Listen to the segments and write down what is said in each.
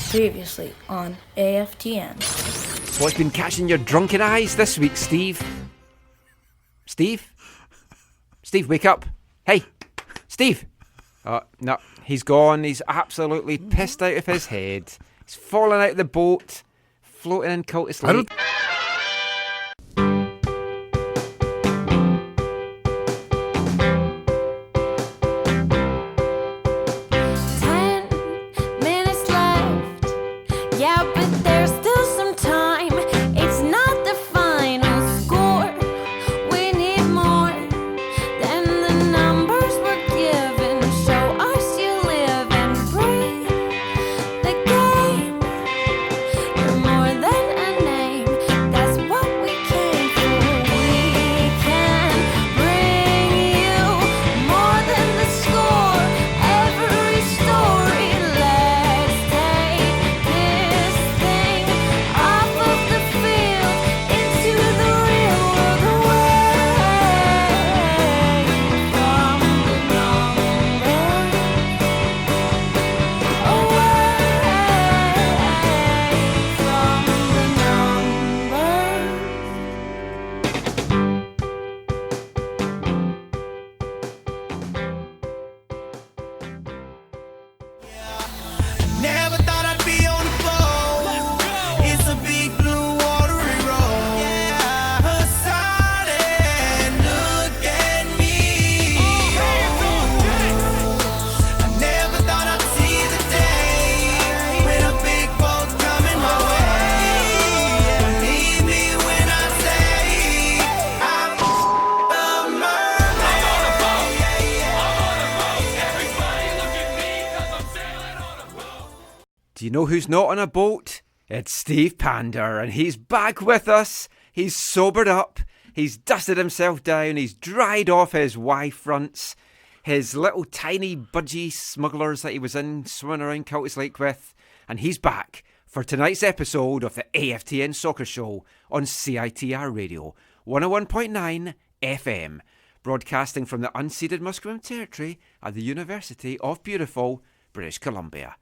Previously on AFTN. So what's been catching your drunken eyes this week, Steve? Steve? Steve, wake up. Hey, Steve. Oh, no, he's gone. He's absolutely pissed out of his head. He's fallen out of the boat, floating in Cultus Lake. Do you know who's not on a boat? It's Steve Pander, and he's back with us. He's sobered up. He's dusted himself down. He's dried off his Y-fronts, his little tiny budgie smugglers that he was in swimming around Cultus Lake with. And he's back for tonight's episode of the AFTN Soccer Show on CITR Radio, 101.9 FM, broadcasting from the unceded Musqueam Territory at the University of beautiful British Columbia.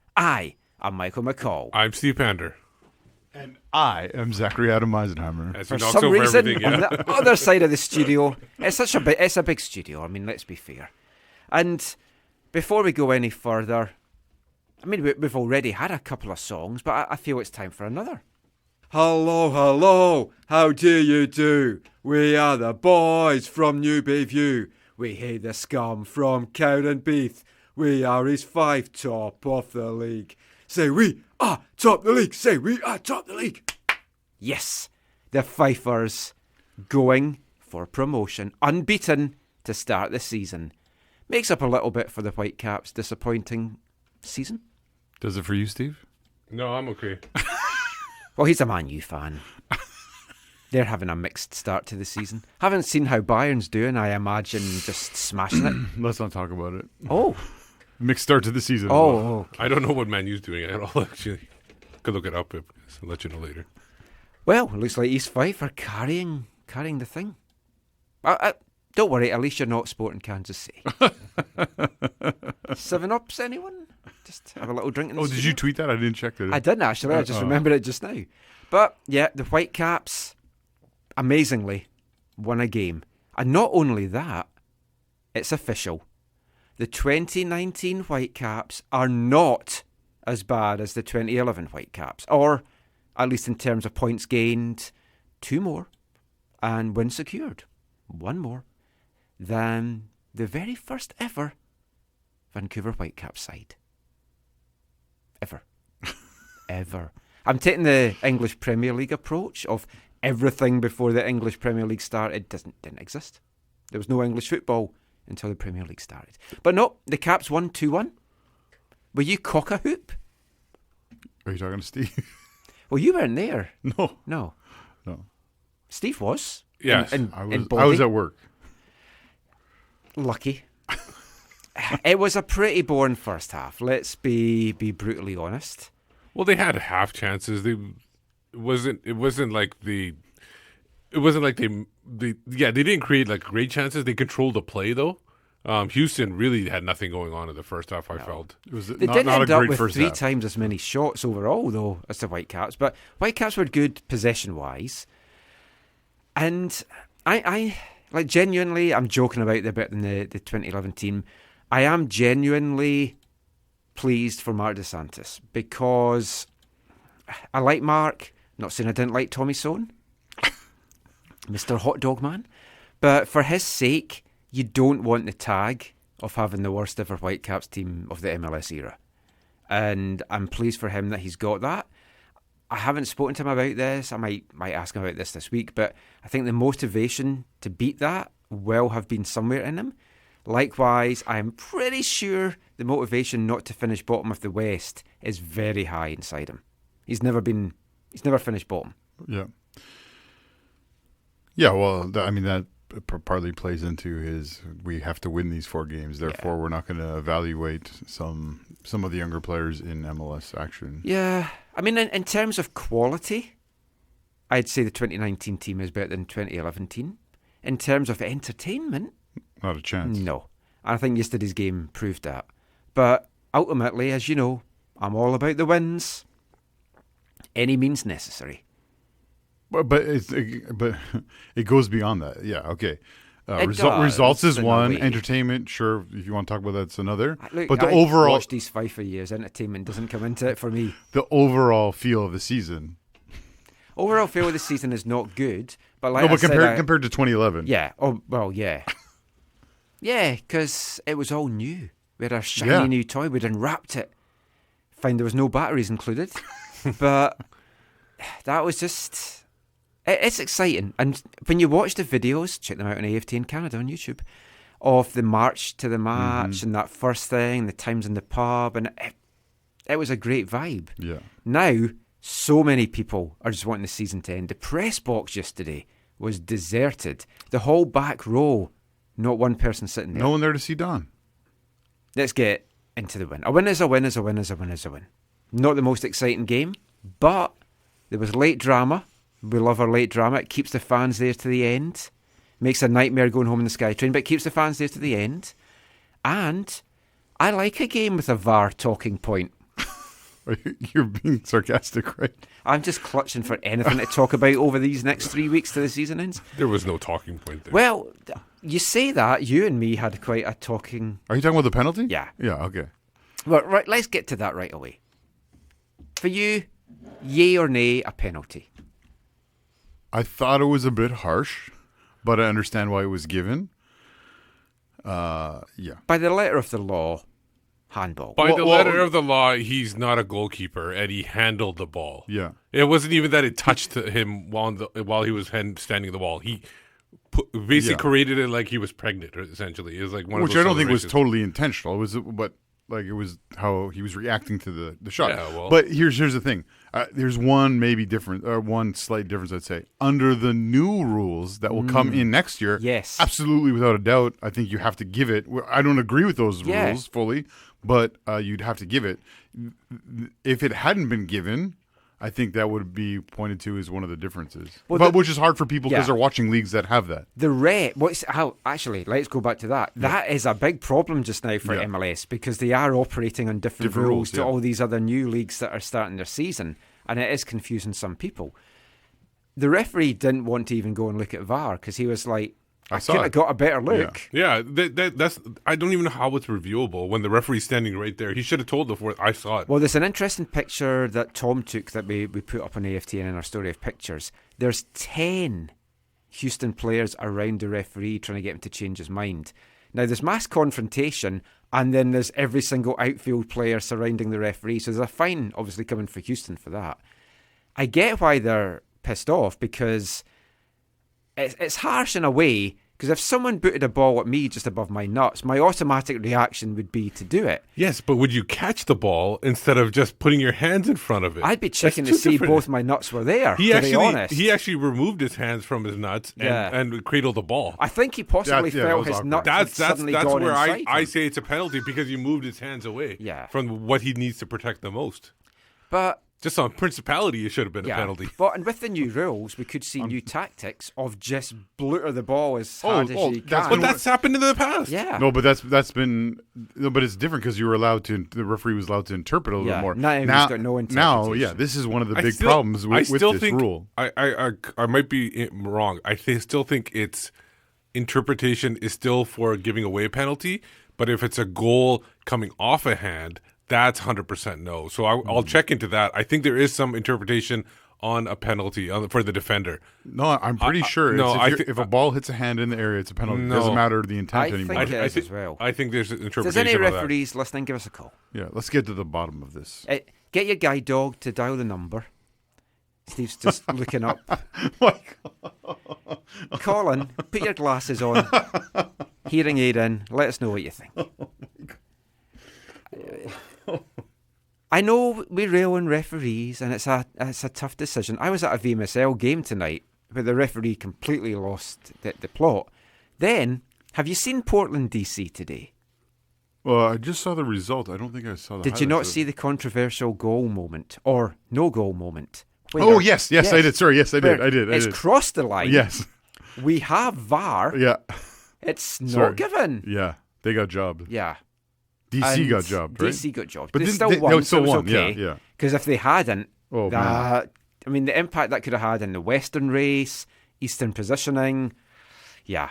I'm Michael McCall. I'm Steve Pander. And I am Zachary Adam Eisenheimer. For some reason, on the other side of the studio, it's a big studio. I mean, let's be fair. And before we go any further, I mean, we've already had a couple of songs, but I feel it's time for another. Hello, hello, how do you do? We are the boys from New Bayview. We hate the scum from Cowdenbeath. We are his 5 top of the league. Say we are top the league. Say we are top the league. Yes, the Fifers going for promotion, unbeaten to start the season. Makes up a little bit for the Whitecaps' disappointing season. Does it for you, Steve? No, I'm okay. Well, he's a Man U fan. They're having a mixed start to the season. Haven't seen how Bayern's doing. I imagine just smashing it. Let's not talk about it. Oh. Mixed start to the season. Oh, okay. I don't know what Man U's doing at all, actually. Could look it up. I'll let you know later. Well, it looks like East Fife are carrying the thing. Don't worry, at least you're not sporting Kansas City. 7-Ups, anyone? Just have a little drink in the did you tweet that? I didn't check that. I didn't, actually. I just remembered it just now. But, yeah, the Whitecaps, amazingly, won a game. And not only that, it's official. The 2019 Whitecaps are not as bad as the 2011 Whitecaps, or at least in terms of points gained, 2 more, and wins secured, 1 more, than the very first ever Vancouver Whitecaps side. Ever. Ever. I'm taking the English Premier League approach of everything before the English Premier League started didn't exist. There was no English football until the Premier League started. But no, the Caps won 2-1. Were you cock-a-hoop? Are you talking to Steve? Well, you weren't there. No. Steve was. Yes. I was at work. Lucky. It was a pretty boring first half. Let's be brutally honest. Well, they had half chances. It wasn't like they didn't create like great chances. They controlled the play though. Houston really had nothing going on in the first half, I felt. It was They not, did not end a up great with first 3 half. times as many shots overall, though, as the Whitecaps. But Whitecaps were good possession-wise. And I like, genuinely, I'm joking about the bit in the 2011 team. I am genuinely pleased for Mark DeSantis because I like Mark. Not saying I didn't like Tommy Sohn, Mr. Hot Dog Man. But for his sake, you don't want the tag of having the worst ever Whitecaps team of the MLS era. And I'm pleased for him that he's got that. I haven't spoken to him about this. I might ask him about this week, but I think the motivation to beat that will have been somewhere in him. Likewise, I'm pretty sure the motivation not to finish bottom of the West is very high inside him. He's never finished bottom. Yeah. Yeah, well, that partly plays into his, we have to win these 4 games, therefore we're not going to evaluate some of the younger players in MLS action. Yeah, I mean, in terms of quality, I'd say the 2019 team is better than 2011 team. In terms of entertainment, Not a chance. no. I think yesterday's game proved that. But ultimately, as you know, I'm all about the wins. Any means necessary. But it goes beyond that. Yeah, okay. It Results does, is in a one. way. Entertainment, sure. If you want to talk about that's another. Look, but the I've overall, watched these 5 for years. Entertainment doesn't come into it for me. the overall feel of the season. Overall feel of the season is not good. But like No, I but said, compared to 2011. yeah. Oh well, yeah. Yeah, because it was all new. We had our shiny Yeah. new toy. We'd unwrapped it. Find there was no batteries included. But that was just... It's exciting. And when you watch the videos, check them out on AFTN Canada on YouTube, of the march to the match and that first thing, the times in the pub, and it was a great vibe. Yeah. Now, so many people are just wanting the season to end. The press box yesterday was deserted. The whole back row, not one person sitting there. No one there to see Don. Let's get into the win. A win is a win is a win is a win is a win. Not the most exciting game, but there was late drama. We love our late drama. It keeps the fans there to the end. Makes a nightmare going home in the SkyTrain, but it keeps the fans there to the end. And I like a game with a VAR talking point. You're being sarcastic, right? I'm just clutching for anything to talk about over these next 3 weeks till the season ends. There was no talking point there. Well, you say that. You and me had quite a talking... Are you talking about the penalty? Yeah. Yeah, okay. Well, right, let's get to that right away. For you, yay or nay, a penalty? I thought it was a bit harsh, but I understand why it was given. Yeah. By the letter of the law, handball. By the well- letter of the law, he's not a goalkeeper, and he handled the ball. Yeah. It wasn't even that it touched him while he was standing the wall. He basically Yeah. created it like he was pregnant, essentially. It was like one Which of those I don't think was celebrations. totally intentional. It was, but like it was how he was reacting to the shot. Yeah, well- But here's the thing. There's one maybe different, or one slight difference. I'd say under the new rules that will come in next year. Yes. absolutely, without a doubt. I think you have to give it. I don't agree with those Yeah. rules fully, but you'd have to give it. If it hadn't been given, I think that would be pointed to as one of the differences. Well, but which is hard for people because Yeah. they're watching leagues that have that. Actually, let's go back to that. That is a big problem just now for Yeah. MLS because they are operating on different Different rules rules, to yeah. all these other new leagues that are starting their season, and it is confusing some people. The referee didn't want to even go and look at VAR because he was like, I saw could have it. got a better look. Yeah, that's. I don't even know how it's reviewable when the referee's standing right there. He should have told the fourth. I saw it. Well, there's an interesting picture that Tom took that we put up on AFTN in our story of pictures. There's 10 Houston players around the referee trying to get him to change his mind. Now, there's mass confrontation, and then there's every single outfield player surrounding the referee. So there's a fine, obviously, coming for Houston for that. I get why they're pissed off because it's harsh in a way. Because if someone booted a ball at me just above my nuts, my automatic reaction would be to do it. Yes, but would you catch the ball instead of just putting your hands in front of it? I'd be checking to That's two see different- both my nuts were there, He to be honest. actually removed his hands from his nuts Yeah. and cradled the ball. I think he possibly Yeah, that felt was his awkward. nuts had That's suddenly that's gone where inside I him. say it's a penalty because he moved his hands away Yeah. from what he needs to protect the most. But Just on principality, it should have been a penalty. But and with the new rules, we could see new tactics of just blooter the ball as hard as you can. But that's happened in the past. Yeah. No, but that's been. No, but it's different because you were allowed to. The referee was allowed to interpret a little bit more. Now he's got no interpretation. Now, this is one of the big problems with this rule. I might be wrong. I still think its interpretation is still for giving away a penalty. But if it's a goal coming off a hand, that's 100% no. So I'll check into that. I think there is some interpretation on a penalty for the defender. No, I'm pretty sure. If a ball hits a hand in the area, it's a penalty. It doesn't matter the intent anymore. I think as well. I think there's an interpretation. If there's any referees listening, give us a call. Yeah, let's get to the bottom of this. Get your guide dog to dial the number. Steve's just looking up. Colin, put your glasses on. Hearing aid in. Let us know what you think. I know we rail on referees, and it's a tough decision. I was at a VMSL game tonight where the referee completely lost the plot. Then, have you seen Portland DC today? Well, I just saw the result. I don't think I saw the Did you not see the controversial goal moment or no goal moment? Yes, I did. Sorry, yes, I did. I did. It's crossed the line. Yes. We have VAR. Yeah. It's not given. Yeah, they got jobbed. Yeah. DC got jobbed, right? DC got jobbed. But they still won, so it was won. okay. Yeah. Because if they hadn't, man. I mean, the impact that could have had in the Western race, Eastern positioning, yeah.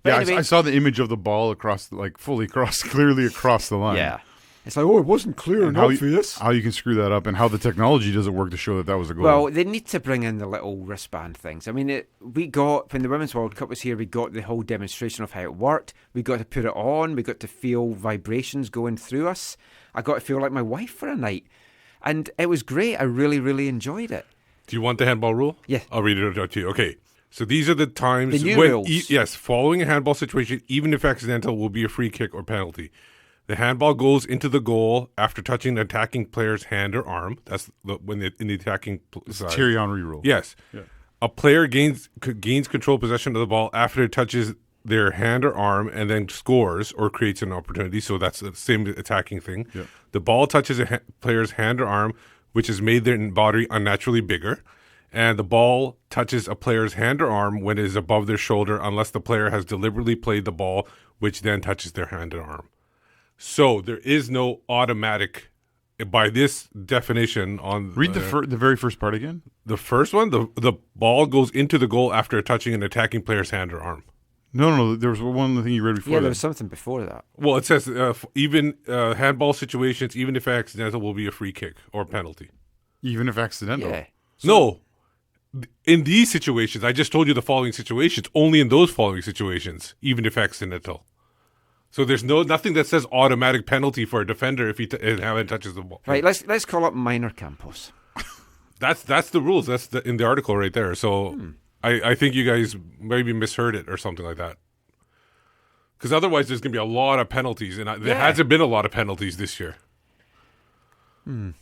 But anyway, I saw the image of the ball clearly across the line. Yeah. It's like, it wasn't clear and obvious. How you can screw that up and how the technology doesn't work to show that was a goal. Well, they need to bring in the little wristband things. I mean, when the Women's World Cup was here, we got the whole demonstration of how it worked. We got to put it on. We got to feel vibrations going through us. I got to feel like my wife for a night. And it was great. I really, really enjoyed it. Do you want the handball rule? Yeah. I'll read it out to you. Okay. So these are the times the new rules. Yes, following a handball situation, even if accidental, will be a free kick or penalty. The handball goes into the goal after touching the attacking player's hand or arm. That's in the attacking side. Thierry Henry rule. Yes. Yeah. A player gains control possession of the ball after it touches their hand or arm and then scores or creates an opportunity. So that's the same attacking thing. Yeah. The ball touches a player's hand or arm, which has made their body unnaturally bigger. And the ball touches a player's hand or arm when it is above their shoulder unless the player has deliberately played the ball, which then touches their hand or arm. So there is no automatic, by this definition. Read the very first part again. The first one, the ball goes into the goal after touching an attacking player's hand or arm. No. There was one thing you read before. Yeah, there was something before that. Well, it says even handball situations, even if accidental, will be a free kick or penalty. Even if accidental. Yeah. No. In these situations, I just told you the following situations. Only in those following situations, even if accidental. So there's nothing that says automatic penalty for a defender if he haven't touches the ball. Right, let's call up Minor Campos. That's the rules. That's in the article right there. So I think you guys maybe misheard it or something like that. Because otherwise there's going to be a lot of penalties. And there hasn't been a lot of penalties this year. Well,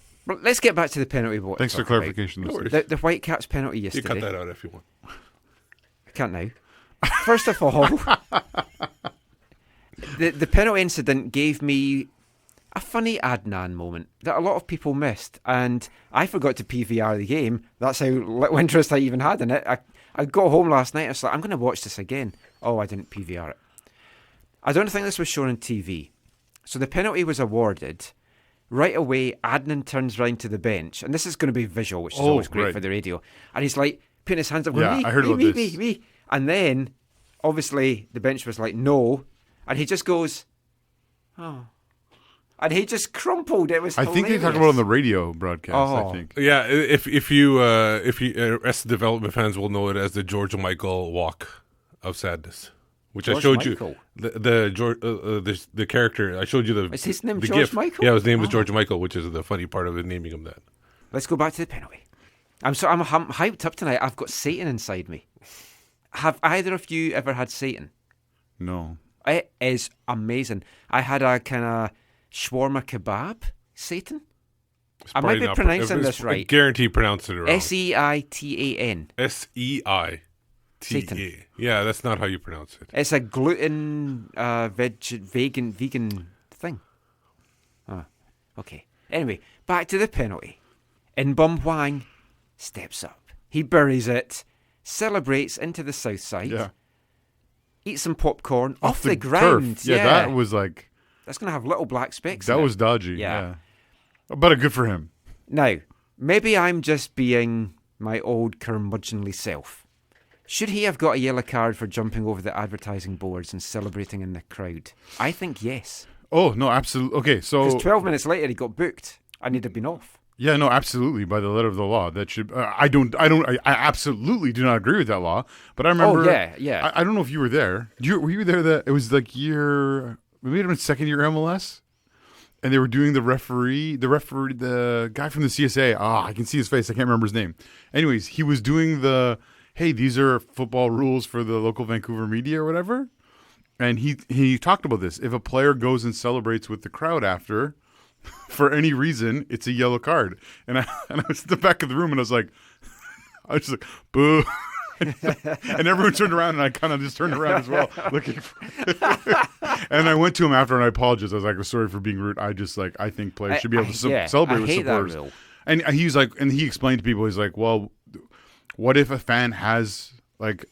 let's get back to the penalty. Thanks for clarification. The Whitecaps penalty yesterday. You cut that out if you want. I can't now. First of all, the penalty incident gave me a funny Adnan moment that a lot of people missed, and I forgot to PVR the game. That's how little interest I even had in it. I got home last night, I was like, I'm going to watch this again. Oh, I didn't PVR it. I don't think this was shown on TV. So the penalty was awarded. Right away, Adnan turns round to the bench, and this is going to be visual, which is always great for the radio, and he's like putting his hands up, going, I heard about this. Me. And then, obviously, the bench was like, no. And he just goes, oh. And he just crumpled. It was hilarious. I think they talked about it on the radio broadcast, I think. Yeah, if you Arrested Development fans will know it as the George Michael walk of sadness, which George I showed Michael. You. The character, I showed you the Is his name the George gift. Michael? Yeah, his name was George Michael, which is the funny part of it, naming him that. Let's go back to the penalty. I'm hyped up tonight. I've got Satan inside me. Have either of you ever had Satan? No. It is amazing. I had a kind of shawarma kebab Satan. I might be pronouncing this right. I guarantee you pronounce it wrong. Seitan. Seitan. Satan. Yeah, that's not how you pronounce it. It's a gluten vegan thing. Oh, okay. Anyway, back to the penalty. Inbum Hwang steps up. He buries it, celebrates into the south side, Yeah. eats some popcorn off the turf. ground. Yeah, that was like, that's going to have little black specks. that in was it. dodgy. Yeah. But good for him. Now, maybe I'm just being my old curmudgeonly self. Should he have got a yellow card for jumping over the advertising boards and celebrating in the crowd? I think yes. Oh, no, absolutely. Okay, so... Because 12 minutes later he got booked and he'd have been off. Yeah, no, absolutely. By the letter of the law, that should. I absolutely do not agree with that law. But I remember. Oh yeah. I don't know if you were there. Were you there? That it was like maybe it was second year MLS, and they were doing the guy from the CSA. I can see his face. I can't remember his name. Anyways, he was doing hey, these are football rules for the local Vancouver media or whatever, and he talked about this. If a player goes and celebrates with the crowd after. For any reason, it's a yellow card, and I was at the back of the room, and I was just like, boo, and everyone turned around, and I kind of just turned around as well, looking. And I went to him after, and I apologized. I was like, sorry for being rude. I think players should be able to celebrate with supporters. That rule. And he's like, and he explained to people, he's like, well, what if a fan has like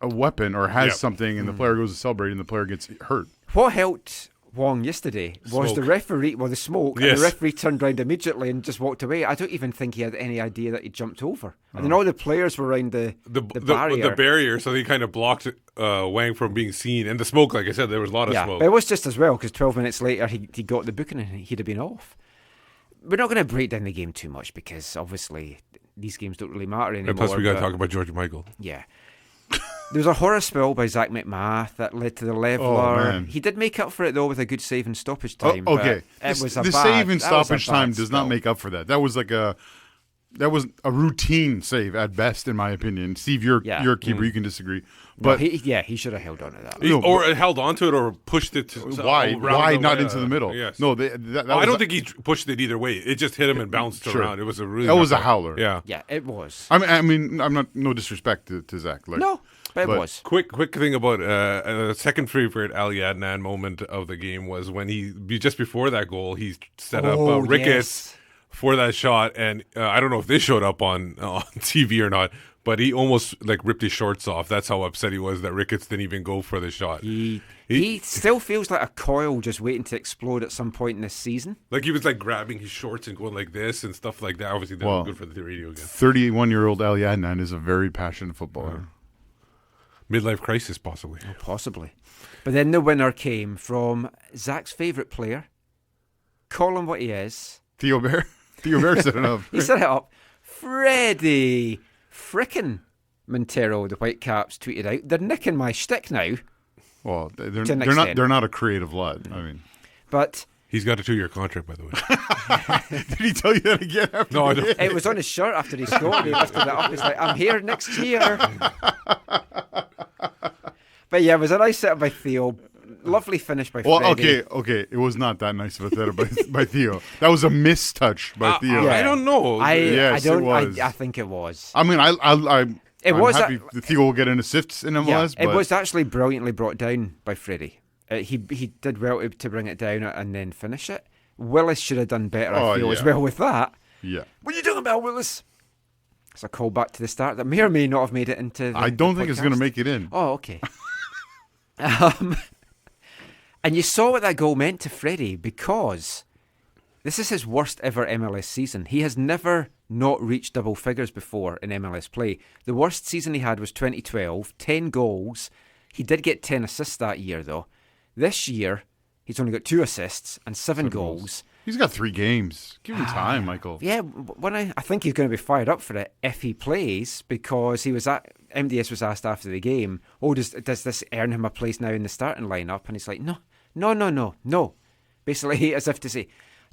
a weapon or has something, and the player goes to celebrate, and the player gets hurt? What helped Wong yesterday was the referee, the smoke, and the referee turned round immediately and just walked away. I don't even think he had any idea that he jumped over. And then all the players were around the barrier. The barrier, so they kind of blocked Wang from being seen. And the smoke, like I said, there was a lot of smoke. But it was just as well, because 12 minutes later he got the booking and he'd have been off. We're not going to break down the game too much, because obviously these games don't really matter anymore. And plus we got to talk about George Michael. Yeah. There was a horror spill by Zach McMath that led to the leveller. Oh, man. He did make up for it, though, with a good save and stoppage time. Okay. It was the save and stoppage time does not make up for that. That was a routine save at best, in my opinion. Steve, you're a keeper. You can disagree. But he should have held on to that. Or held onto it or pushed it. Why not into the middle? Yes. No, I don't think he pushed it either way. It just hit him and bounced around. It was a really. That was a howler. Yeah. Yeah, it was. I mean, I'm not. No disrespect to Zach. No. But it was. Quick thing about a second favorite Ali Adnan moment of the game was when just before that goal, he set up Ricketts for that shot. And I don't know if this showed up on TV or not, but he almost ripped his shorts off. That's how upset he was that Ricketts didn't even go for the shot. He still feels like a coil just waiting to explode at some point in this season. Like he was grabbing his shorts and going like this and stuff like that. Obviously, that was good for the radio again. 31-year-old Ali Adnan is a very passionate footballer. Midlife crisis, possibly. Oh, possibly. But then the winner came from Zach's favourite player. Call him what he is. Theo Bear. Theo Bear set it up. He set it up. Freddie frickin' Montero, the Whitecaps, tweeted out, "They're nicking my shtick now." Well, they're not a creative lot. I mean, but he's got a 2-year contract, by the way. Did he tell you that again? No, I don't. It was on his shirt after he scored. He lifted it up. He's like, "I'm here next year." But yeah, it was a nice setup by Theo. Lovely finish by Freddie. Okay. It was not that nice of a setup by Theo. That was a mistouch by Theo. I don't know. Yes, it was. I think it was. I mean, I'm happy that Theo will get an assist in MLS. It was actually brilliantly brought down by Freddie. He did well to bring it down and then finish it. Willis should have done better, I feel, as well with that. Yeah. What are you doing about Willis? It's a call back to the start that may or may not have made it into I don't think it's going to make it in. Oh, okay. And you saw what that goal meant to Freddie, because this is his worst ever MLS season. He has never not reached double figures before in MLS play. The worst season he had was 2012, 10 goals. He did get 10 assists that year, though. This year, he's only got 2 assists and 7 goals. He's got 3 games. Give him time, Michael. Yeah, I think he's going to be fired up for it if he plays, because MDS was asked after the game, does this earn him a place now in the starting lineup? And he's like, no. Basically, as if to say,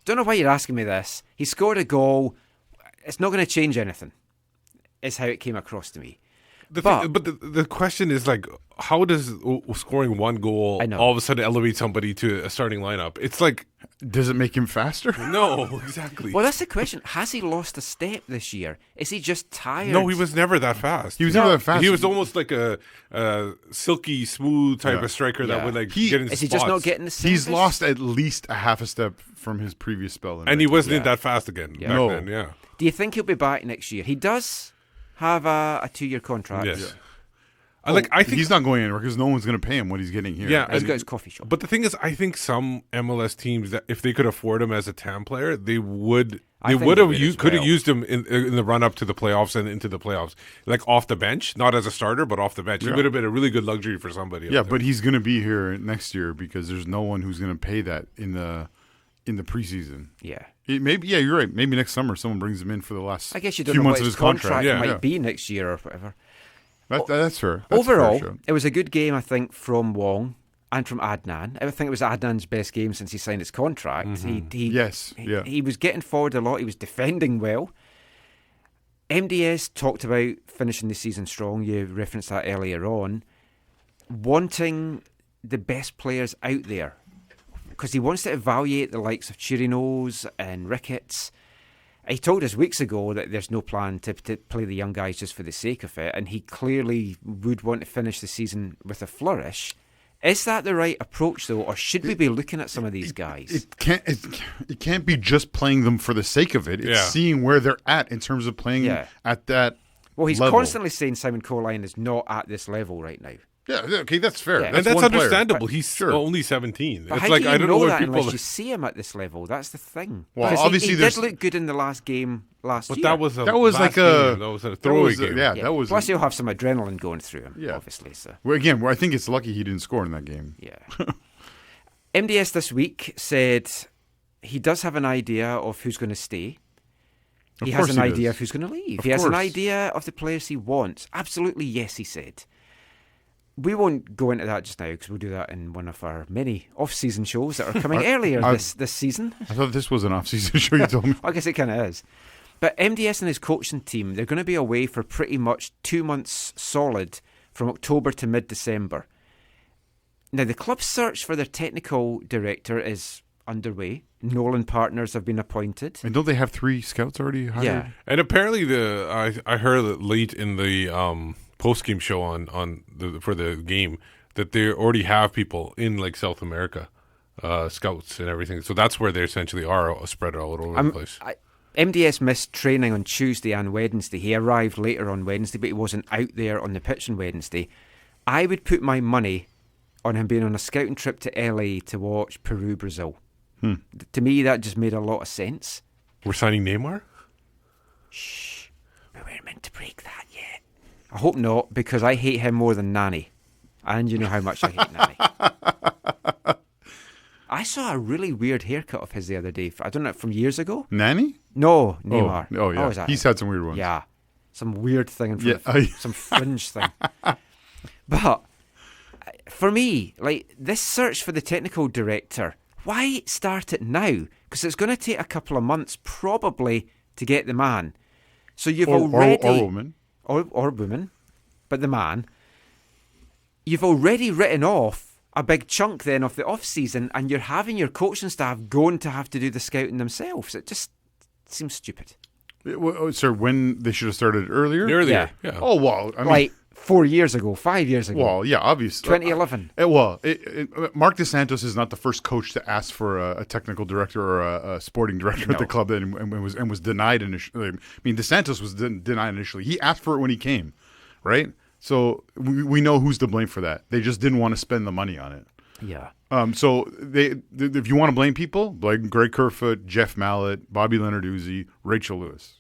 don't know why you're asking me this. He scored a goal. It's not going to change anything, is how it came across to me. The question is like, how does scoring one goal I know. all of a sudden elevate somebody to a starting lineup? It's like, Does it make him faster? no, exactly. Well, that's the question. Has he lost a step this year? Is he just tired? No, he was never that fast. He was never that fast. He was almost like a silky smooth type of striker that would like get in Is spots. he just not getting the service? He's lost at least a half a step from his previous spell. and he wasn't that fast again back No. then. Yeah. Do you think he'll be back next year? He does have a 2-year contract. Yes. I think he's not going anywhere because no one's going to pay him what he's getting here. Yeah, He's got his coffee shop. But the thing is, I think some MLS teams that if they could afford him as a TAM player, they would. I They think would they have would as could have well. used him in the run up to the playoffs and into the playoffs, like off the bench, not as a starter, but off the bench. He would have been a really good luxury for somebody. Yeah, out there. but he's going to be here next year because there's no one who's going to pay that in the preseason. Yeah. Maybe you're right. Maybe next summer someone brings him in for the last I guess you don't few know months what of his his contract. contract Yeah. might be next year or whatever. That's fair. That's Overall, fair, it was a good game, I think, from Wong and from Adnan. I think it was Adnan's best game since he signed his contract. He was getting forward a lot. He was defending well. MDS talked about finishing the season strong. You referenced that earlier on. Wanting the best players out there because he wants to evaluate the likes of Chirinos and Ricketts. He told us weeks ago that there's no plan to play the young guys just for the sake of it, and he clearly would want to finish the season with a flourish. Is that the right approach, though, or should we be looking at some of these guys? It can't be just playing them for the sake of it. It's seeing where they're at in terms of playing at that Well, he's level. constantly saying Simon Coline is not at this level right now. Yeah, okay, that's fair. Yeah. and That's that's one player. understandable. He's only 17. But It's how like do you I don't know know that what people. unless you see him at this level? That's the thing. Well, 'Cause obviously he there's- did look good in the last game last But year. that was like last a game. That was a throwaway game. Yeah, Yeah. that was. Plus, he'll have some adrenaline going through him, Yeah. obviously. So. Well, again, I think it's lucky he didn't score in that game. Yeah. MDS this week said he does have an idea of who's going to stay. Of He course has an he idea does. of who's going to leave. Of He has an course. idea of the players he wants. Absolutely, yes, he said. We won't go into that just now because we'll do that in one of our many off-season shows that are coming earlier this season. I thought this was an off-season show. You told me. I guess it kind of is. But MDS and his coaching team, they're going to be away for pretty much 2 months solid from October to mid-December. Now, the club's search for their technical director is underway. Nolan partners have been appointed. And don't they have 3 scouts already hired? Yeah. And apparently, I heard that late in the post game show for the game that they already have people in like South America, scouts and everything. So that's where they essentially are spread all over the place. MDS missed training on Tuesday and Wednesday. He arrived later on Wednesday, but he wasn't out there on the pitch on Wednesday. I would put my money on him being on a scouting trip to LA to watch Peru-Brazil. To me, that just made a lot of sense. We're signing Neymar? Shh. We weren't meant to break that yet. I hope not, because I hate him more than Nani. And you know how much I hate Nani. I saw a really weird haircut of his the other day. I don't know, from years ago? Nanny? No, Neymar. Oh yeah. What was that? He's had some weird ones. Yeah. Some weird thing in front Yeah. of some fringe thing. But for me, like this search for the technical director, why start it now? Because it's going to take a couple of months probably to get the man. So you've already... Or woman. Or woman, but the man. You've already written off a big chunk then of the off-season and you're having your coaching staff going to have to do the scouting themselves. It just seems stupid. Sir, when they should have started earlier? Earlier, yeah. Oh, well, I mean... Like 4 years ago, 5 years ago. Well, yeah, obviously. 2011. Mark DeSantos is not the first coach to ask for a technical director or a sporting director at the club and was denied initially. I mean, DeSantos was denied initially. He asked for it when he came, right? So we know who's to blame for that. They just didn't want to spend the money on it. Yeah. So if you want to blame people, blame Greg Kerfoot, Jeff Mallett, Bobby Leonard-Uzzi, Rachel Lewis.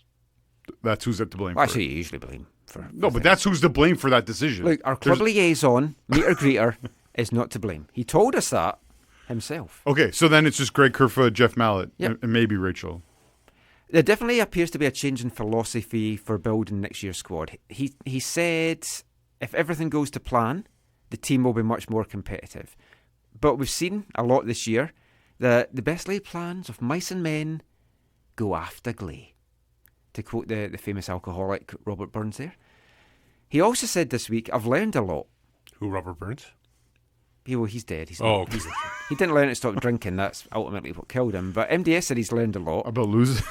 That's who's to blame Well, for actually, it. you usually blame for... No, but that's who's to blame for that decision. Look, our club liaison, meter greeter, is not to blame. He told us that himself. Okay, so then it's just Greg Kerfoot, Jeff Mallett, Yep. and maybe Rachel. There definitely appears to be a change in philosophy for building next year's squad. He said if everything goes to plan, the team will be much more competitive. But we've seen a lot this year that the best laid plans of mice and men go after glee. To quote the famous alcoholic Robert Burns there. He also said this week, I've learned a lot. Who, Robert Burns? He's dead. Okay. He didn't learn to stop drinking. That's ultimately what killed him. But MDS said he's learned a lot. About losing?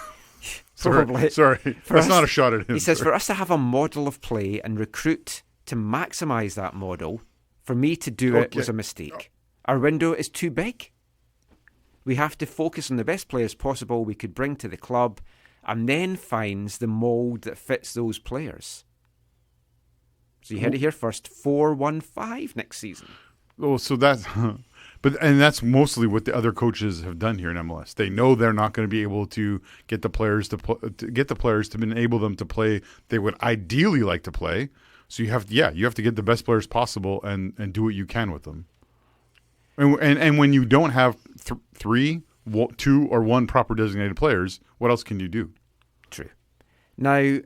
Probably. Sorry. That's not a shot at him. He says, for us to have a model of play and recruit to maximise that model, for me to do it was a mistake. Our window is too big. We have to focus on the best players possible we could bring to the club, and then finds the mould that fits those players. So you heard it here first, 4-1-5 next season. Oh, so that's... And that's mostly what the other coaches have done here in MLS. They know they're not going to be able to get the players to enable them to play they would ideally like to play. So you have to get the best players possible and do what you can with them. And when you don't have two or one proper designated players, what else can you do? True. Now,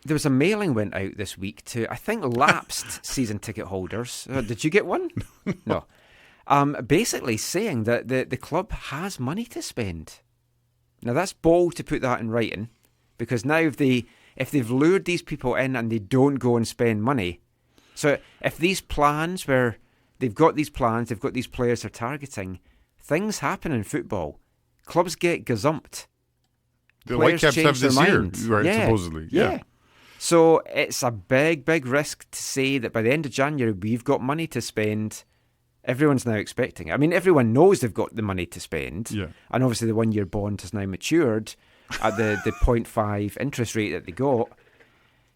there was a mailing went out this week to, I think, lapsed season ticket holders. Did you get one? No. Basically saying that the club has money to spend. Now, that's bold to put that in writing, because now if they've lured these people in and they don't go and spend money, so if these plans where they've got these plans, they've got these players they're targeting, things happen in football. Clubs get gazumped. The Players Whitecaps have change their this year, mind. right? Yeah. Supposedly, Yeah. So it's a big, big risk to say that by the end of January we've got money to spend. Everyone's now expecting it. I mean, everyone knows they've got the money to spend. Yeah. And obviously the 1 year bond has now matured at the 0.5 interest rate that they got.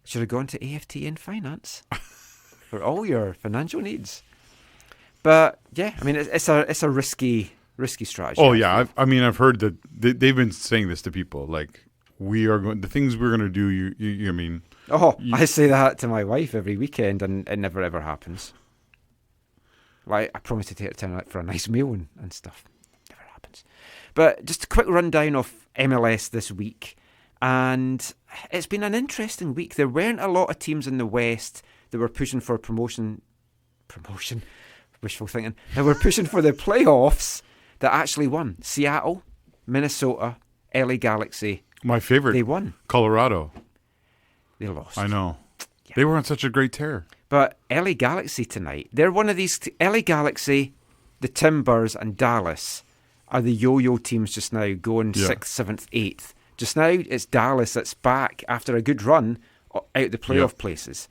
Should have gone to AFTN Finance for all your financial needs. But yeah, I mean, it's a risky strategy. Oh yeah, I've heard that they've been saying this to people, like the things we're going to do. You I mean? I say that to my wife every weekend, and it never ever happens. Like, I promise to take her to town for a nice meal and stuff. Never happens. But just a quick rundown of MLS this week. And it's been an interesting week. There weren't a lot of teams in the West that were pushing for promotion, wishful thinking, that were pushing for the playoffs that actually won. Seattle, Minnesota, LA Galaxy. My favorite. They won. Colorado. They lost. I know. Yeah. They were on such a great tear. But LA Galaxy tonight, they're one of these... LA Galaxy, the Timbers and Dallas are the yo-yo teams just now, going 6th, 7th, 8th. Just now, it's Dallas that's back after a good run out the playoff places.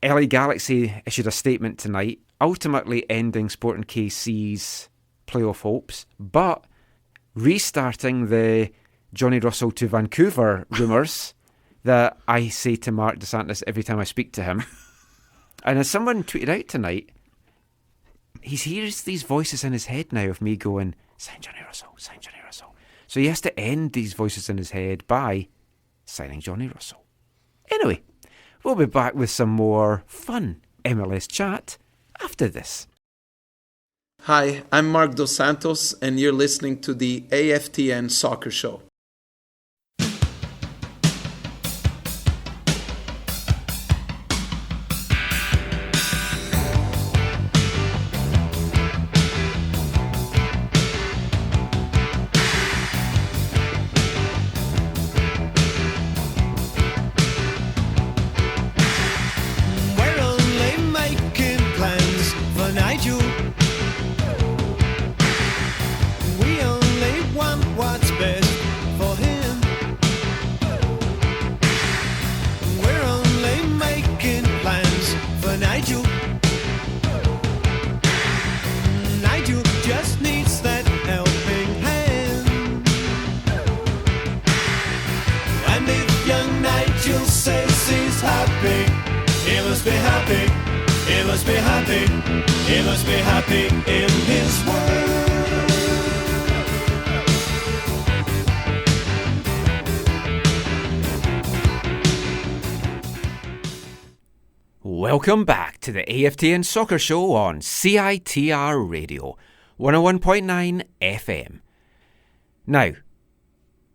LA Galaxy issued a statement tonight, ultimately ending Sporting KC's playoff hopes, but restarting the Johnny Russell to Vancouver rumours that I say to Mark DeSantis every time I speak to him. And as someone tweeted out tonight, he hears these voices in his head now of me going, sign Johnny Russell, sign Johnny Russell. So he has to end these voices in his head by signing Johnny Russell. Anyway, we'll be back with some more fun MLS chat after this. Hi, I'm Mark Dos Santos, and you're listening to the AFTN Soccer Show. Welcome back to the AFTN Soccer Show on CITR Radio, 101.9 FM. Now,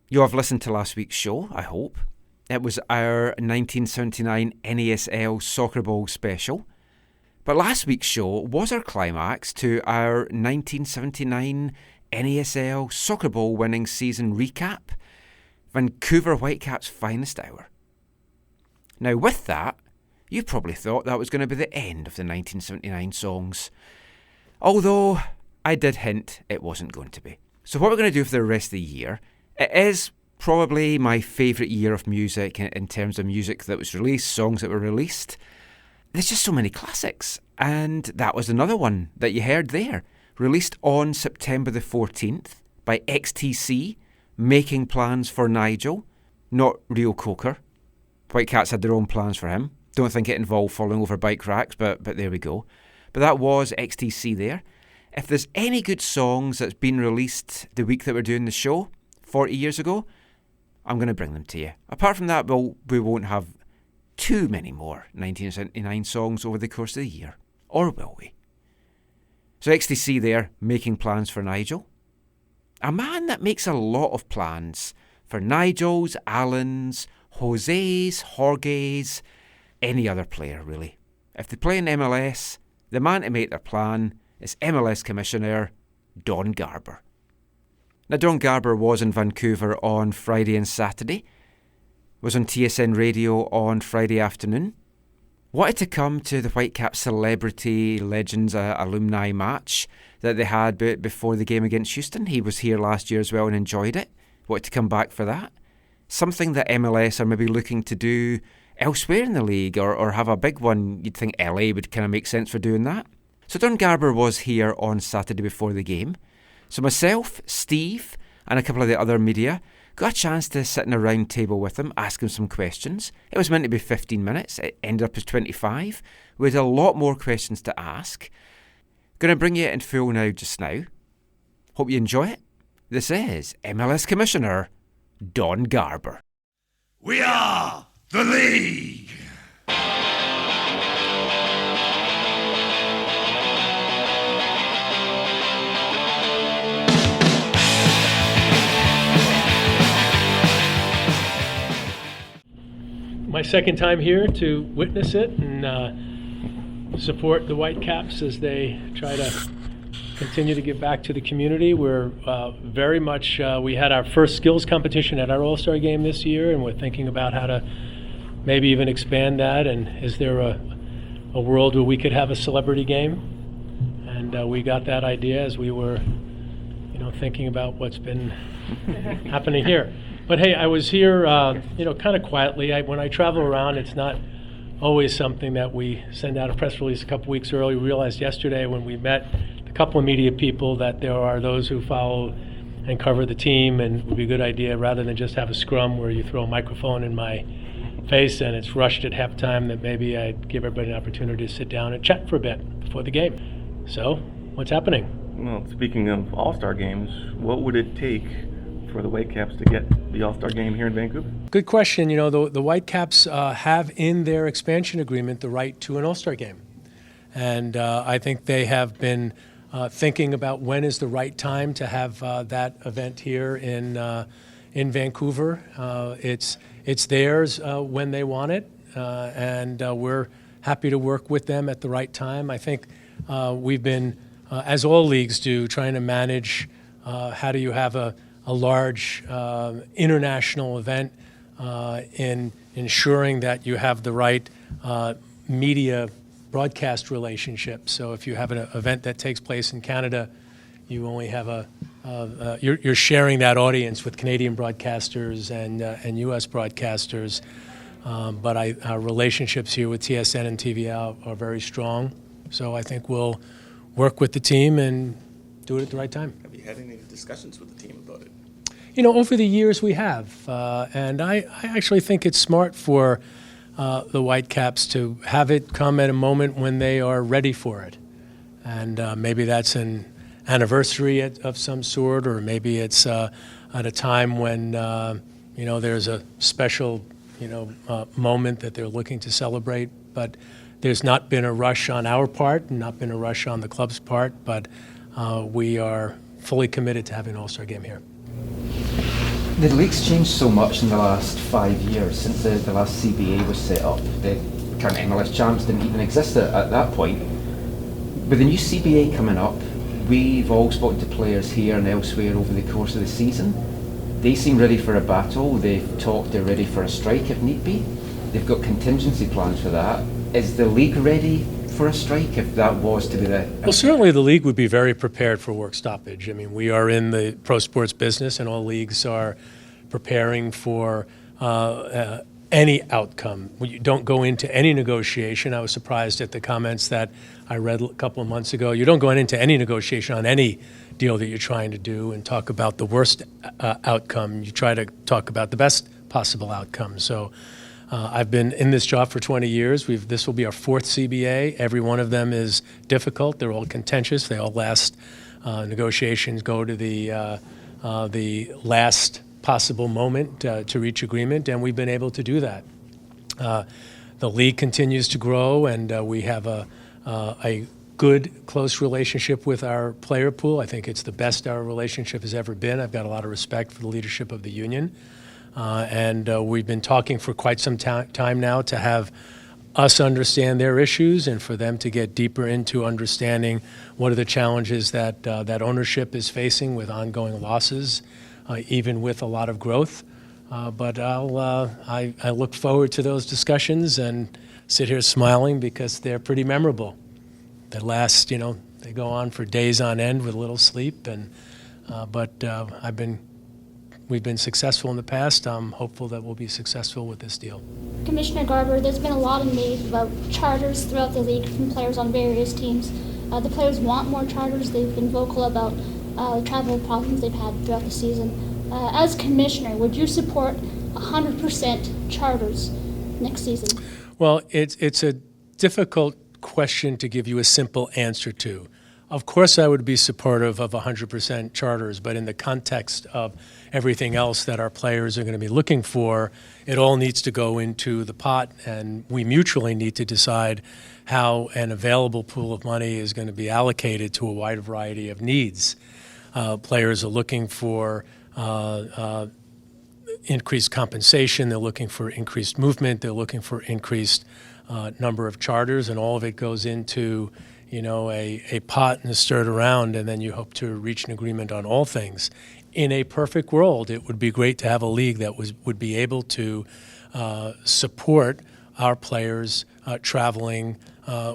you have listened to last week's show, I hope. It was our 1979 NASL Soccer Bowl special. But last week's show was our climax to our 1979 NASL Soccer Bowl winning season recap, Vancouver Whitecaps' finest hour. Now with that, You probably thought that was going to be the end of the 1979 songs. Although, I did hint it wasn't going to be. So what we're going to do for the rest of the year, it is probably my favourite year of music in terms of music that was released, songs that were released. There's just so many classics, and that was another one that you heard there. Released on September the 14th by XTC, Making Plans for Nigel, not Real Coker. Whitecaps had their own plans for him. Don't think it involved falling over bike racks, but there we go. But that was XTC there. If there's any good songs that's been released the week that we're doing the show, 40 years ago, I'm going to bring them to you. Apart from that, we won't have too many more 1979 songs over the course of the year. Or will we? So XTC there, Making Plans for Nigel. A man that makes a lot of plans for Nigels, Allens, Jose's, Jorge's, any other player really. If they play in MLS, the man to make their plan is MLS Commissioner Don Garber. Now, Don Garber was in Vancouver on Friday and Saturday, was on TSN Radio on Friday afternoon, wanted to come to the Whitecaps Celebrity Legends alumni match that they had before the game against Houston. He was here last year as well and enjoyed it. Wanted to come back for that. Something that MLS are maybe looking to do elsewhere in the league or have a big one. You'd think LA would kind of make sense for doing that. So Don Garber was here on Saturday before the game. So myself, Steve, and a couple of the other media got a chance to sit in a round table with him, ask him some questions. It was meant to be 15 minutes. It ended up as 25. We had a lot more questions to ask. Going to bring you it in full just now. Hope you enjoy it. This is MLS Commissioner Don Garber. We are the league. My second time here to witness it and support the Whitecaps as they try to continue to give back to the community. We're very much, we had our first skills competition at our All-Star game this year, and we're thinking about how to maybe even expand that. And is there a world where we could have a celebrity game? And we got that idea as we were, thinking about what's been happening here. But hey, I was here, kind of quietly. When I travel around, it's not always something that we send out a press release a couple weeks early. We realized yesterday when we met a couple of media people that there are those who follow and cover the team, and it would be a good idea rather than just have a scrum where you throw a microphone in my face and it's rushed at halftime, that maybe I'd give everybody an opportunity to sit down and chat for a bit before the game. So, what's happening? Well, speaking of All-Star games, what would it take for the Whitecaps to get the All-Star game here in Vancouver? Good question. The Whitecaps have in their expansion agreement the right to an All-Star game. And I think they have been thinking about when is the right time to have that event here in Vancouver. It's theirs when they want it, and we're happy to work with them at the right time. I think we've been, as all leagues do, trying to manage how do you have a large international event in ensuring that you have the right media broadcast relationship. So if you have an event that takes place in Canada, you only have you're sharing that audience with Canadian broadcasters and U.S. broadcasters. But our relationships here with TSN and TVL are very strong. So I think we'll work with the team and do it at the right time. Have you had any discussions with the team about it? Over the years we have. And I actually think it's smart for the Whitecaps to have it come at a moment when they are ready for it. And maybe that's an anniversary of some sort, or maybe it's at a time when, there's a special, moment that they're looking to celebrate. But there's not been a rush on our part and not been a rush on the club's part, but we are fully committed to having an All-Star game here. The league's changed so much in the last 5 years since the last CBA was set up. The current MLS champs didn't even exist at that point. With the new CBA coming up, we've all spoken to players here and elsewhere over the course of the season. They seem ready for a battle. They've talked they're ready for a strike if need be. They've got contingency plans for that. Is the league ready for a strike if that was to be the... Well, certainly the league would be very prepared for work stoppage. I mean, we are in the pro sports business, and all leagues are preparing for any outcome. You don't go into any negotiation. I was surprised at the comments that I read a couple of months ago. You don't go into any negotiation on any deal that you're trying to do and talk about the worst outcome. You try to talk about the best possible outcome. So I've been in this job for 20 years. This will be our fourth CBA. Every one of them is difficult. They're all contentious. They all last. Negotiations go to the last possible moment to reach agreement, and we've been able to do that. The league continues to grow, and we have a good, close relationship with our player pool. I think it's the best our relationship has ever been. I've got a lot of respect for the leadership of the union. And we've been talking for quite some time now to have us understand their issues and for them to get deeper into understanding what are the challenges that ownership is facing with ongoing losses, even with a lot of growth. But I look forward to those discussions and sit here smiling because they're pretty memorable. They last, they go on for days on end with little sleep. But we've been successful in the past. I'm hopeful that we'll be successful with this deal. Commissioner Garber, there's been a lot of news about charters throughout the league from players on various teams. The players want more charters. They've been vocal about the travel problems they've had throughout the season. As commissioner, would you support 100% charters next season? Well, it's a difficult question to give you a simple answer to. Of course, I would be supportive of 100% charters, but in the context of everything else that our players are going to be looking for, it all needs to go into the pot, and we mutually need to decide how an available pool of money is going to be allocated to a wide variety of needs. Players are looking for increased compensation, they're looking for increased movement, they're looking for increased number of charters, and all of it goes into a pot and stirred around, and then you hope to reach an agreement on all things. In a perfect world, it would be great to have a league that would be able to support our players traveling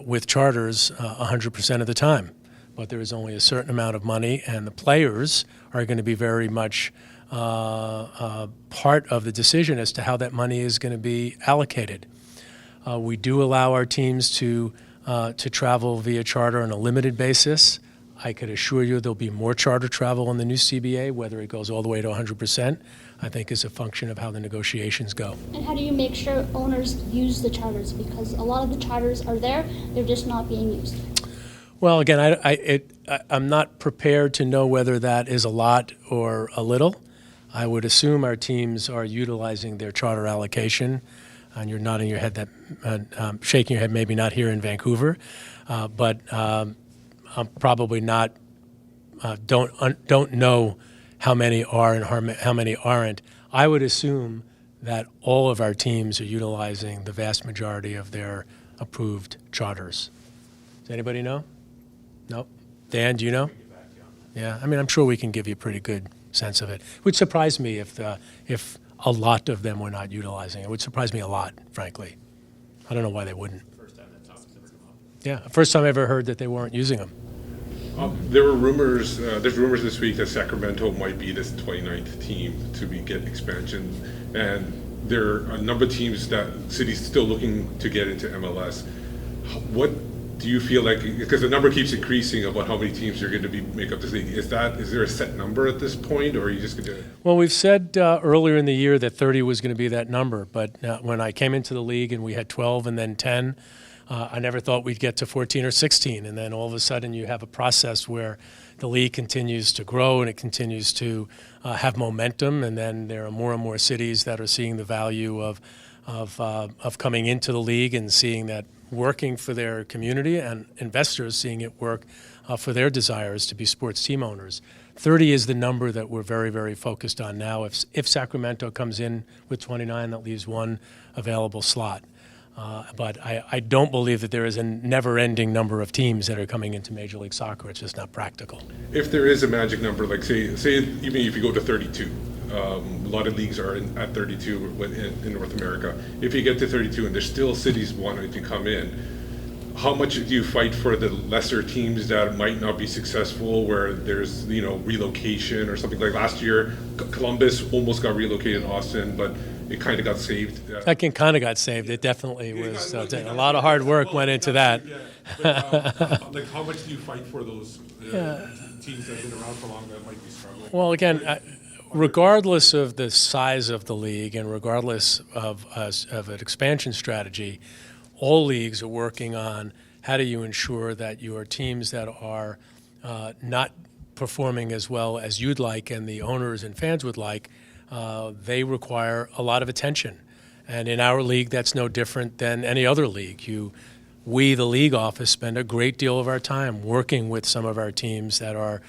with charters 100% of the time. But there is only a certain amount of money, and the players are going to be very much part of the decision as to how that money is going to be allocated. We do allow our teams to travel via charter on a limited basis. I could assure you there'll be more charter travel in the new CBA, whether it goes all the way to 100%, I think is a function of how the negotiations go. And how do you make sure owners use the charters? Because a lot of the charters are there, they're just not being used. Well, again, I'm not prepared to know whether that is a lot or a little. I would assume our teams are utilizing their charter allocation. And you're nodding your head, that shaking your head, maybe not here in Vancouver, but I'm probably not. Don't know how many are and how many aren't. I would assume that all of our teams are utilizing the vast majority of their approved charters. Does anybody know? No. Dan, do you know? Yeah, I mean, I'm sure we can give you a pretty good sense of it. It would surprise me if a lot of them were not utilizing it. It would surprise me a lot, frankly. I don't know why they wouldn't. First time that topic's ever come up. Yeah, first time I ever heard that they weren't using them. There were rumors. There's rumors this week that Sacramento might be this 29th team to get expansion, and there are a number of teams that cities still looking to get into MLS. What do you feel like? Because the number keeps increasing about how many teams are going to make up this league. Is there a set number at this point, or are you just going to? Well, we've said earlier in the year that 30 was going to be that number, but when I came into the league and we had 12 and then 10. I never thought we'd get to 14 or 16, and then all of a sudden you have a process where the league continues to grow and it continues to have momentum, and then there are more and more cities that are seeing the value of coming into the league and seeing that working for their community, and investors seeing it work for their desires to be sports team owners. 30 is the number that we're very, very focused on now. If Sacramento comes in with 29, that leaves one available slot. But I don't believe that there is a never-ending number of teams that are coming into Major League Soccer. It's just not practical. If there is a magic number, like say even if you go to 32, a lot of leagues are at 32 in North America. If you get to 32 and there's still cities wanting to come in, how much do you fight for the lesser teams that might not be successful, where there's relocation or something? Like last year, Columbus almost got relocated in Austin, but it kind of got saved. That kind of got saved. It definitely was. A lot of hard work went into that. Like, how much do you fight for those teams that have been around for long that might be struggling? Well, again, regardless of the size of the league and regardless of an expansion strategy, all leagues are working on how do you ensure that your teams that are not performing as well as you'd like and the owners and fans would like, they require a lot of attention. And in our league, that's no different than any other league. We, the league office, spend a great deal of our time working with some of our teams that are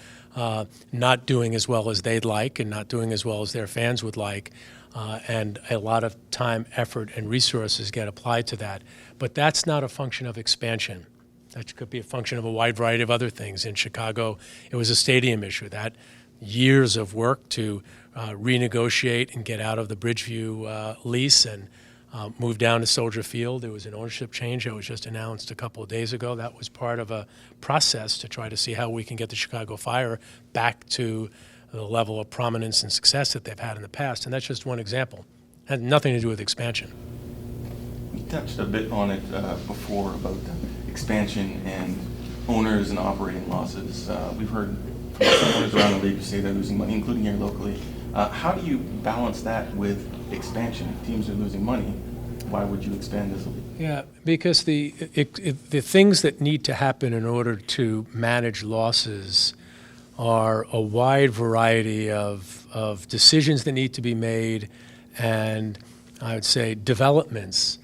not doing as well as they'd like and not doing as well as their fans would like. And a lot of time, effort, and resources get applied to that. But that's not a function of expansion. That could be a function of a wide variety of other things. In Chicago, it was a stadium issue. That years of work to renegotiate and get out of the Bridgeview lease and move down to Soldier Field. There was an ownership change that was just announced a couple of days ago. That was part of a process to try to see how we can get the Chicago Fire back to the level of prominence and success that they've had in the past. And that's just one example. It had nothing to do with expansion. We touched a bit on it before about the expansion and owners and operating losses. We've heard from some owners around the league who say they're losing money, including here locally. How do you balance that with expansion? If teams are losing money, why would you expand as a league? Yeah, because the things that need to happen in order to manage losses are a wide variety of decisions that need to be made, and I would say developments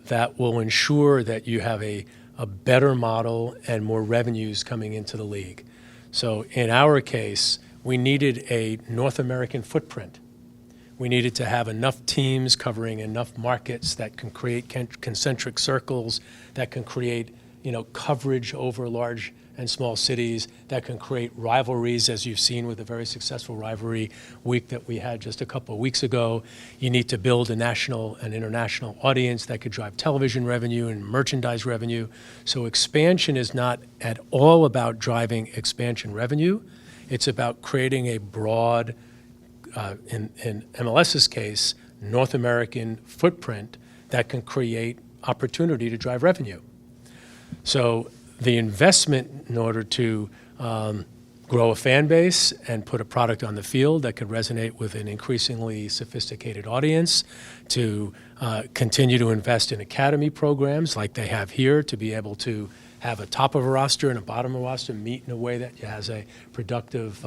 that will ensure that you have a better model and more revenues coming into the league. So in our case, we needed a North American footprint. We needed to have enough teams covering enough markets that can create concentric circles, that can create coverage over large and small cities, that can create rivalries, as you've seen with a very successful rivalry week that we had just a couple of weeks ago. You need to build a national and international audience that could drive television revenue and merchandise revenue. So expansion is not at all about driving expansion revenue. It's about creating a broad, in MLS's case, North American footprint that can create opportunity to drive revenue. So the investment in order to grow a fan base and put a product on the field that could resonate with an increasingly sophisticated audience, to continue to invest in academy programs like they have here, to be able to have a top of a roster and a bottom of a roster meet in a way that has a productive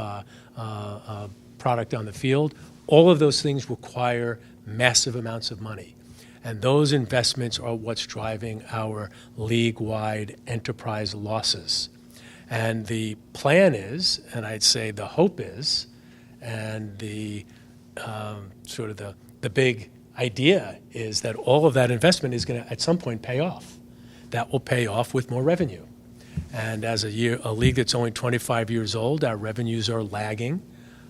product on the field. All of those things require massive amounts of money. And those investments are what's driving our league-wide enterprise losses. And the plan is, and I'd say the hope is, and the sort of the big idea is that all of that investment is going to at some point pay off. That will pay off with more revenue. And as a league that's only 25 years old, our revenues are lagging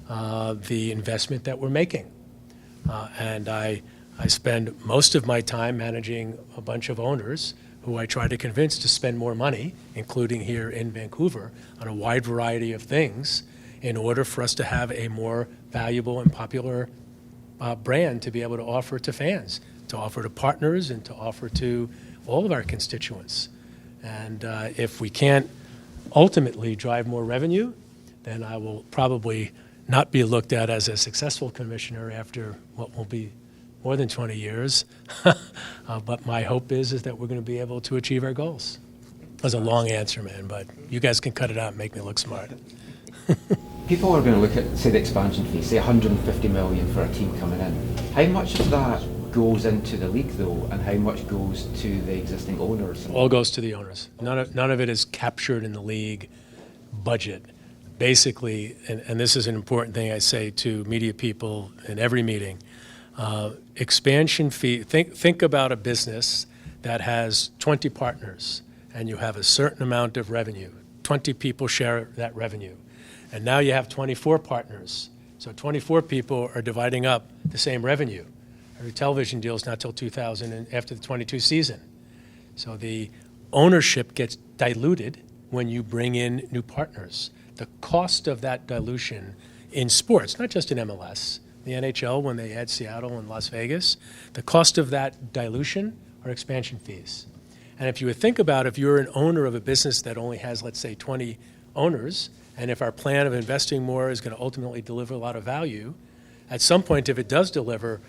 the investment that we're making. And I spend most of my time managing a bunch of owners who I try to convince to spend more money, including here in Vancouver, on a wide variety of things in order for us to have a more valuable and popular brand to be able to offer to fans, to offer to partners, and to offer to all of our constituents. And if we can't ultimately drive more revenue, then I will probably not be looked at as a successful commissioner after what will be more than 20 years. But my hope is that we're going to be able to achieve our goals. That was a long answer, man, but you guys can cut it out and make me look smart. People are going to look at, say, the expansion fee, say 150 million for a team coming in. How much of that goes into the league, though, and how much goes to the existing owners? All goes to the owners. None of it is captured in the league budget. Basically, and this is an important thing I say to media people in every meeting, expansion fee, think about a business that has 20 partners and you have a certain amount of revenue. 20 people share that revenue. And now you have 24 partners So 24 people are dividing up the same revenue. Every television deal is not till 2000 and after the 22 season. So the ownership gets diluted when you bring in new partners. The cost of that dilution in sports, not just in MLS, the NHL when they had Seattle and Las Vegas, the cost of that dilution are expansion fees. And if you would think about if you're an owner of a business that only has, let's say, 20 owners, and if our plan of investing more is going to ultimately deliver a lot of value, at some point, if it does deliver,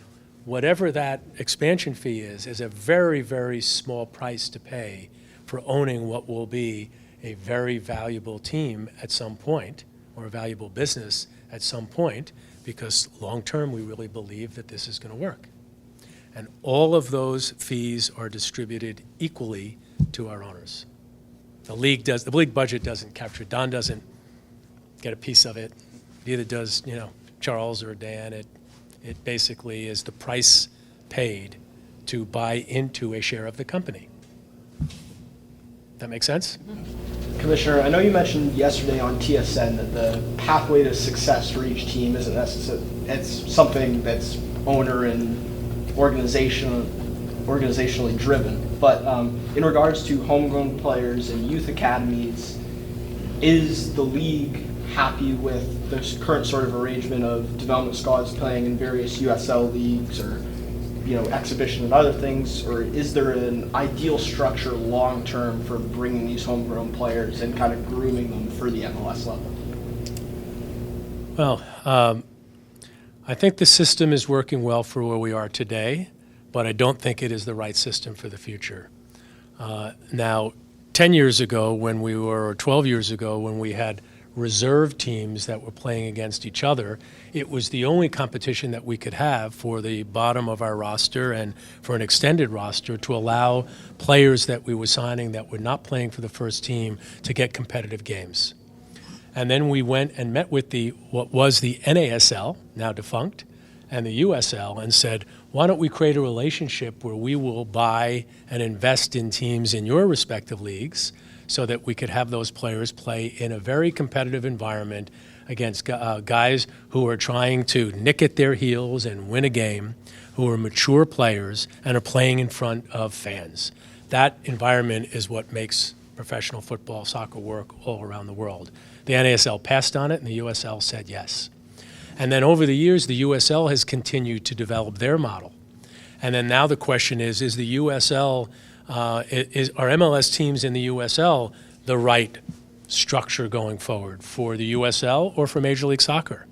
whatever that expansion fee is a very, very small price to pay for owning what will be a very valuable team at some point, or a valuable business at some point, because long-term, we really believe that this is going to work. And all of those fees are distributed equally to our owners. The league budget doesn't capture it. Don doesn't get a piece of it. Neither does, Charles or Dan. It basically is the price paid to buy into a share of the company. That make sense? Commissioner, I know you mentioned yesterday on TSN that the pathway to success for each team isn't necessary. It's something that's owner and organizationally driven. But in regards to homegrown players and youth academies, is the league happy with the current sort of arrangement of development squads playing in various USL leagues or exhibition and other things, or is there an ideal structure long term for bringing these homegrown players and kind of grooming them for the MLS level? Well, I think the system is working well for where we are today, but I don't think it is the right system for the future. Now, 10 years ago or 12 years ago when we had reserve teams that were playing against each other, it was the only competition that we could have for the bottom of our roster and for an extended roster to allow players that we were signing that were not playing for the first team to get competitive games. And then we went and met with what was the NASL, now defunct, and the USL, and said, why don't we create a relationship where we will buy and invest in teams in your respective leagues so that we could have those players play in a very competitive environment against guys who are trying to nick at their heels and win a game, who are mature players and are playing in front of fans. That environment is what makes professional football, soccer work all around the world. The NASL passed on it and the USL said yes. And then over the years, the USL has continued to develop their model. And then now the question is the USL, are MLS teams in the USL the right structure going forward for the USL or for Major League Soccer?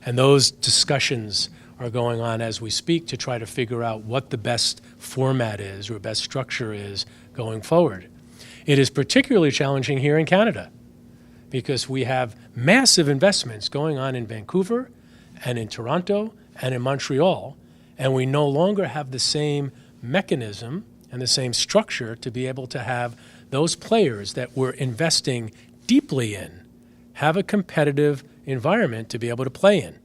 And those discussions are going on as we speak to try to figure out what the best format is or best structure is going forward. It is particularly challenging here in Canada because we have massive investments going on in Vancouver and in Toronto and in Montreal, and we no longer have the same mechanism and the same structure to be able to have those players that we're investing deeply in have a competitive environment to be able to play in.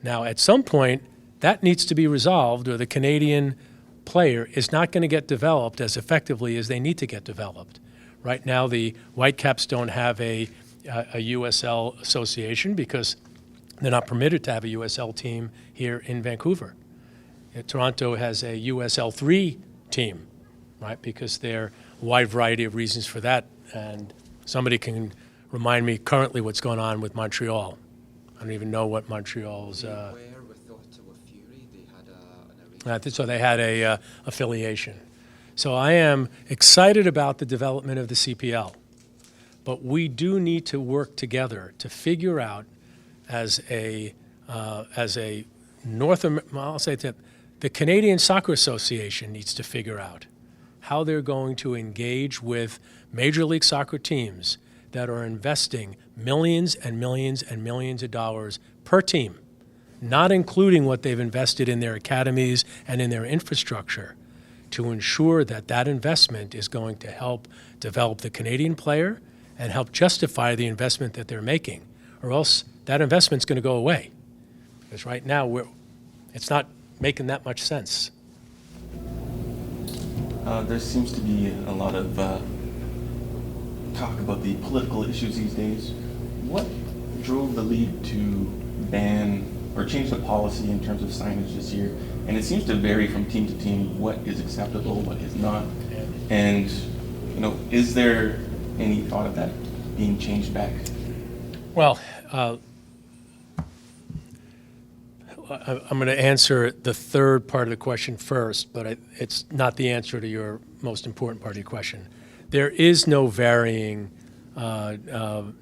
Now, at some point, that needs to be resolved, or the Canadian player is not going to get developed as effectively as they need to get developed. Right now, the Whitecaps don't have a USL association because they're not permitted to have a USL team here in Vancouver. Toronto has a USL 3 team, right, because there are a wide variety of reasons for that. And somebody can remind me currently what's going on with Montreal. I don't even know what Montreal's... So they had a affiliation. So I am excited about the development of the CPL, but we do need to work together to figure out as a I'll say that the Canadian Soccer Association needs to figure out how they're going to engage with Major League Soccer teams that are investing millions and millions and millions of dollars per team, not including what they've invested in their academies and in their infrastructure, to ensure that that investment is going to help develop the Canadian player and help justify the investment that they're making, or else that investment's going to go away. Because right now, it's not making that much sense. There seems to be a lot of talk about the political issues these days. What drove the league to ban or change the policy in terms of signage this year, and it seems to vary from team to team what is acceptable, what is not. And is there any thought of that being changed back? Well, I'm going to answer the third part of the question first, but it's not the answer to your most important part of your question. There is no varying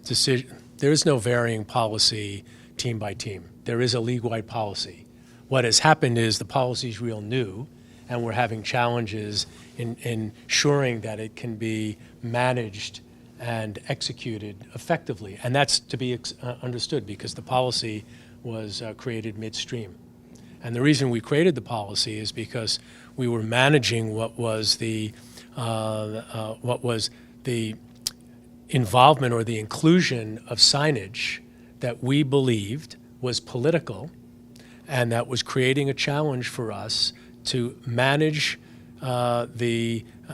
decision. There is no varying policy team by team. There is a league-wide policy. What has happened is the policy is real new, and we're having challenges in ensuring that it can be managed and executed effectively. And that's to be understood because the policy was created midstream. And the reason we created the policy is because we were managing what was the involvement or the inclusion of signage that we believed was political and that was creating a challenge for us to manage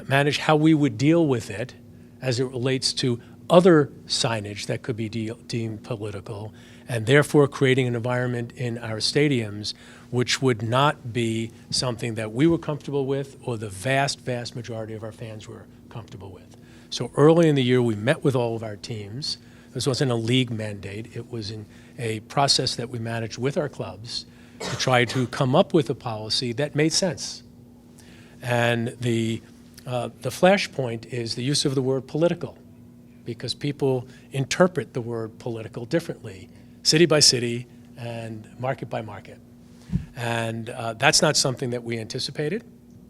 manage how we would deal with it as it relates to other signage that could be deemed political, and therefore creating an environment in our stadiums which would not be something that we were comfortable with or the vast, vast majority of our fans were comfortable with. So early in the year, we met with all of our teams. This wasn't a league mandate. It was in a process that we managed with our clubs to try to come up with a policy that made sense. And the flashpoint is the use of the word political, because people interpret the word political differently, city by city and market by market. And that's not something that we anticipated,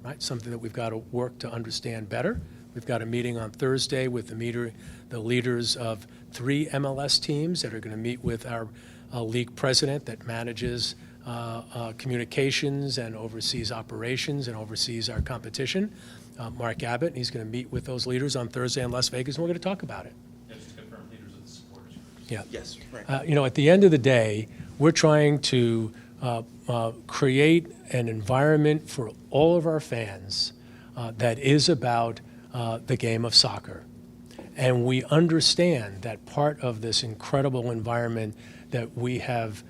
right? Something that we've got to work to understand better. We've got a meeting on Thursday with the leaders of 3 MLS teams that are going to meet with our league president that manages communications and oversees operations and oversees our competition, Mark Abbott. He's going to meet with those leaders on Thursday in Las Vegas, and we're going to talk about it. Just to confirm, leaders of the supporters groups. Yeah. Yes, right. At the end of the day, we're trying to create an environment for all of our fans that is about the game of soccer. And we understand that part of this incredible environment that we have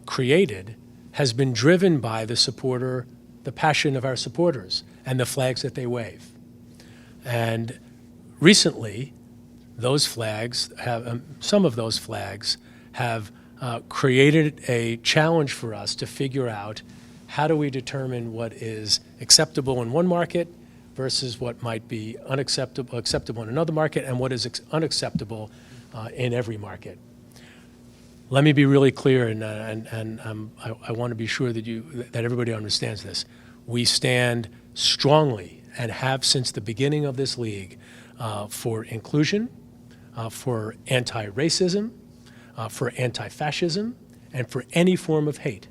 created has been driven by the passion of our supporters and the flags that they wave. And recently, those flags have, some of those flags have created a challenge for us to figure out how do we determine what is acceptable in one market versus what might be acceptable in another market, and what is unacceptable in every market. Let me be really clear, and I want to be sure that everybody understands this. We stand strongly and have since the beginning of this league for inclusion, for anti-racism, for anti-fascism, and for any form of hate.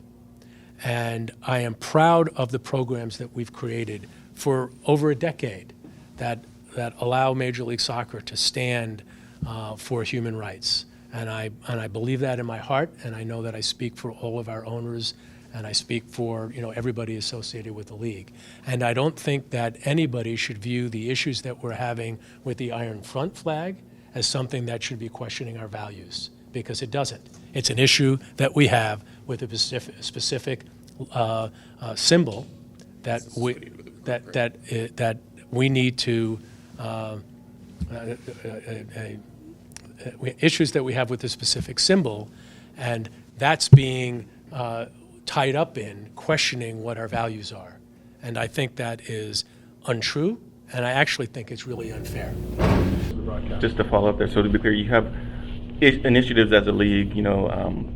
And I am proud of the programs that we've created for over a decade that allow Major League Soccer to stand for human rights. And I believe that in my heart, and I know that I speak for all of our owners, and I speak for everybody associated with the league. And I don't think that anybody should view the issues that we're having with the Iron Front flag as something that should be questioning our values, because it doesn't. It's an issue that we have with a specific symbol that we need to issues that we have with a specific symbol, and that's being tied up in questioning what our values are. And I think that is untrue, and I actually think it's really unfair. Just to follow up there, so to be clear, you have initiatives as a league,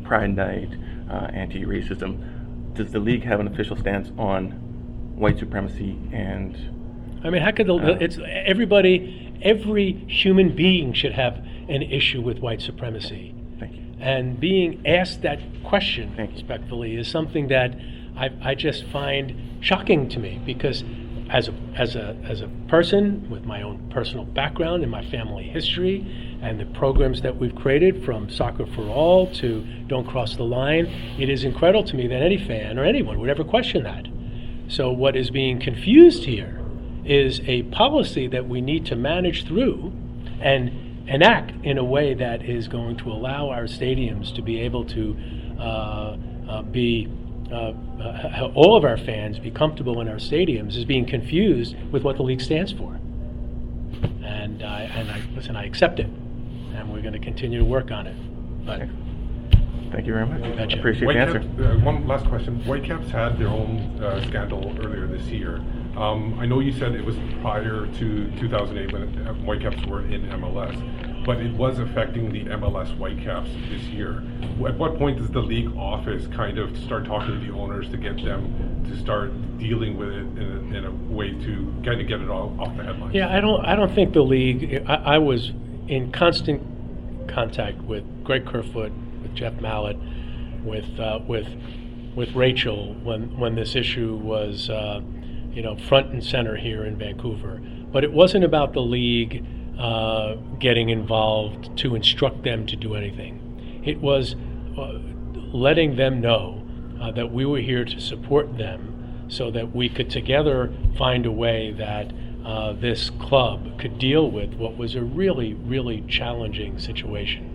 Pride Night, anti-racism. Does the league have an official stance on white supremacy? And I mean, how could every human being should have an issue with white supremacy. Thank you. And being asked that question respectfully is something that I just find shocking to me, because as a person with my own personal background and my family history and the programs that we've created, from Soccer for All to Don't Cross the Line, it is incredible to me that any fan or anyone would ever question that. So what is being confused here is a policy that we need to manage through, and enact in a way that is going to allow our stadiums to be able to all of our fans be comfortable in our stadiums is being confused with what the league stands for. And I accept it, and we're going to continue to work on it. But thank you very much. Gotcha. Appreciate the answer. One last question. Whitecaps had their own scandal earlier this year. I know you said it was prior to 2008 when Whitecaps were in MLS, but it was affecting the MLS Whitecaps this year. At what point does the league office kind of start talking to the owners to get them to start dealing with it in a way to kind of get it all off the headlines? Yeah, I don't think the league. I was in constant contact with Greg Kerfoot, with Jeff Mallett, with Rachel when this issue was front and center here in Vancouver. But it wasn't about the league getting involved to instruct them to do anything. It was letting them know that we were here to support them so that we could together find a way that this club could deal with what was a really, really challenging situation.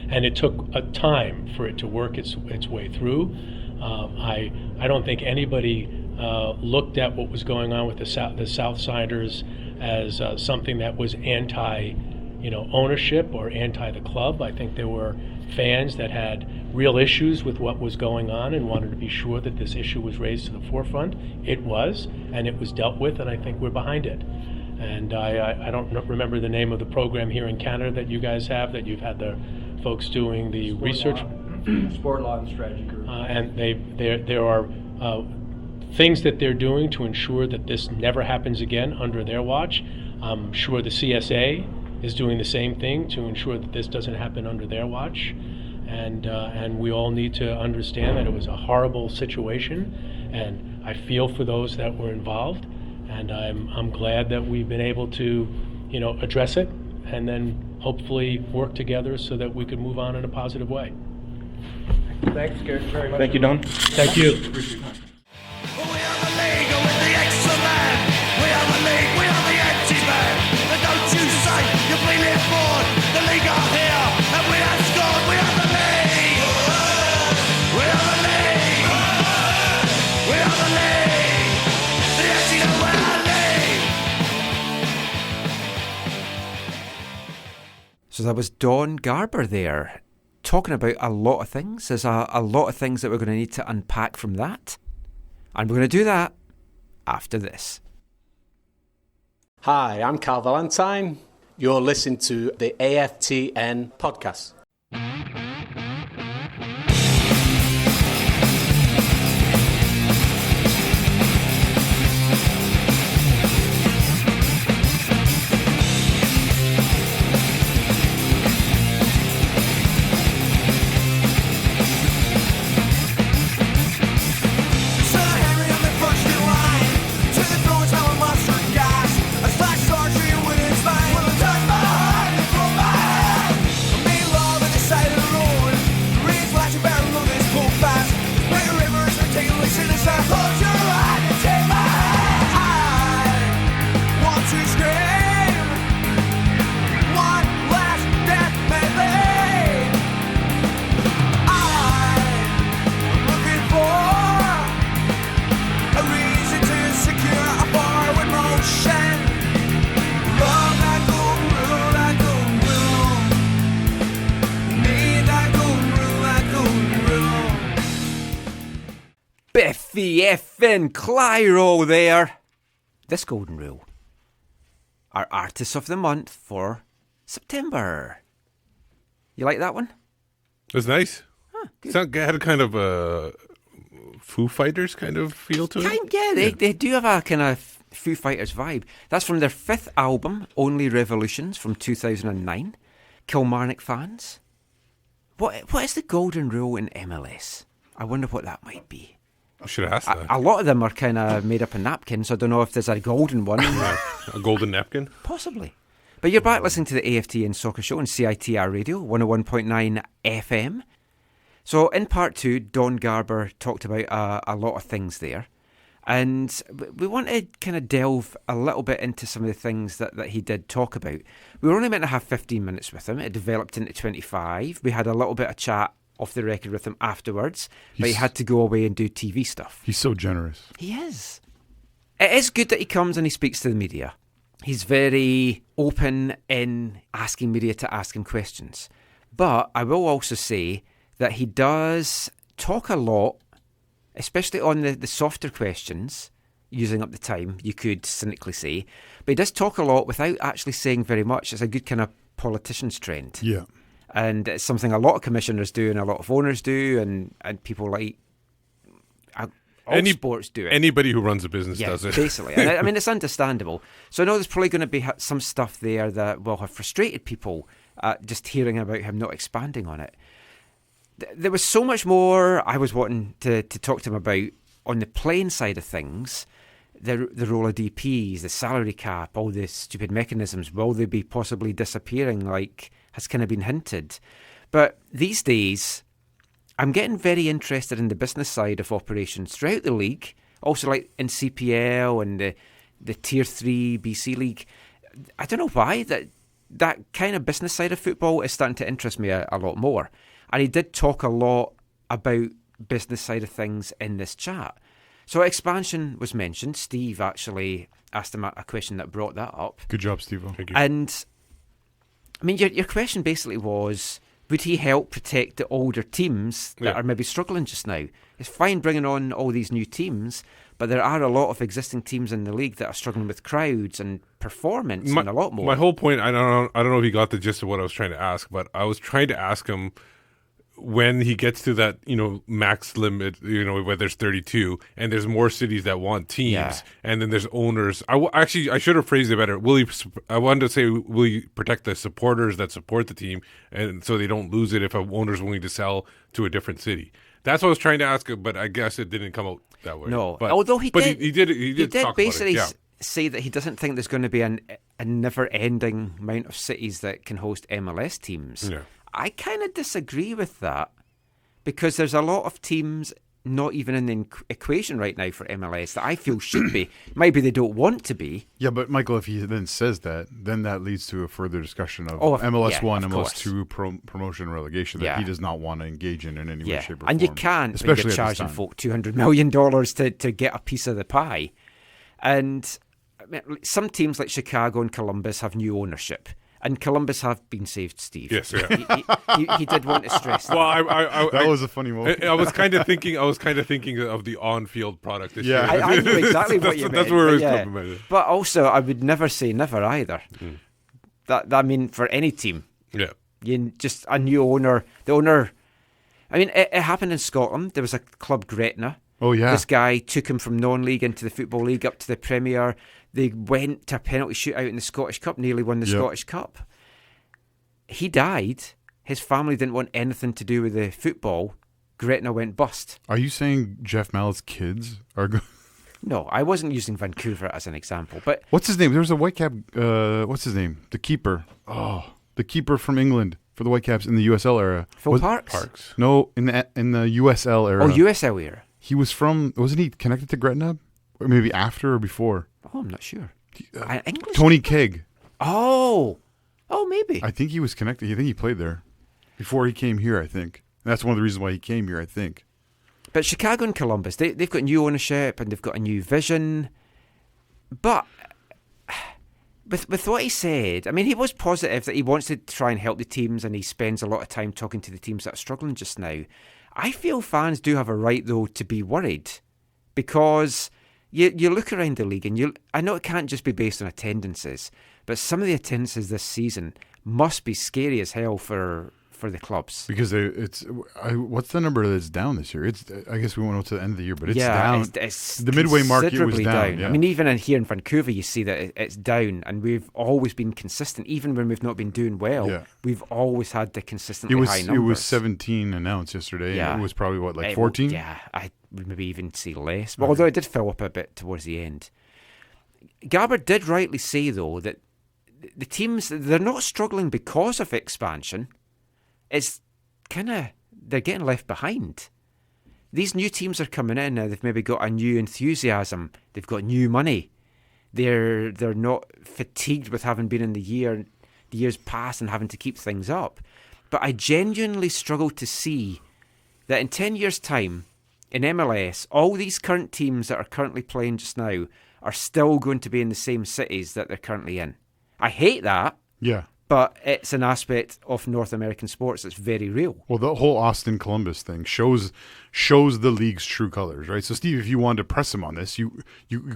And it took a time for it to work its way through. I don't think anybody looked at what was going on with the Southsiders as something that was anti, ownership or anti the club. I think there were fans that had real issues with what was going on and wanted to be sure that this issue was raised to the forefront. It was, and it was dealt with, and I think we're behind it. And I don't remember the name of the program here in Canada that you guys have, that you've had the folks doing the research. Sport Law and Strategy Group. And there are things that they're doing to ensure that this never happens again under their watch. I'm sure the CSA is doing the same thing to ensure that this doesn't happen under their watch. And we all need to understand that it was a horrible situation, and I feel for those that were involved, and I'm glad that we've been able to, address it and then hopefully work together so that we could move on in a positive way. Thanks, Gary, very much. Thank you, Don. Thank you. So that was Don Garber there, talking about a lot of things. There's a lot of things that we're going to need to unpack from that. And we're going to do that after this. Hi, I'm Carl Valentine. You're listening to the AFTN podcast. Biffy Clyro there. This golden rule. Our artists of the month for September. You like that one? It was nice. It had a kind of a Foo Fighters kind of feel to it. Yeah, they do have a kind of Foo Fighters vibe. That's from their 5th album, Only Revolutions, from 2009. Kilmarnock fans. What is the golden rule in MLS? I wonder what that might be. I should have asked that. A lot of them are kind of made up of napkins, so I don't know if there's a golden one. A golden napkin? Possibly. But you're back listening to the AFTN Soccer Show on CITR Radio, 101.9 FM. So in part 2, Don Garber talked about a lot of things there. And we want to kind of delve a little bit into some of the things that he did talk about. We were only meant to have 15 minutes with him. It developed into 25. We had a little bit of chat off the record with him afterwards, but he had to go away and do TV stuff. He's so generous. He is. It is good that he comes and he speaks to the media. He's very open in asking media to ask him questions. But I will also say that he does talk a lot, especially on the softer questions, using up the time, you could cynically say. But he does talk a lot without actually saying very much. It's a good kind of politician's trend. Yeah. And it's something a lot of commissioners do and a lot of owners do and people like all sports do it. Anybody who runs a business does it. Basically. And I mean, it's understandable. So I know there's probably going to be some stuff there that will have frustrated people just hearing about him not expanding on it. There was so much more I was wanting to talk to him about on the playing side of things. The role of DPs, the salary cap, all the stupid mechanisms. Will they be possibly disappearing like has kind of been hinted? But these days, I'm getting very interested in the business side of operations throughout the league. Also like in CPL and the Tier 3 BC League. I don't know why that kind of business side of football is starting to interest me a lot more. And he did talk a lot about business side of things in this chat. So expansion was mentioned. Steve actually asked him a question that brought that up. Good job, Steve. Thank you. And I mean, your question basically was, would he help protect the older teams that are maybe struggling just now? It's fine bringing on all these new teams, but there are a lot of existing teams in the league that are struggling with crowds and performance and a lot more. My whole point, I don't know if he got the gist of what I was trying to ask, but I was trying to ask him, when he gets to that, max limit, where there's 32 and there's more cities that want teams and then there's owners. I should have phrased it better. I wanted to say, will he protect the supporters that support the team and so they don't lose it if an owner's willing to sell to a different city? That's what I was trying to ask him, but I guess it didn't come out that way. No, but, although he did talk basically about it. say that he doesn't think there's going to be a never-ending amount of cities that can host MLS teams. Yeah. I kind of disagree with that because there's a lot of teams not even in the equation right now for MLS that I feel should be. Maybe they don't want to be. Yeah, but Michael, if he then says that, then that leads to a further discussion of MLS 1, MLS 2 promotion and relegation that he does not want to engage in any way, shape, or form. And you can't, especially when you're charging folk $200 million to get a piece of the pie. And I mean, some teams like Chicago and Columbus have new ownership. And Columbus have been saved, Steve. Yes, yeah. He did want to stress that. Well, that was a funny moment. I was kind of thinking of the on-field product. This year. I knew exactly what you meant. That's where it was coming from. But also, I would never say never either. That I mean, for any team. Yeah. You just a new owner. The owner. I mean, it happened in Scotland. There was a club, Gretna. Oh yeah. This guy took him from non-league into the Football League up to the Premier. They went to a penalty shootout in the Scottish Cup, nearly won the Scottish Cup. He died. His family didn't want anything to do with the football. Gretna went bust. Are you saying Jeff Mallett's kids are going? No, I wasn't using Vancouver as an example. But what's his name? There was a Whitecap. What's his name? The keeper. Oh, the keeper from England for the Whitecaps in the USL era. Phil Parks? No, in the USL era. Oh, USL era. He was from. Wasn't he connected to Gretna? Or maybe after or before? Oh, I'm not sure. English? Tony Kegg. Oh, maybe. I think he was connected. I think he played there before he came here, I think. And that's one of the reasons why he came here, I think. But Chicago and Columbus, they've got new ownership and they've got a new vision. But with what he said, I mean, he was positive that he wants to try and help the teams and he spends a lot of time talking to the teams that are struggling just now. I feel fans do have a right, though, to be worried because you look around the league and I know it can't just be based on attendances, but some of the attendances this season must be scary as hell for the clubs. Because what's the number that's down this year? I guess we won't know to the end of the year, but it's down. It's the midway mark was down. Yeah. I mean, even here in Vancouver, you see that it's down, and we've always been consistent. Even when we've not been doing well, we've always had the consistently high numbers. It was 17 announced yesterday. Yeah. And it was probably, 14? Yeah, I would maybe even see less. Well, although it did fill up a bit towards the end. Garber did rightly say, though, that the teams, they're not struggling because of expansion. It's kind of, they're getting left behind. These new teams are coming in now. They've maybe got a new enthusiasm. They've got new money. They're not fatigued with having been in the years past and having to keep things up. But I genuinely struggle to see that in 10 years' time, in MLS, all these current teams that are currently playing just now are still going to be in the same cities that they're currently in. I hate that. Yeah. But it's an aspect of North American sports that's very real. Well, the whole Austin-Columbus thing shows the league's true colors, right? So, Steve, if you wanted to press him on this, you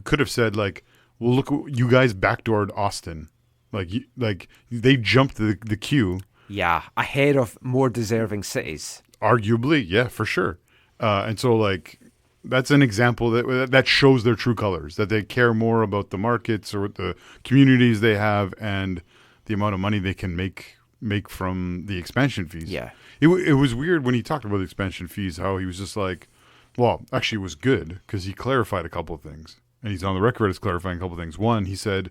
could have said, like, well, look, you guys backdoored Austin. Like they jumped the queue. Yeah, ahead of more deserving cities. Arguably, yeah, for sure. And so, like, that's an example that shows their true colors, that they care more about the markets or the communities they have and the amount of money they can make from the expansion fees. Yeah. It was weird when he talked about the expansion fees, how he was just like, well, actually it was good because he clarified a couple of things. And he's on the record as clarifying a couple of things. One, he said,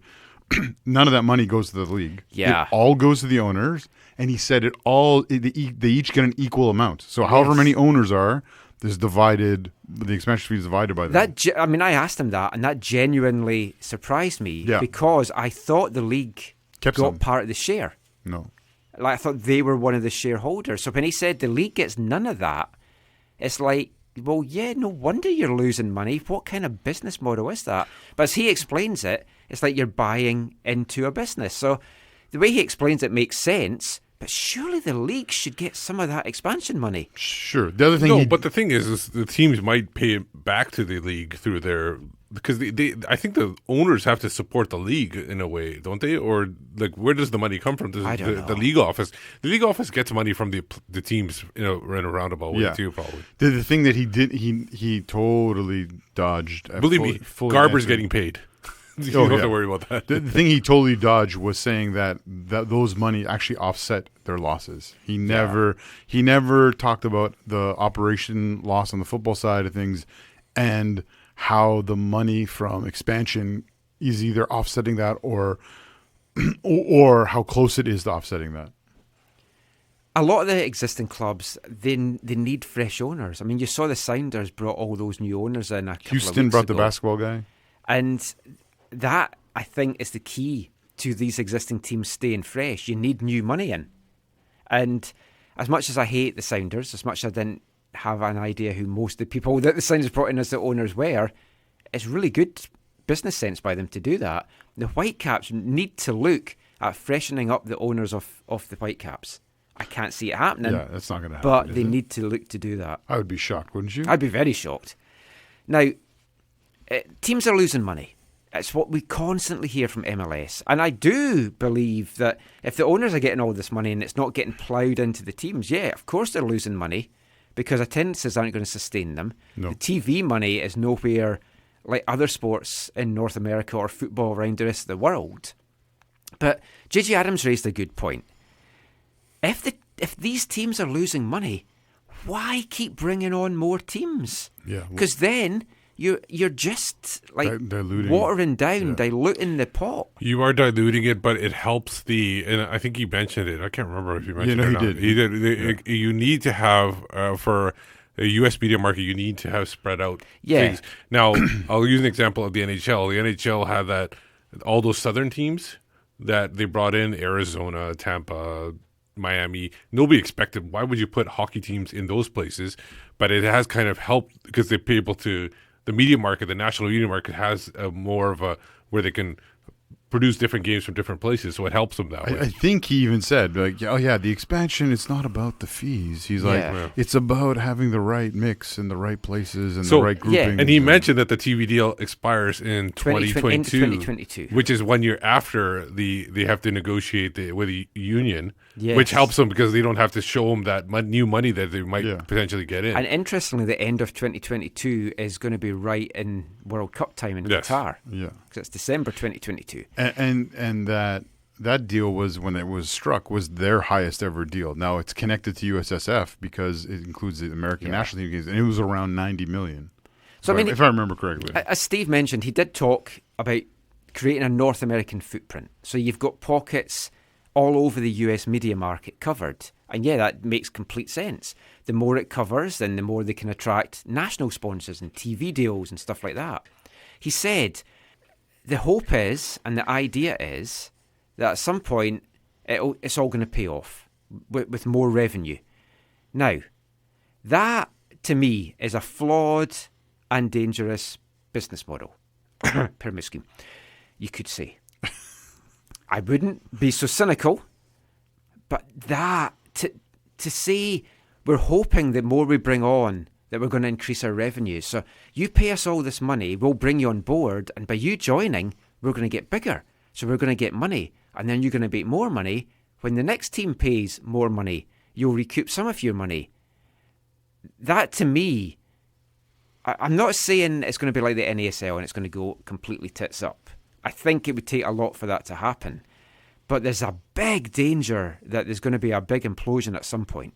none of that money goes to the league. Yeah. It all goes to the owners. And he said they each get an equal amount. So however many owners are, there's divided, the expansion fee is divided by them. I asked him that, and that genuinely surprised me because I thought the league got part of the share. No. Like, I thought they were one of the shareholders. So when he said the league gets none of that, it's like, well, yeah, no wonder you're losing money. What kind of business model is that? But as he explains it, it's like you're buying into a business. So the way he explains it makes sense, but surely the league should get some of that expansion money. Sure. The other thing, but the thing is the teams might pay it back to the league through their, because I think the owners have to support the league in a way, don't they? Or like, where does the money come from? I don't know. The league office. The league office gets money from the teams in a roundabout way too, probably. The thing that he did, he totally dodged. Believe me, Garber's getting paid. You don't have to worry about that. The thing he totally dodged was saying that those money actually offset their losses. He never talked about the operation loss on the football side of things and how the money from expansion is either offsetting that or how close it is to offsetting that. A lot of the existing clubs, they need fresh owners. I mean, you saw the Sounders brought all those new owners in a couple of weeks ago. Houston brought the basketball guy. And that, I think, is the key to these existing teams staying fresh. You need new money in. And as much as I hate the Sounders, as much as I didn't have an idea who most of the people that the Sounders brought in as the owners were, it's really good business sense by them to do that. The Whitecaps need to look at freshening up the owners of the Whitecaps. I can't see it happening. Yeah, that's not going to happen. But they need to look to do that. I would be shocked, wouldn't you? I'd be very shocked. Now, teams are losing money. It's what we constantly hear from MLS. And I do believe that if the owners are getting all this money and it's not getting ploughed into the teams, yeah, of course they're losing money because attendances aren't going to sustain them. No. The TV money is nowhere like other sports in North America or football around the rest of the world. But J.J. Adams raised a good point. If these teams are losing money, why keep bringing on more teams? Yeah, because then you're just like diluting, watering down, diluting the pot. You are diluting it, but it helps and I think he mentioned it. I can't remember if he mentioned it or not. He did. You need to have, for a U.S. media market, you need to have spread out things. Now, I'll use an example of the NHL. The NHL had all those southern teams that they brought in, Arizona, Tampa, Miami. Nobody expected. Why would you put hockey teams in those places? But it has kind of helped because they're able to. The media market, the national media market, has more of a where they can produce different games from different places, so it helps them that way. I think he even said, like, oh yeah, the expansion, it's not about the fees. He's like, it's about having the right mix in the right places and the right grouping. And he mentioned that the TV deal expires in 2022, which is 1 year after they have to negotiate with the union, yes. which helps them because they don't have to show them that new money that they might potentially get in. And interestingly, the end of 2022 is going to be right in World Cup time in Qatar. Yeah, because it's December 2022. And that deal was, when it was struck, was their highest ever deal. Now it's connected to USSF because it includes the American national team games, and it was around $90 million. So I mean, if I remember correctly, as Steve mentioned, he did talk about creating a North American footprint. So you've got pockets all over the US media market covered, And yeah, that makes complete sense. The more it covers, then the more they can attract national sponsors and TV deals and stuff like that. He said the hope is, and the idea is, that at some point it's all going to pay off with more revenue. Now, that to me is a flawed and dangerous business model. Pyramid scheme, you could say. I wouldn't be so cynical, but that to say we're hoping the more we bring on that we're going to increase our revenues. So you pay us all this money, we'll bring you on board, and by you joining, we're going to get bigger. So we're going to get money, and then you're going to make more money. When the next team pays more money, you'll recoup some of your money. That to me, I'm not saying it's going to be like the NASL and it's going to go completely tits up. I think it would take a lot for that to happen. But there's a big danger that there's going to be a big implosion at some point.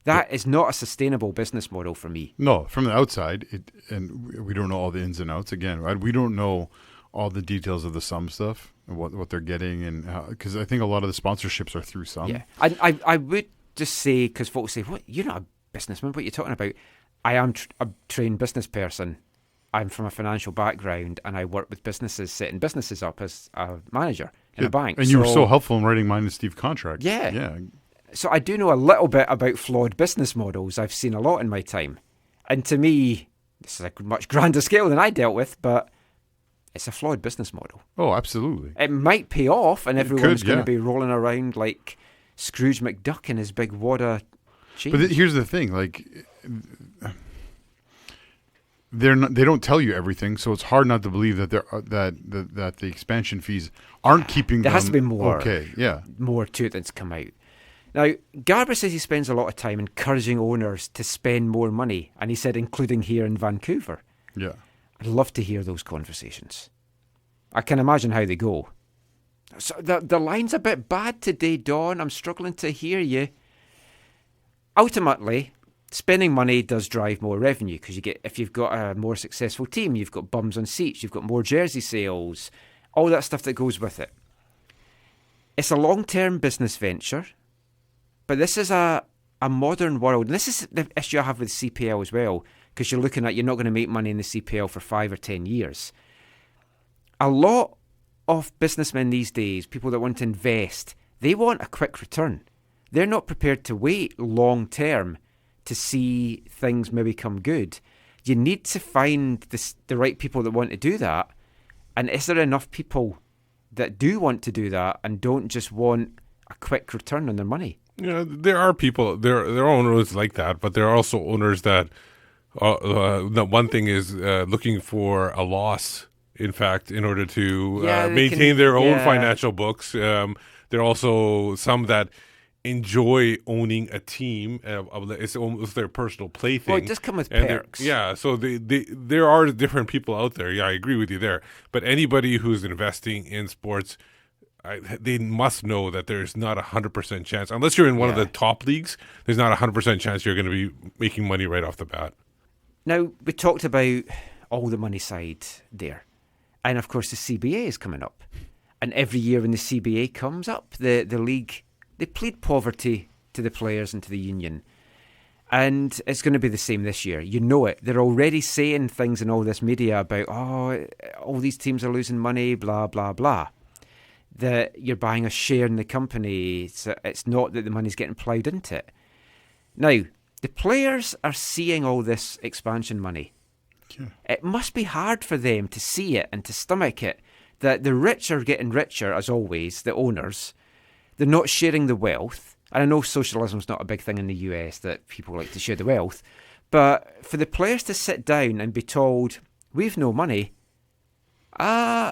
That is not a sustainable business model for me. No, from the outside, and we don't know all the ins and outs again, right? We don't know all the details of the Sum stuff and what they're getting, and because I think a lot of the sponsorships are through Sum. Yeah, I would just say, because folks say, "What? You're not a businessman? What are you talking about?" I am a trained business person. I'm from a financial background, and I work with businesses, setting businesses up as a manager in a bank. And you were so helpful in writing mine and Steve contract. Yeah. So I do know a little bit about flawed business models. I've seen a lot in my time. And to me, this is a much grander scale than I dealt with, but it's a flawed business model. Oh, absolutely. It might pay off, and everyone's going to be rolling around like Scrooge McDuck in his big wad change. But here's the thing, like, they don't tell you everything, so it's hard not to believe that that the expansion fees aren't keeping there them has to be more. Okay, yeah, more to it that's come out. Now, Garber says he spends a lot of time encouraging owners to spend more money, and he said including here in Vancouver. Yeah. I'd love to hear those conversations. I can imagine how they go. So the line's a bit bad today, Don. I'm struggling to hear you. Ultimately, spending money does drive more revenue because if you've got a more successful team, you've got bums on seats, you've got more jersey sales, all that stuff that goes with it. It's a long-term business venture, but this is a modern world. And this is the issue I have with CPL as well, because you're not going to make money in the CPL for 5 or 10 years. A lot of businessmen these days, people that want to invest, they want a quick return. They're not prepared to wait long-term to see things maybe come good. You need to find the right people that want to do that. And is there enough people that do want to do that and don't just want a quick return on their money? Yeah, there are people, there are owners like that, but there are also owners that one thing is looking for a loss, in fact, in order to maintain their own financial books. There are also some that enjoy owning a team. It's almost their personal plaything. Well, it does come with perks. Yeah, so there are different people out there. Yeah, I agree with you there. But anybody who's investing in sports, they must know that there's not 100% chance. Unless you're in one of the top leagues, there's not 100% chance you're going to be making money right off the bat. Now, we talked about all the money side there. And, of course, the CBA is coming up. And every year when the CBA comes up, the league, they plead poverty to the players and to the union. And it's going to be the same this year. You know it. They're already saying things in all this media about, all these teams are losing money, blah, blah, blah. That you're buying a share in the company. It's not that the money's getting ploughed into it. Now, the players are seeing all this expansion money. Yeah. It must be hard for them to see it and to stomach it, that the rich are getting richer, as always, the owners. They're not sharing the wealth. And I know socialism's not a big thing in the US, that people like to share the wealth. But for the players to sit down and be told, we've no money,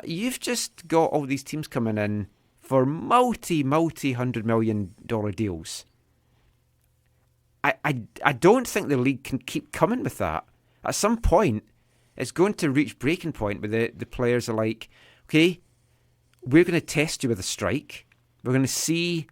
you've just got all these teams coming in for multi-$100 million deals. I don't think the league can keep coming with that. At some point, it's going to reach breaking point where the players are like, okay, we're going to test you with a strike. We're going to see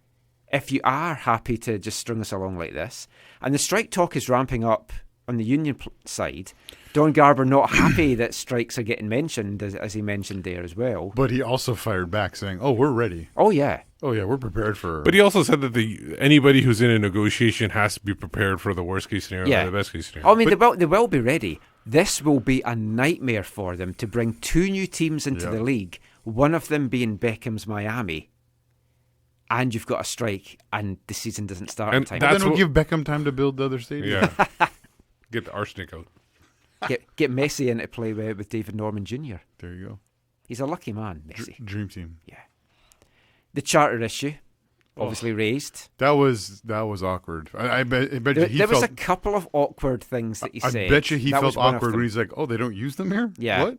if you are happy to just string us along like this. And the strike talk is ramping up on the union side, Don Garber not happy that strikes are getting mentioned, as he mentioned there as well. But he also fired back saying, "Oh, we're ready. Oh yeah, we're prepared for." But he also said that anybody who's in a negotiation has to be prepared for the worst case scenario and the best case scenario. I mean, they will be ready. This will be a nightmare for them to bring 2 new teams into the league. One of them being Beckham's Miami. And you've got a strike, and the season doesn't start in time. Then we'll give Beckham time to build the other stadium. Yeah. Get the arsenic out. Get Messi in to play with David Norman Jr. There you go. He's a lucky man, Messi. Dream team. Yeah. The charter issue, obviously raised. That was awkward. I bet you there was a couple of awkward things that he said. I bet you he felt awkward when he's like, "Oh, they don't use them here." Yeah. What?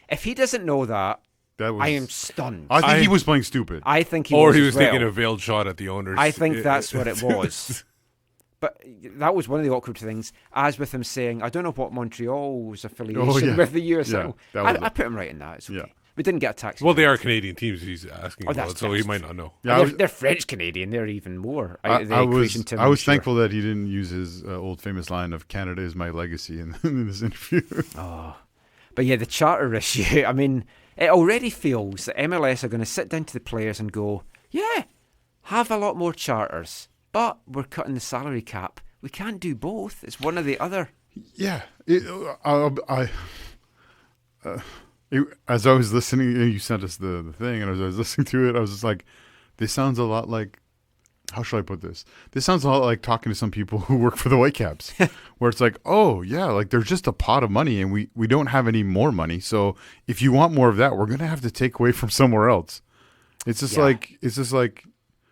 If he doesn't know that. I am stunned. I think he was playing stupid. I think he was taking a veiled shot at the owners. I think that's what it was. But that was one of the awkward things, as with him saying, I don't know what Montreal's affiliation with the USL. Yeah, I put him right in that. It's okay. Yeah. We didn't get a tax. Well, they are Canadian teams he's asking about, so he might not know. Yeah, they're French-Canadian. They're even more. I was thankful that he didn't use his old famous line of Canada is my legacy in this interview. But yeah, the charter issue, I mean, it already feels that MLS are going to sit down to the players and go, yeah, have a lot more charters, but we're cutting the salary cap. We can't do both. It's one or the other. Yeah. As I was listening, you sent us the thing, and as I was listening to it, I was just like, this sounds a lot like, how should I put this? This sounds a lot like talking to some people who work for the Whitecaps, where it's like, oh, yeah, like there's just a pot of money and we don't have any more money. So if you want more of that, we're going to have to take away from somewhere else. It's just like.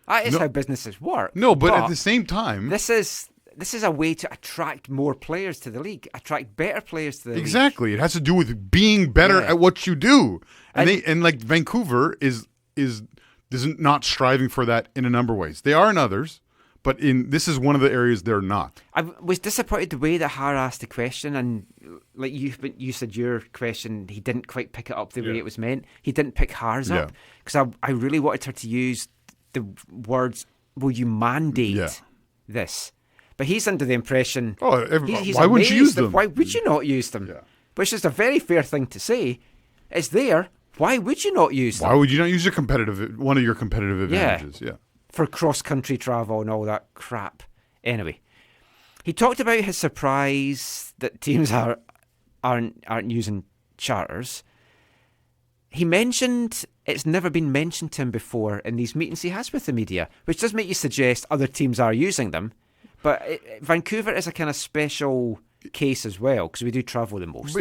That is how businesses work. No, but at the same time. This is a way to attract more players to the league, attract better players to the league. Exactly. It has to do with being better at what you do. And like Vancouver is not striving for that in a number of ways. They are in others, but this is one of the areas they're not. I was disappointed the way that Har asked the question, and like you said your question, he didn't quite pick it up the way it was meant. He didn't pick Har's up, because I really wanted her to use the words, will you mandate this? But he's under the impression, he's why wouldn't you use them? Why would you not use them? Yeah. Which is a very fair thing to say. It's there. Why would you not use them? Why would you not use one of your competitive advantages? Yeah. For cross-country travel and all that crap. Anyway, he talked about his surprise that teams aren't using charters. He mentioned it's never been mentioned to him before in these meetings he has with the media, which does make you suggest other teams are using them. But Vancouver is a kind of special case as well, because we do travel the most.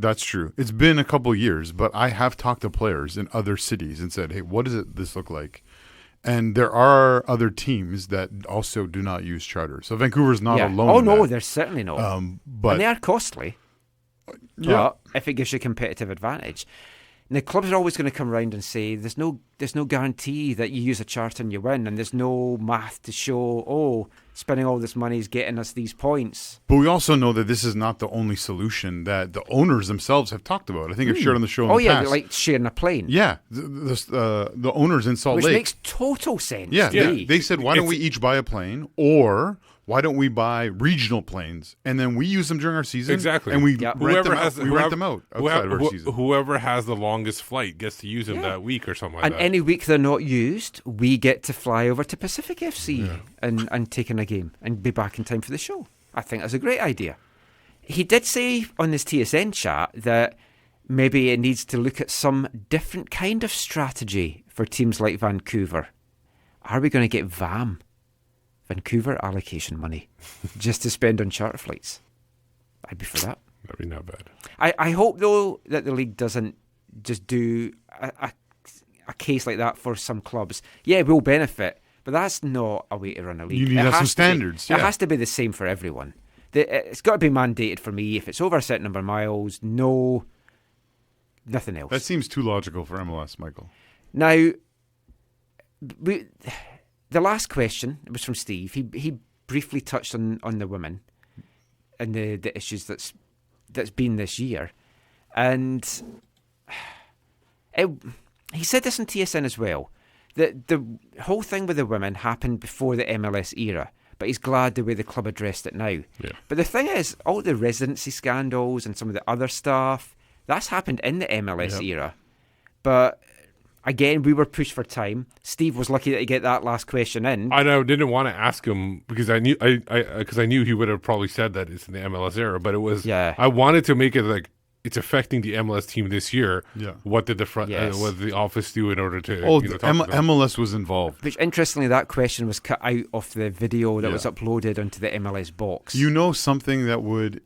That's true. It's been a couple of years, but I have talked to players in other cities and said, hey, what does this look like? And there are other teams that also do not use charters. So Vancouver's not alone. Oh, no, they're certainly not. But and they are costly. But if it gives you a competitive advantage. And the clubs are always going to come around and say there's no guarantee that you use a charter and you win, and there's no math to show, spending all this money is getting us these points. But we also know that this is not the only solution that the owners themselves have talked about. I think I've shared on the show in the past. Like sharing a plane. Yeah, the owners in Salt Lake. Which makes total sense. Yeah, they said, why don't we each buy a plane, or why don't we buy regional planes, and then we use them during our season? Exactly. And we rent them out outside of our season. Whoever has the longest flight gets to use them that week or something like that. And any week they're not used, we get to fly over to Pacific FC and take in a game and be back in time for the show. I think that's a great idea. He did say on this TSN chat that maybe it needs to look at some different kind of strategy for teams like Vancouver. Are we going to get VAM? Vancouver allocation money just to spend on charter flights? I'd be for that. That'd be not bad. I hope, though, that the league doesn't just do a case like that for some clubs. Yeah, we'll benefit, but that's not a way to run a league. You need to have some standards. It has to be the same for everyone. It's got to be mandated for me. If it's over a certain number of miles, nothing else. That seems too logical for MLS, Michael. Now, the last question was from Steve. He briefly touched on the women and the issues that's been this year, and he said this on TSN as well. The whole thing with the women happened before the MLS era, but he's glad the way the club addressed it now. Yeah. But the thing is, all the residency scandals and some of the other stuff, that's happened in the MLS era. But again, we were pushed for time. Steve was lucky that he get that last question in. I know, didn't want to ask him because I knew he would have probably said that it's in the MLS era, but it was. Yeah. I wanted to make it like it's affecting the MLS team this year. Yeah. What did what did the office do in order to? MLS was involved. Which interestingly, that question was cut out of the video that was uploaded onto the MLS box. You know something that would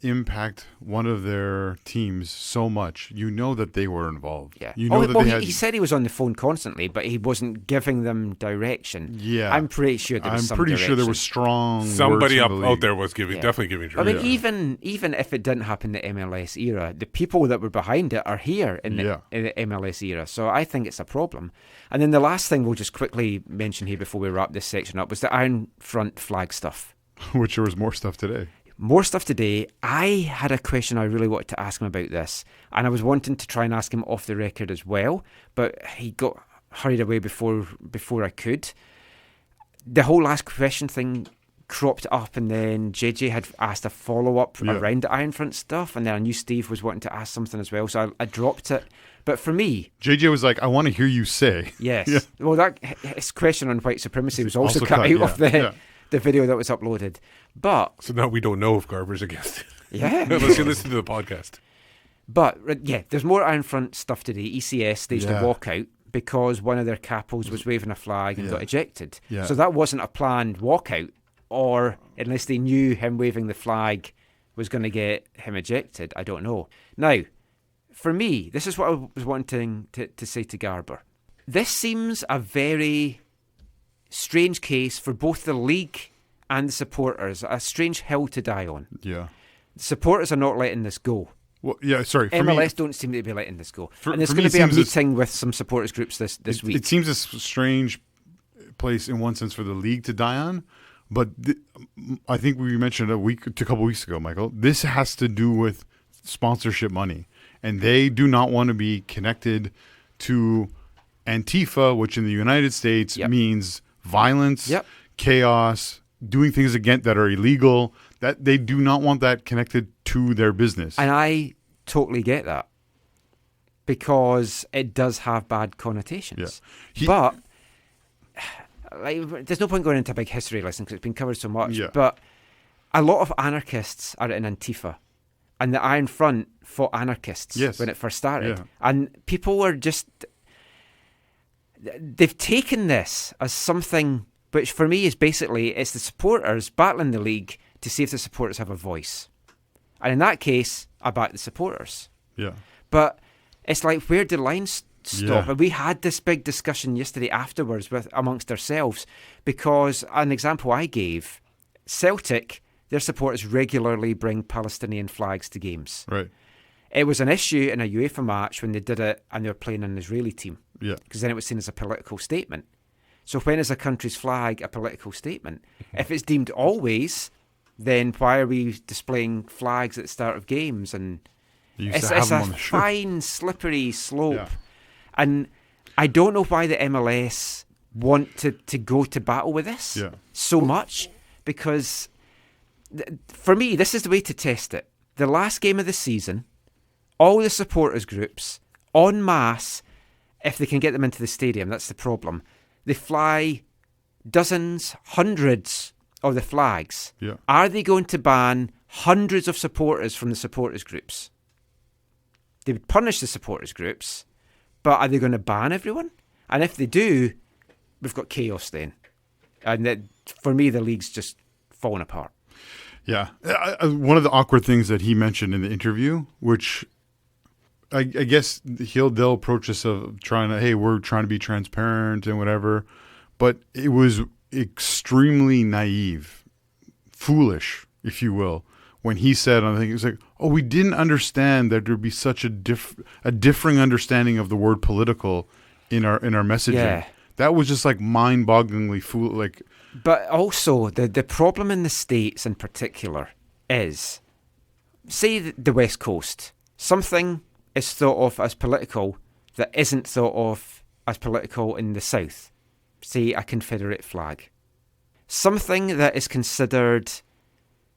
impact one of their teams so much. You know that they were involved. Yeah. You know he said he was on the phone constantly, but he wasn't giving them direction. Yeah. I'm pretty sure there was some direction. Sure there was strong. Somebody words from the out league. there was definitely giving direction. I mean, even if it didn't happen in the MLS era, the people that were behind it are here in the MLS era. So I think it's a problem. And then the last thing we'll just quickly mention here before we wrap this section up was the Iron Front flag stuff. Which there was more stuff today. More stuff today. I had a question I really wanted to ask him about this, and I was wanting to try and ask him off the record as well, but he got hurried away before I could. The whole last question thing cropped up, and then JJ had asked a follow-up around the Ironfront stuff, and then I knew Steve was wanting to ask something as well, so I dropped it. But for me... JJ was like, I want to hear you say. Yes. Yeah. Well, his question on white supremacy was also cut out of the video that was uploaded. But so now we don't know if Garber's against it. Yeah. Let's listen to the podcast. But yeah, there's more Ironfront stuff today. ECS staged a walkout because one of their capos was waving a flag and got ejected. Yeah. So that wasn't a planned walkout, or unless they knew him waving the flag was going to get him ejected. I don't know. Now, for me, this is what I was wanting to say to Garber. This seems a very strange case for both the league and the supporters, a strange hill to die on. Yeah. The supporters are not letting this go. Well, yeah, sorry. MLS don't seem to be letting this go. And there's going to be a meeting with some supporters groups this week. It seems a strange place in one sense for the league to die on, but I think we mentioned a couple weeks ago, Michael, this has to do with sponsorship money. And they do not want to be connected to Antifa, which in the United States means violence, chaos, doing things that are illegal, that they do not want that connected to their business. And I totally get that because it does have bad connotations. Yeah. But there's no point going into a big history lesson because it's been covered so much. Yeah. But a lot of anarchists are in Antifa. And the Iron Front fought anarchists when it first started. Yeah. And people were just... They've taken this as something... which for me is basically, it's the supporters battling the league to see if the supporters have a voice. And in that case, I back the supporters. Yeah. But it's like, where do lines stop? And we had this big discussion yesterday afterwards amongst ourselves because an example I gave, Celtic, their supporters regularly bring Palestinian flags to games. Right. It was an issue in a UEFA match when they did it and they were playing an Israeli team. Yeah. Because then it was seen as a political statement. So when is a country's flag a political statement? If it's deemed always, then why are we displaying flags at the start of games? And it's a fine, slippery slope. Yeah. And I don't know why the MLS want to go to battle with this so much, because for me, this is the way to test it. The last game of the season, all the supporters groups, en masse, if they can get them into the stadium, that's the problem. They fly dozens, hundreds of the flags. Yeah. Are they going to ban hundreds of supporters from the supporters groups? They would punish the supporters groups, but are they going to ban everyone? And if they do, we've got chaos then. And for me, the league's just falling apart. Yeah. One of the awkward things that he mentioned in the interview, which I guess they'll approach us of we're trying to be transparent and whatever, but it was extremely naive, foolish, if you will, when he said, I think it was like, we didn't understand that there'd be such a differing understanding of the word political in our messaging. Yeah. That was just like mind-bogglingly foolish. But also, the problem in the States in particular is, say the West Coast, something is thought of as political that isn't thought of as political in the South. Say a Confederate flag. something that is considered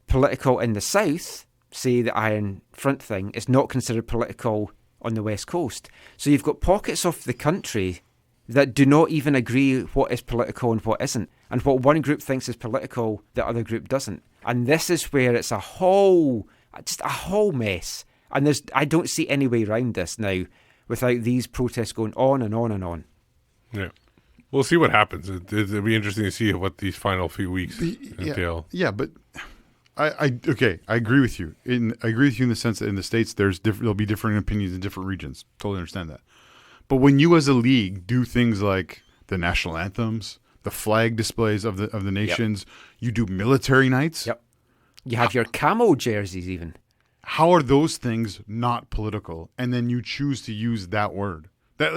political in the south, say the Iron Front thing, is not considered political on the West Coast. So you've got pockets of the country that do not even agree what is political and what isn't. And what one group thinks is political, the other group doesn't. And this is where it's just a whole mess. And I don't see any way around this now without these protests going on and on and on. Yeah. We'll see what happens. It'll be interesting to see what these final few weeks entail. Yeah, but I agree with you. I agree with you in the sense that in the States there'll be different opinions in different regions. Totally understand that. But when you as a league do things like the national anthems, the flag displays of the nations, you do military nights. Yep. You have your camo jerseys even. How are those things not political? And then you choose to use that word. That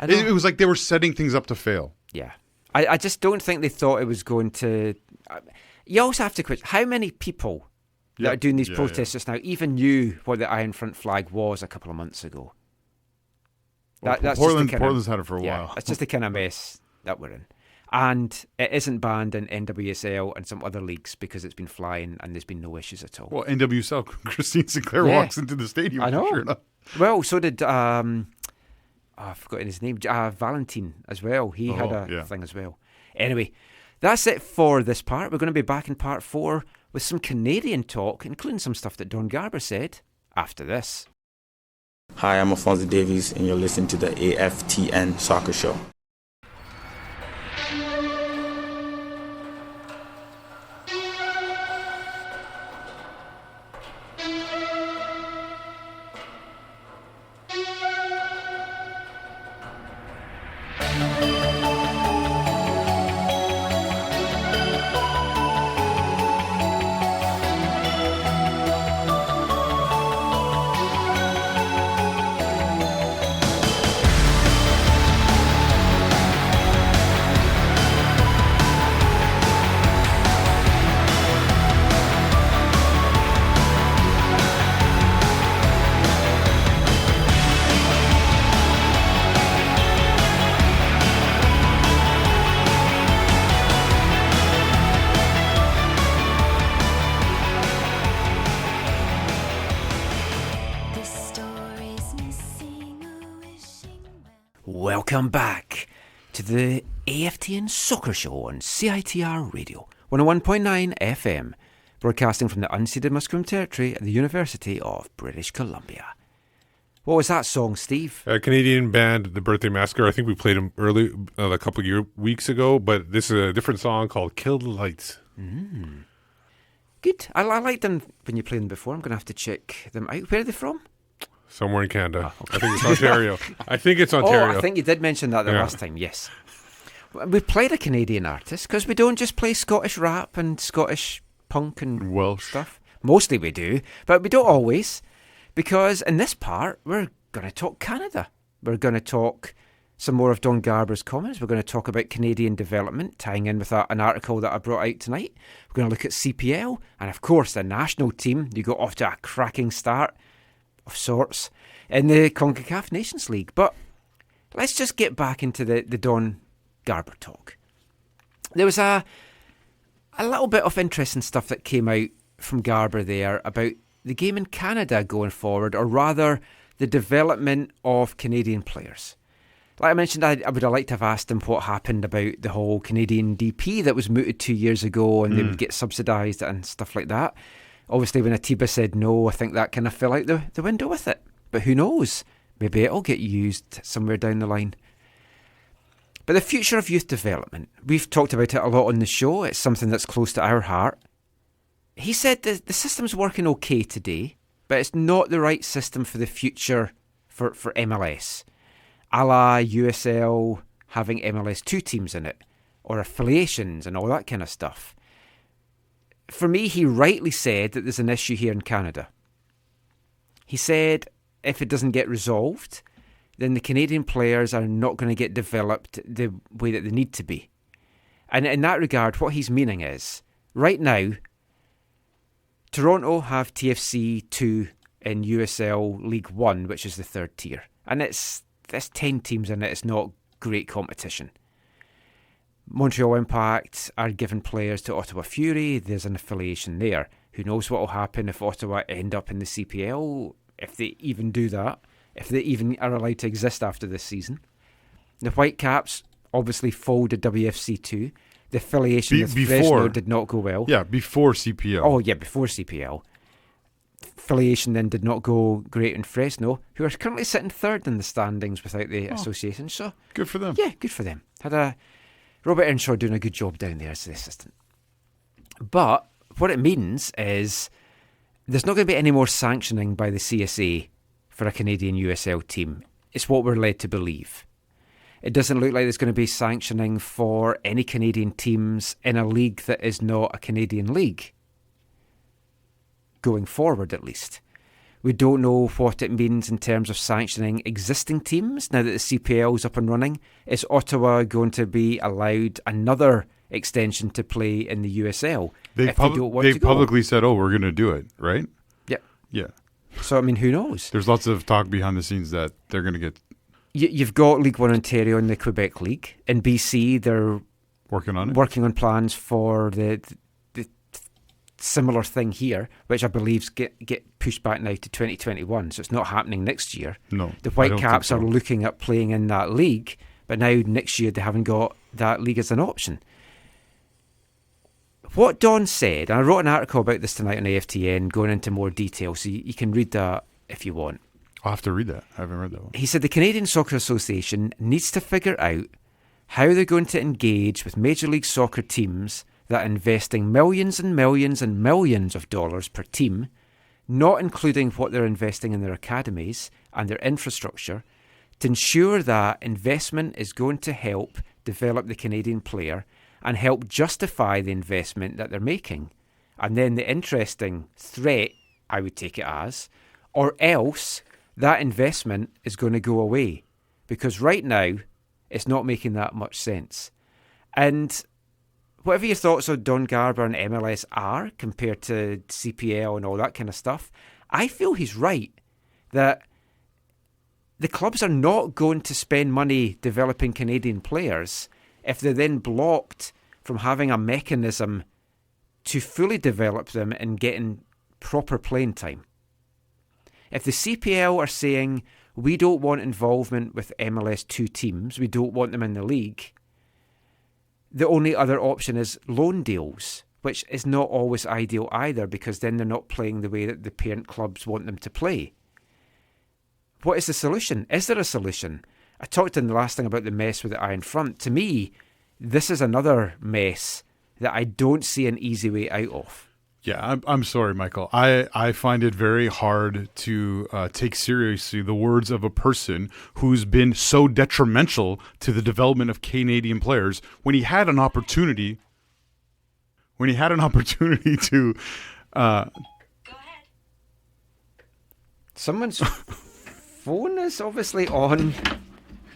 it was like they were setting things up to fail. Yeah. I just don't think they thought it was going to... You also have to question, how many people that are doing these protests just now even knew what the Iron Front flag was a couple of months ago? Well, That's Portland's had it for a while. It's just the kind of mess that we're in. And it isn't banned in NWSL and some other leagues because it's been flying and there's been no issues at all. Well, NWSL, Christine Sinclair walks into the stadium. I know. Sure enough. Well, so did... I've forgotten his name. Valentine as well. He had a thing as well. Anyway, that's it for this part. We're going to be back in part 4 with some Canadian talk, including some stuff that Don Garber said after this. Hi, I'm Alphonso Davies, and you're listening to the AFTN Soccer Show. Welcome back to the AFTN Soccer Show on CITR Radio 101.9 FM, broadcasting from the unceded Musqueam Territory at the University of British Columbia. What was that song, Steve? A Canadian band, The Birthday Massacre. I think we played them early, a couple of weeks ago, but this is a different song called Kill the Lights. Good. I liked them when you played them before. I'm going to have to check them out. Where are they from? Somewhere in Canada. Oh, okay. I think it's Ontario. I think you did mention that the last time, yes. We played a Canadian artist because we don't just play Scottish rap and Scottish punk and Welsh stuff. Mostly we do, but we don't always, because in this part we're going to talk Canada. We're going to talk some more of Don Garber's comments. We're going to talk about Canadian development, tying in with an article that I brought out tonight. We're going to look at CPL and, of course, the national team. You got off to a cracking start of sorts in the CONCACAF Nations League. But let's just get back into the Don Garber talk. There was a little bit of interesting stuff that came out from Garber there about the game in Canada going forward, or rather the development of Canadian players. Like I mentioned, I would have liked to have asked him what happened about the whole Canadian DP that was mooted 2 years ago and they would get subsidised and stuff like that. Obviously, when Atiba said no, I think that kind of fell out the window with it. But who knows? Maybe it'll get used somewhere down the line. But the future of youth development, we've talked about it a lot on the show. It's something that's close to our heart. He said that the system's working okay today, but it's not the right system for the future for MLS. A la USL having MLS 2 teams in it, or affiliations and all that kind of stuff. For me, he rightly said that there's an issue here in Canada. He said if it doesn't get resolved, then the Canadian players are not going to get developed the way that they need to be. And in that regard, what he's meaning is, right now, Toronto have TFC 2 in USL League 1, which is the third tier. And there's 10 teams in it. It's not great competition. Montreal Impact are giving players to Ottawa Fury. There's an affiliation there. Who knows what will happen if Ottawa end up in the CPL, if they even do that, if they even are allowed to exist after this season. The Whitecaps obviously folded WFC2. The affiliation with Fresno did not go well. Yeah, before CPL. Oh, yeah, before CPL. Affiliation then did not go great in Fresno, who are currently sitting third in the standings without the association. So good for them. Yeah, good for them. Had Robert Earnshaw doing a good job down there as the assistant. But what it means is there's not going to be any more sanctioning by the CSA for a Canadian USL team. It's what we're led to believe. It doesn't look like there's going to be sanctioning for any Canadian teams in a league that is not a Canadian league. Going forward, at least. We don't know what it means in terms of sanctioning existing teams now that the CPL is up and running. Is Ottawa going to be allowed another extension to play in the USL? They've publicly said, we're going to do it, right? Yeah. Yeah. So, I mean, who knows? There's lots of talk behind the scenes that they're going to get... You've got League One Ontario and the Quebec League. In BC, they're working on it. Working on plans for the similar thing here, which I believe get pushed back now to 2021. So it's not happening next year. No, the Whitecaps are looking at playing in that league, but now next year they haven't got that league as an option. What Don said, and I wrote an article about this tonight on AFTN, going into more detail, so you can read that if you want. I'll have to read that. I haven't read that one. He said the Canadian Soccer Association needs to figure out how they're going to engage with Major League Soccer teams that are investing millions and millions and millions of dollars per team, not including what they're investing in their academies and their infrastructure, to ensure that investment is going to help develop the Canadian player and help justify the investment that they're making. And then the interesting threat, I would take it as, or else that investment is going to go away. Because right now, it's not making that much sense. And whatever your thoughts on Don Garber and MLS are compared to CPL and all that kind of stuff, I feel he's right that the clubs are not going to spend money developing Canadian players if they're then blocked from having a mechanism to fully develop them and getting proper playing time. If the CPL are saying, we don't want involvement with MLS2 teams, we don't want them in the league, the only other option is loan deals, which is not always ideal either, because then they're not playing the way that the parent clubs want them to play. What is the solution? Is there a solution? I talked in the last thing about the mess with the Iron Front. To me, this is another mess that I don't see an easy way out of. Yeah, I'm sorry, Michael. I find it very hard to take seriously the words of a person who's been so detrimental to the development of Canadian players when he had an opportunity. When he had an opportunity to. Go ahead. Someone's phone is obviously on.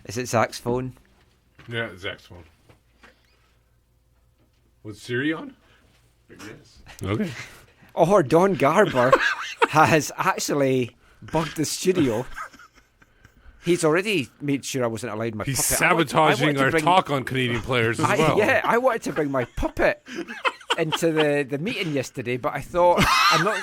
Is it Zach's phone? Yeah, Zach's phone. Was Siri on? Yes. Okay. Or Don Garber has actually bugged the studio. He's already made sure I wasn't allowed my He's puppet. sabotaging our talk on Canadian players as well. Yeah, I wanted to bring my puppet into the meeting yesterday, but I thought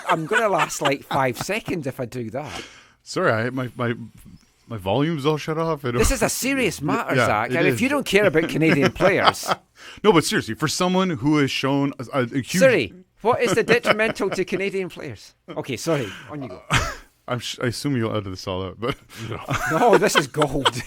I'm going to last like 5 seconds if I do that. Sorry, my volume's all shut off. This is a serious matter, Zach. And if you don't care about Canadian players... No, but seriously, for someone who has shown a huge... Siri, what is the detrimental to Canadian players? Okay, sorry, on you go. I assume you'll edit this all out, but... No, this is gold.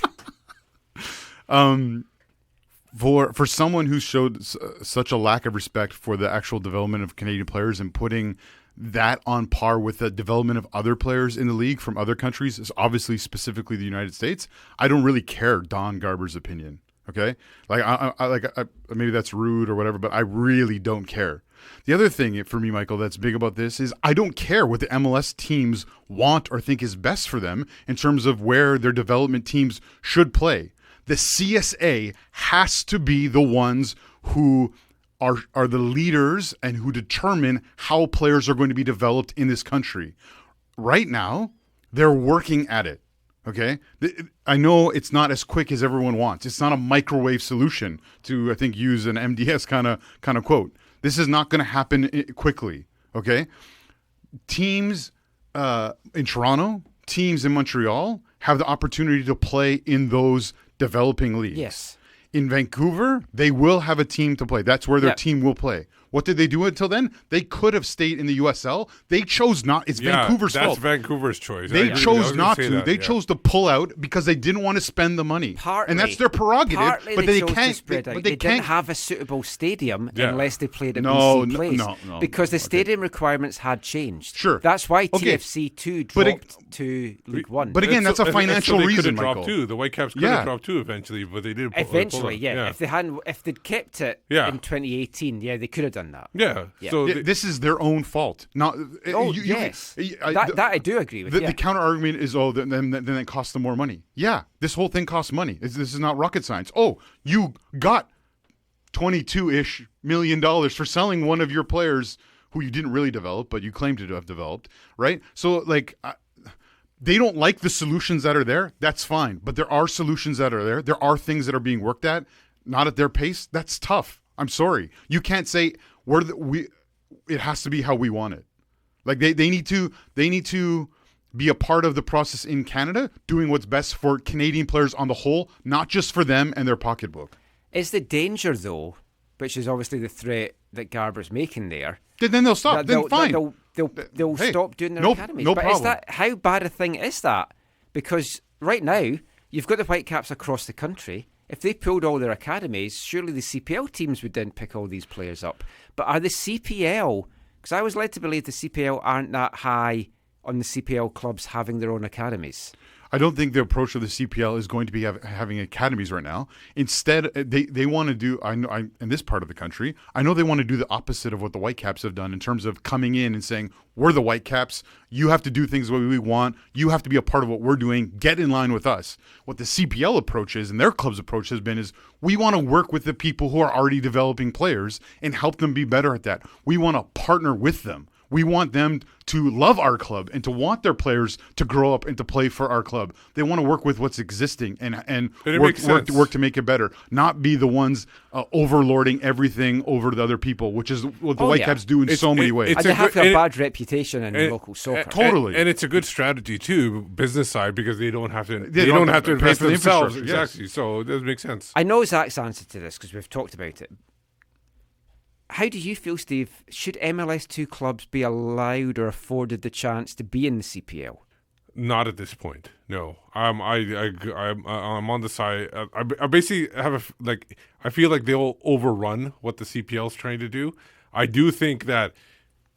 For someone who showed such a lack of respect for the actual development of Canadian players and putting that on par with the development of other players in the league from other countries, is obviously specifically the United States, I don't really care Don Garber's opinion. Okay, maybe that's rude or whatever, but I really don't care. The other thing for me, Michael, that's big about this is I don't care what the MLS teams want or think is best for them in terms of where their development teams should play. The CSA has to be the ones who are the leaders and who determine how players are going to be developed in this country. Right now, they're working at it. Okay, I know it's not as quick as everyone wants. It's not a microwave solution to, I think, use an MDS kind of quote. This is not going to happen quickly. Okay, teams in Toronto, teams in Montreal have the opportunity to play in those developing leagues. Yes. In Vancouver, they will have a team to play. That's where their team will play. What did they do until then? They could have stayed in the USL. They chose not. It's Vancouver's fault. That's Vancouver's choice. They chose not to. They chose to pull out because they didn't want to spend the money. Partly, and that's their prerogative. Partly but they they chose can't. to spread out. But they can't didn't have a suitable stadium unless they played at No, BC Place. no, because the stadium requirements had changed. Sure. That's why Okay. TFC2 dropped to League One. But again, that's a financial they reason, could have Michael. dropped too. The Whitecaps could have dropped too eventually, but they didn't. Eventually, if they'd kept it Yeah. in 2018, they could have done that. Yeah. So this is their own fault. Not. Yes. That I do agree with. The counter argument is, then it costs them more money. Yeah, this whole thing costs money. This is not rocket science. Oh, you got $22-ish million for selling one of your players who you didn't really develop, but you claim to have developed, right? So, like, they don't like the solutions that are there. That's fine. But there are solutions that are there. There are things that are being worked at, not at their pace. That's tough. I'm sorry. You can't say it has to be how we want it. Like, they need to be a part of the process in Canada, doing what's best for Canadian players on the whole, not just for them and their pocketbook. Is the danger, though, which is obviously the threat that Garber's making there, then they'll stop. Then fine. They'll stop doing their academies. No but problem. How bad a thing is that? Because right now, you've got the Whitecaps across the country. If they pulled all their academies, surely the CPL teams would then pick all these players up. But are the CPL... Because I was led to believe the CPL aren't that high on the CPL clubs having their own academies. I don't think the approach of the CPL is going to be having academies right now. Instead, they want to do, in this part of the country, I know they want to do the opposite of what the Whitecaps have done in terms of coming in and saying, we're the Whitecaps, you have to do things the way we want, you have to be a part of what we're doing, get in line with us. What the CPL approach is, and their club's approach has been, is we want to work with the people who are already developing players and help them be better at that. We want to partner with them. We want them to love our club and to want their players to grow up and to play for our club. They want to work with what's existing and work to make it better, not be the ones overlording everything over the other people, which is what the Whitecaps do in so many ways. And they have a bad reputation in local soccer. Totally. And it's a good strategy too, business side, because they don't have to invest in themselves. Exactly. Yes. So it does make sense. I know Zach's answer to this because we've talked about it. How do you feel, Steve? Should MLS2 clubs be allowed or afforded the chance to be in the CPL? Not at this point. No. I'm on the side. I basically have I feel like they'll overrun what the CPL is trying to do. I do think that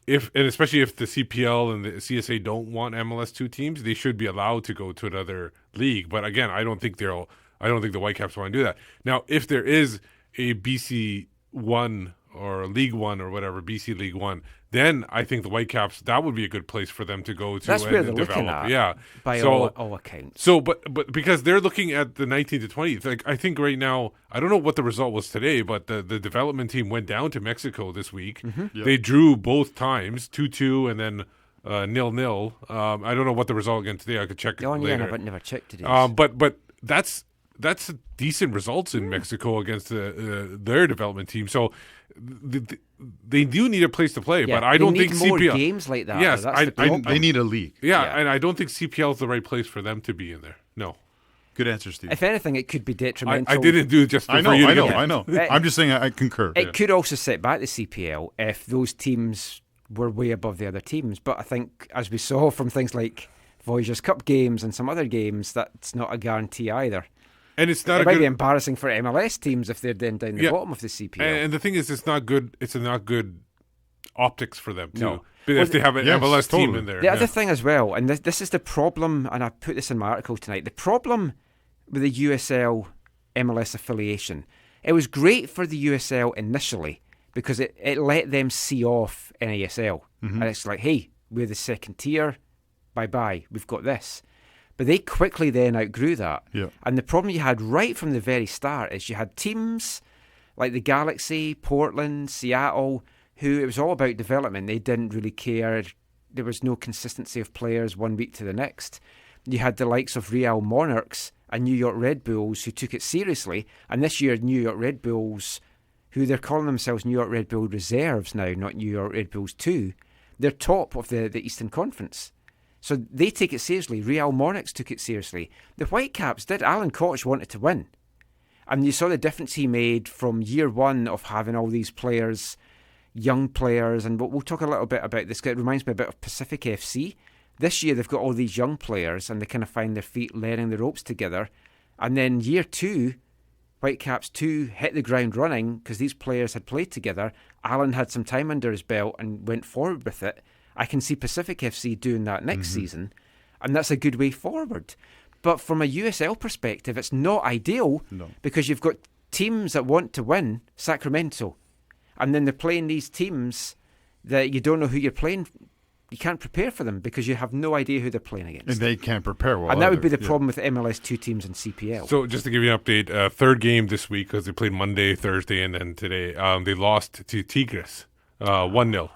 especially if the CPL and the CSA don't want MLS2 teams, they should be allowed to go to another league. But again, I don't think the Whitecaps want to do that. Now, if there is a BC 1 or League One or whatever, BC League One, then I think the Whitecaps, that would be a good place for them to go to. That's where they're develop. looking at, yeah. by all accounts. So, but because they're looking at the 19 to 20, like I think right now, I don't know what the result was today, but the development team went down to Mexico this week. Mm-hmm. Yep. They drew both times, 2-2 and then 0-0. I don't know what the result again today. I could check later. Yeah, but never checked today. But that's decent results in Mexico against their development team. So they do need a place to play, but I don't think more CPL games like that. Yes, they need a league. Yeah, and I don't think CPL is the right place for them to be in there. No. Good answer, Steve. If anything, it could be detrimental. I didn't do it just for you. I know. I'm just saying I concur. It could also set back the CPL if those teams were way above the other teams. But I think, as we saw from things like Voyageurs Cup games and some other games, that's not a guarantee either. And it's not. It might be embarrassing for MLS teams if they're then down the bottom of the CPL. And the thing is, it's not good. It's not good optics for them too. No. If they have an MLS team in there. The other thing as well, and this is the problem, and I put this in my article tonight. The problem with the USL MLS affiliation, it was great for the USL initially because it let them see off NASL, and it's like, hey, we're the second tier. Bye bye. We've got this. But they quickly then outgrew that. Yeah. And the problem you had right from the very start is you had teams like the Galaxy, Portland, Seattle, who it was all about development. They didn't really care. There was no consistency of players one week to the next. you had the likes of Real Monarchs and New York Red Bulls who took it seriously. And this year, New York Red Bulls, who they're calling themselves New York Red Bull Reserves now, not New York Red Bulls 2, they're top of the Eastern Conference. So they take it seriously. Real Monarchs took it seriously. The Whitecaps did. Alan Koch wanted to win. And you saw the difference he made from year one of having all these players, young players, and we'll talk a little bit about this. It reminds me a bit of Pacific FC. This year they've got all these young players and they kind of find their feet learning the ropes together. And then year two, Whitecaps 2 hit the ground running because these players had played together. Alan had some time under his belt and went forward with it. I can see Pacific FC doing that next season, and that's a good way forward. But from a USL perspective, it's not ideal because you've got teams that want to win, Sacramento, and then they're playing these teams that you don't know who you're playing. You can't prepare for them because you have no idea who they're playing against. And they can't prepare well. And that would be the problem with MLS 2 teams in CPL. So just to give you an update, third game this week because they played Monday, Thursday, and then today. They lost to Tigres 1-0.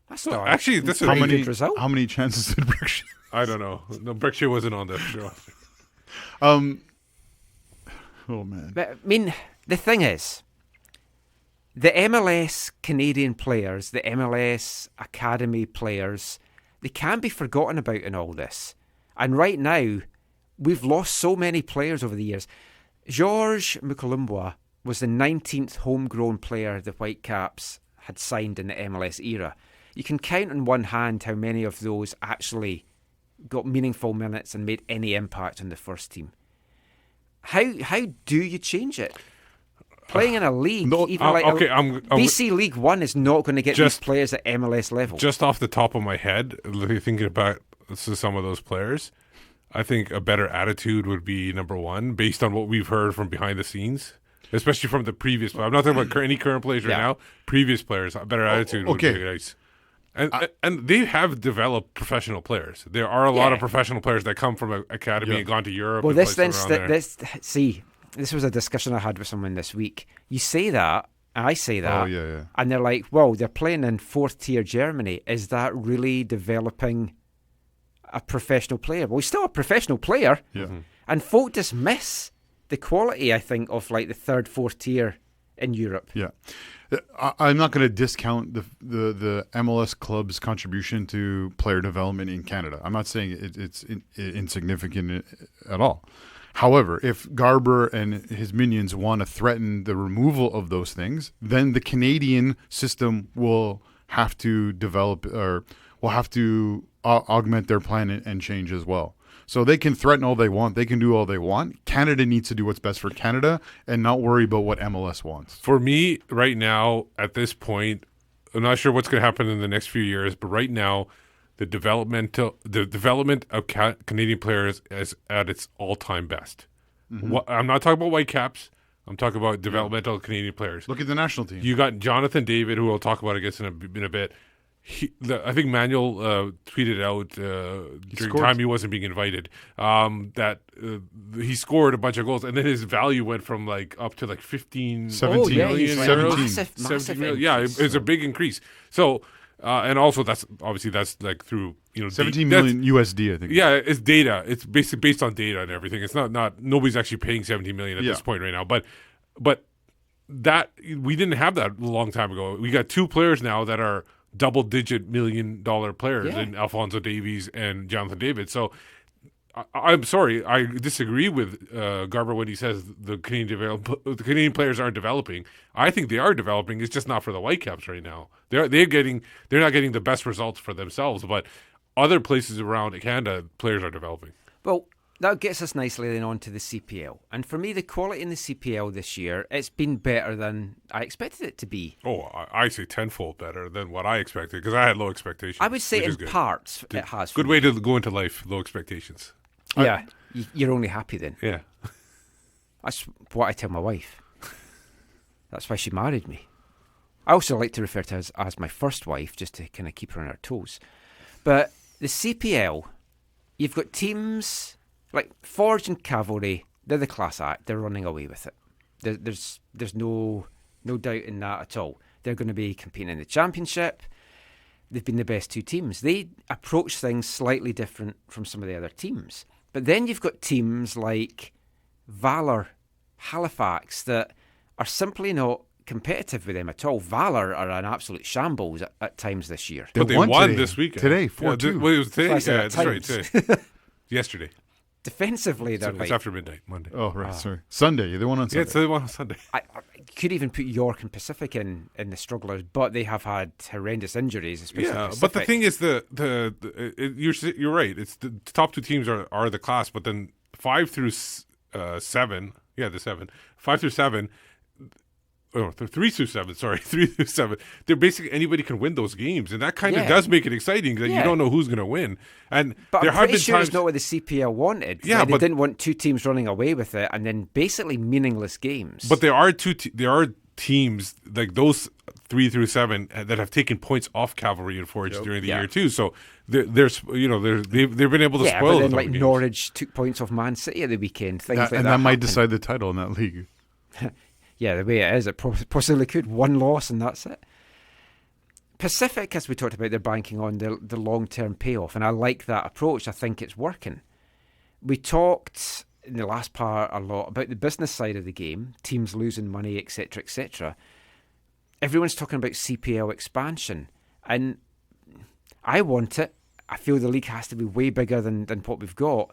That's not actually this is how a many good result. How many chances did Brickshire? I don't know. No, Brickshire wasn't on the show. Oh man. But I mean, the thing is, the MLS Canadian players, the MLS Academy players, they can be forgotten about in all this. And right now, we've lost so many players over the years. Georges Mukulumbwa was the 19th homegrown player the Whitecaps had signed in the MLS era. You can count on one hand how many of those actually got meaningful minutes and made any impact on the first team. How do you change it? Playing in a league, BC League One is not going to get these players at MLS level. Just off the top of my head, thinking about some of those players, I think a better attitude would be number one, based on what we've heard from behind the scenes, especially from the previous players. I'm not talking about any current players right now. Previous players, a better attitude would be nice. And they have developed professional players. There are a lot of professional players that come from an academy and gone to Europe. Well, this was a discussion I had with someone this week. You say that, I say that, and they're like, well, they're playing in fourth-tier Germany. Is that really developing a professional player? Well, he's still a professional player. Yeah. And folk dismiss the quality, I think, of like the third, fourth tier in Europe. Yeah. I'm not going to discount the MLS club's contribution to player development in Canada. I'm not saying it's insignificant at all. However, if Garber and his minions want to threaten the removal of those things, then the Canadian system will have to develop or will have to augment their plan and change as well. So they can threaten all they want. They can do all they want. Canada needs to do what's best for Canada and not worry about what MLS wants. For me, right now, at this point, I'm not sure what's going to happen in the next few years, but right now, the development of Canadian players is at its all-time best. Mm-hmm. I'm not talking about Whitecaps. I'm talking about developmental Canadian players. Look at the national team. You got Jonathan David, who we'll talk about, I guess, in a bit. I think Manuel tweeted out during time he wasn't being invited that he scored a bunch of goals, and then his value went from like up to like 17 million euros. Massive million. Yeah, it's a big increase. So and also that's like through 17 million USD, I think. Yeah, it's data. It's basically based on data and everything. It's not nobody's actually paying 17 million at this point right now. But that we didn't have that a long time ago. We got two players now that are double-digit $1 million players in Alphonso Davies and Jonathan David. So I'm sorry, I disagree with Garber when he says the Canadian players aren't developing. I think they are developing. It's just not for the Whitecaps right now. They're not getting the best results for themselves, but other places around Canada, players are developing. Well, that gets us nicely then on to the CPL. And for me, the quality in the CPL this year, it's been better than I expected it to be. Oh, I say tenfold better than what I expected because I had low expectations. I would say in parts it has. Good way to go into life, low expectations. Yeah, you're only happy then. Yeah. That's what I tell my wife. That's why she married me. I also like to refer to her as my first wife, just to kind of keep her on her toes. But the CPL, you've got teams like Forge and Cavalry, they're the class act. They're running away with it. There's no doubt in that at all. They're going to be competing in the championship. they've been the best two teams. They approach things slightly different from some of the other teams. But then you've got teams like Valor, Halifax that are simply not competitive with them at all. Valor are an absolute shambles at times this year. But they won this weekend. Today, 4-2. Well, it was today. Yeah, That's right. Today. Yesterday. Defensively, they're It's after midnight, Monday. Oh, right. Sorry. Sunday. They won on Sunday. Yeah, they won on Sunday. I could even put York and Pacific in the strugglers, but they have had horrendous injuries, especially Pacific. But the thing is, you're right. It's the top two teams are the class, but then 5 through 7, the 7, 5 through 7. Oh, 3 through 7. Sorry, 3 through 7. They're basically anybody can win those games, and that kind of does make it exciting that you don't know who's going to win. And but there I'm have pretty been sure times it's not what the CPL wanted. Yeah, they but didn't want two teams running away with it, and then basically meaningless games. But there are teams like those 3 through 7 that have taken points off Cavalry and Forge during the year too. So they've been able to spoil. But then like Norwich took points off Man City at the weekend. Things like that, and that might happen. decide the title in that league. Yeah, the way it is, it possibly could. One loss and that's it. Pacific, as we talked about, they're banking on the long-term payoff, and I like that approach. I think it's working. We talked in the last part a lot about the business side of the game, teams losing money, etc., etc. Everyone's talking about CPL expansion, and I want it. I feel the league has to be way bigger than what we've got.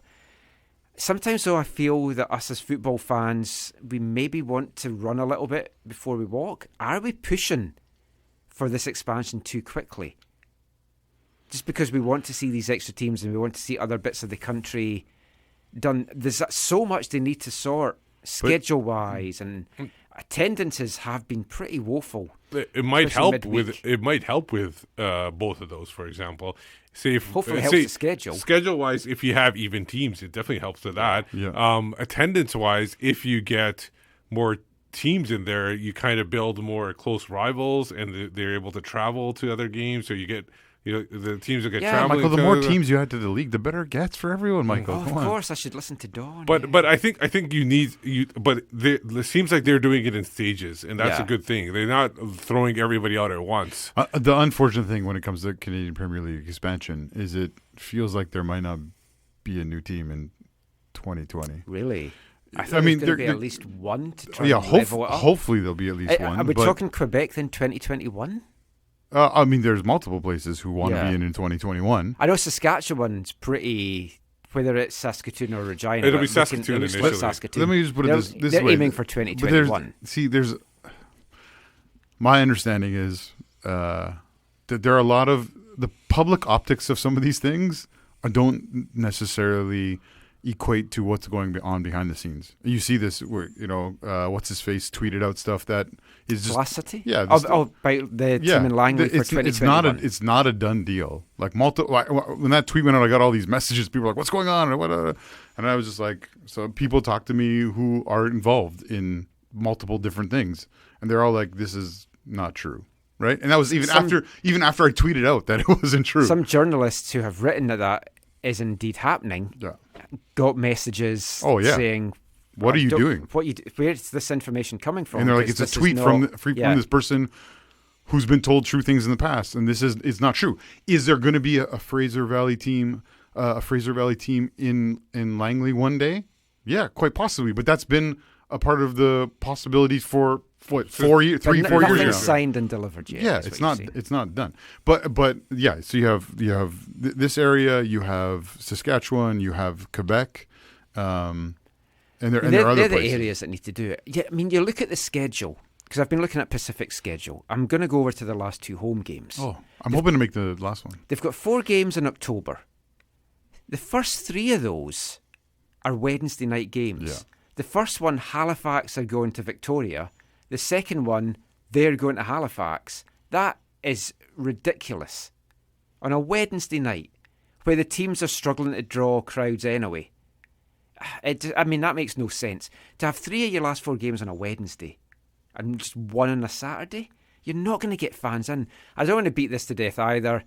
Sometimes, though, I feel that us as football fans, we maybe want to run a little bit before we walk. Are we pushing for this expansion too quickly? Just because we want to see these extra teams and we want to see other bits of the country done. There's so much they need to sort schedule-wise, and attendances have been pretty woeful. It might help with both of those, for example. Hopefully it helps the schedule. Schedule-wise, if you have even teams, it definitely helps with that. Yeah. Attendance-wise, if you get more teams in there, you kind of build more close rivals, and they're able to travel to other games. So you get the teams that get traveling. Michael, the more teams you add to the league, the better it gets for everyone. Michael, of course, I should listen to Don. But I think you need But it seems like they're doing it in stages, and that's a good thing. They're not throwing everybody out at once. The unfortunate thing when it comes to Canadian Premier League expansion is it feels like there might not be a new team in 2020. Really? I mean, there'll be at least one to try and level it up. Hopefully there'll be at least one. Are we talking Quebec then 2021? I mean, there's multiple places who want to be in 2021. I know Saskatchewan's pretty, whether it's Saskatoon or Regina. It'll be Saskatoon initially. Saskatoon. Let me just put it this way. They're aiming for 2021. My understanding is that there are a lot of the public optics of some of these things don't necessarily equate to what's going on behind the scenes. You see this where, what's his face tweeted out stuff that is just Velocity? Yeah. About the team in Langley for 2021. It's not a done deal. Like when that tweet went out, I got all these messages. People were like, "What's going on?" And I was just like, so people talk to me who are involved in multiple different things, and they're all like, "This is not true." Right? And that was even after I tweeted out that it wasn't true. Some journalists who have written that is indeed happening got messages saying, "What are you doing? Where's this information coming from?" And they're like, "It's a tweet from this person who's been told true things in the past, and it's not true." Is there going to be a Fraser Valley team, in Langley one day? Yeah, quite possibly. But that's been a part of the possibilities for 4 years, 4 years now. Signed and delivered yet. Yeah, it's not done. But yeah, so you have this area, you have Saskatchewan, you have Quebec, and there are other places. They're the areas that need to do it. Yeah, I mean, you look at the schedule, because I've been looking at Pacific's schedule. I'm going to go over to the last two home games. Oh, I'm hoping to make the last one. They've got 4 games in October. The first 3 of those are Wednesday night games. Yeah. The first one, Halifax are going to Victoria. The second one, they're going to Halifax. That is ridiculous. On a Wednesday night, where the teams are struggling to draw crowds anyway. That makes no sense. To have 3 of your last 4 games on a Wednesday and just 1 on a Saturday, you're not going to get fans in. I don't want to beat this to death either.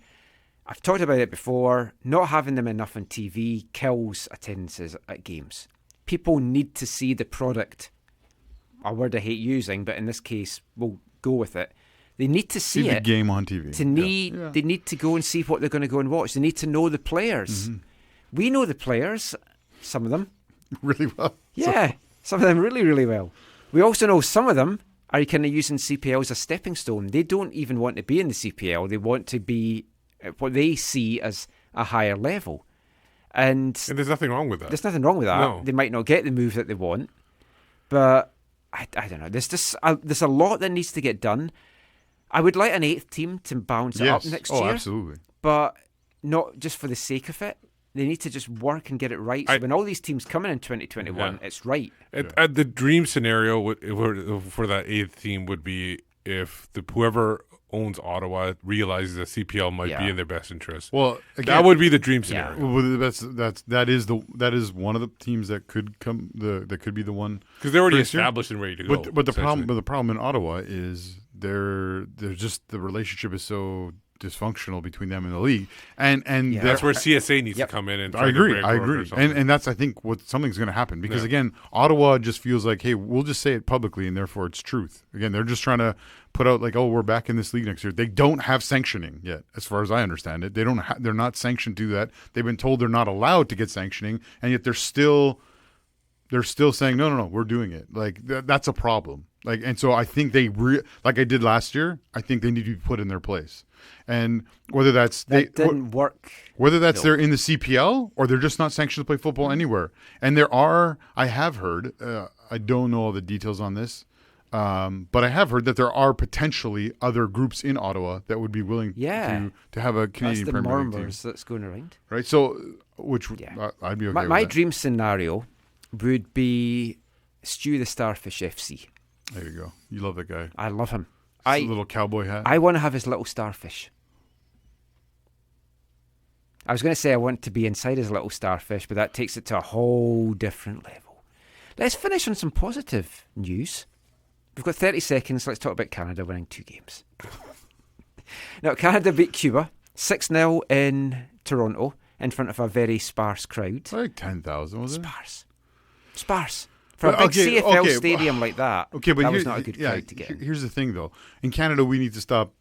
I've talked about it before. Not having them enough on TV kills attendances at games. People need to see the product. A word I hate using, but in this case, we'll go with it. They need to see the it. game on TV. They need to go and see what they're going to go and watch. They need to know the players. Mm-hmm. We know the players, some of them. Really well. Yeah, some of them really, really well. We also know some of them are kind of using CPL as a stepping stone. They don't even want to be in the CPL. They want to be what they see as a higher level. And there's nothing wrong with that. There's nothing wrong with that. No. They might not get the move that they want. But I don't know. There's a lot that needs to get done. I would like an 8th team to bounce it up next year. Oh, absolutely. But not just for the sake of it. They need to just work and get it right. So when all these teams come in 2021, it's right. The dream scenario for that 8th team would be if whoever owns Ottawa realizes that CPL might be in their best interest. Well, again, that would be the dream scenario. Well, that is one of the teams that could come. That could be the one because they're already established and ready to go. But the problem in Ottawa is they're just the relationship is so dysfunctional between them and the league, and that's where CSA needs to come in and try I agree, to and that's I think what something's going to happen because again, Ottawa just feels like, hey, we'll just say it publicly and therefore it's truth. Again, they're just trying to put out like, oh, we're back in this league next year. They don't have sanctioning yet, as far as I understand it. They're not sanctioned to that. They've been told they're not allowed to get sanctioning, and yet they're still saying no, we're doing it. Like that's a problem. Like, and so I think like I did last year, I think they need to be put in their place. And whether that's didn't work. Whether that's they're in the CPL or they're just not sanctioned to play football anywhere. And I have heard, I don't know all the details on this, but I have heard that there are potentially other groups in Ottawa that would be willing to have a Canadian Premier League team. That's the murmurs that's going around. Right. So, I'd be okay with my that. dream scenario would be Stew the Starfish FC. There you go. You love that guy. I love him. A little cowboy hat. I want to have his little starfish. I was going to say I want to be inside his little starfish, but that takes it to a whole different level. Let's finish on some positive news. We've got 30 seconds. Let's talk about Canada winning 2 games. Now, Canada beat Cuba 6-0 in Toronto in front of a very sparse crowd. Like 10,000, was it? Sparse. For a big CFL stadium like that, but that was not a good crowd to get in. Here's the thing, though. In Canada, we need to stop.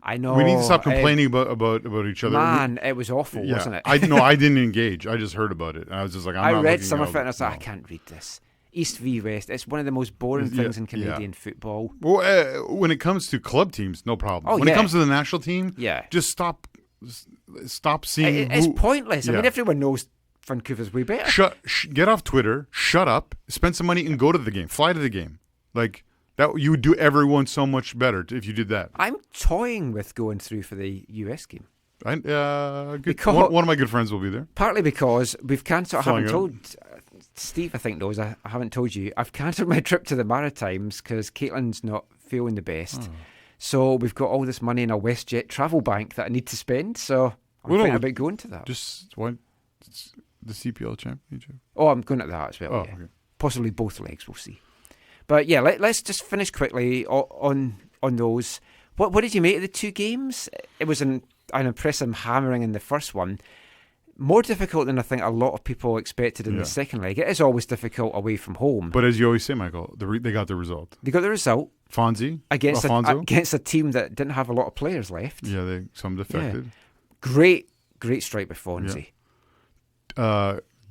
I know. We need to stop complaining about each other. Man, it was awful, wasn't it? I didn't engage. I just heard about it. I was just like, I read some of it and I was like, I can't read this. East v West. It's one of the most boring things in Canadian football. Well, when it comes to club teams, no problem. When it comes to the national team, just stop seeing. It's pointless. I mean, everyone knows Vancouver's way better. Get off Twitter. Shut up. Spend some money and go to the game. Fly to the game. Like that, you would do everyone so much better if you did that. I'm toying with going through for the US game. One of my good friends will be there. Partly because we've cancelled. I haven't told Steve. I think knows. I haven't told you. I've cancelled my trip to the Maritimes because Caitlin's not feeling the best. So we've got all this money in a WestJet travel bank that I need to spend. So I'm thinking about going to that. Just one. The CPL Championship? Oh, I'm going at that as well. Okay. Possibly both legs, we'll see. But yeah, let's just finish quickly on those. What did you make of the 2 games? It was an impressive hammering in the first one. More difficult than I think a lot of people expected in the second leg. It is always difficult away from home. But as you always say, Michael, they got the result. They got the result. Fonzie? Against a team that didn't have a lot of players left. Yeah, some defected. Yeah. Great strike by Fonzie. Yeah.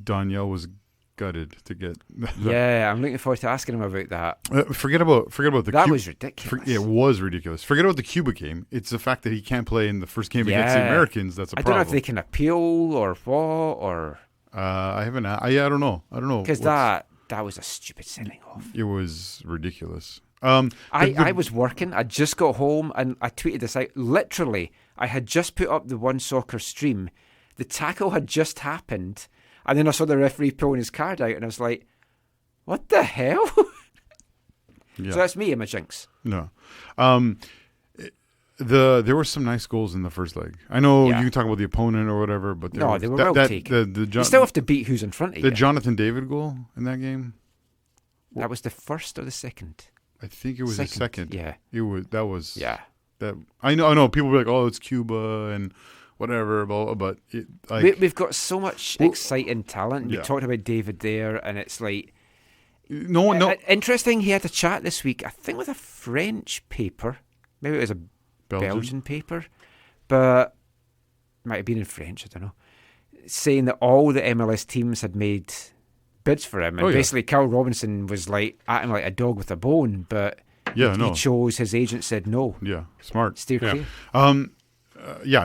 Danielle was gutted to get that. Yeah, I'm looking forward to asking him about that. Forget about the that was ridiculous. It was ridiculous. Forget about the Cuba game. It's the fact that he can't play in the first game against the Americans. That's a problem. I don't know if they can appeal or what or. I haven't. I don't know. Because that was a stupid sending off. It was ridiculous. I was working. I just got home and I tweeted this out. Literally, I had just put up the One Soccer stream. The tackle had just happened, and then I saw the referee pulling his card out, and I was like, what the hell? So that's me and my jinx. No. There were some nice goals in the first leg. I know you can talk about the opponent or whatever, but they were well taken. You still have to beat who's in front of you. The Jonathan David goal in that game? That was the first or the second? I think it was the second. Yeah. I know. People were like, oh, it's Cuba and whatever, but we've got so much exciting talent. We talked about David there, and it's like no. Interesting. He had a chat this week, I think, with a French paper. Maybe it was a Belgian paper, but it might have been in French, I don't know, saying that all the MLS teams had made bids for him, and basically Carl Robinson was like acting like a dog with a bone, but he chose, his agent said no. Yeah, smart. Steer clear. I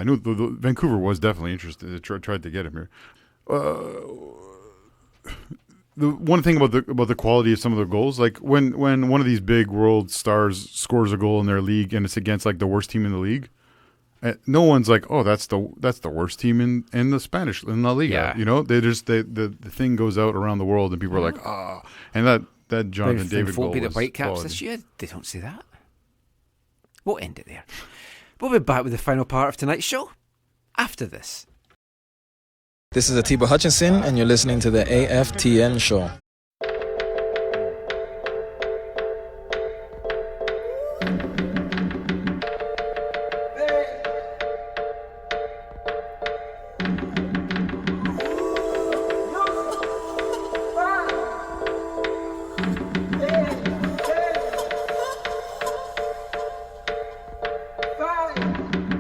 know the Vancouver was definitely interested. They tried to get him here. The one thing about the quality of some of their goals, like when one of these big world stars scores a goal in their league and it's against like the worst team in the league, no one's like, oh, that's the worst team in the Spanish in La Liga. Yeah. You know, they just the thing goes out around the world and people are like, and that Jonathan David goal beat the was Whitecaps quality. this year. They don't say that. We'll end it there. We'll be back with the final part of tonight's show after this. This is Atiba Hutchinson, and you're listening to the AFTN show.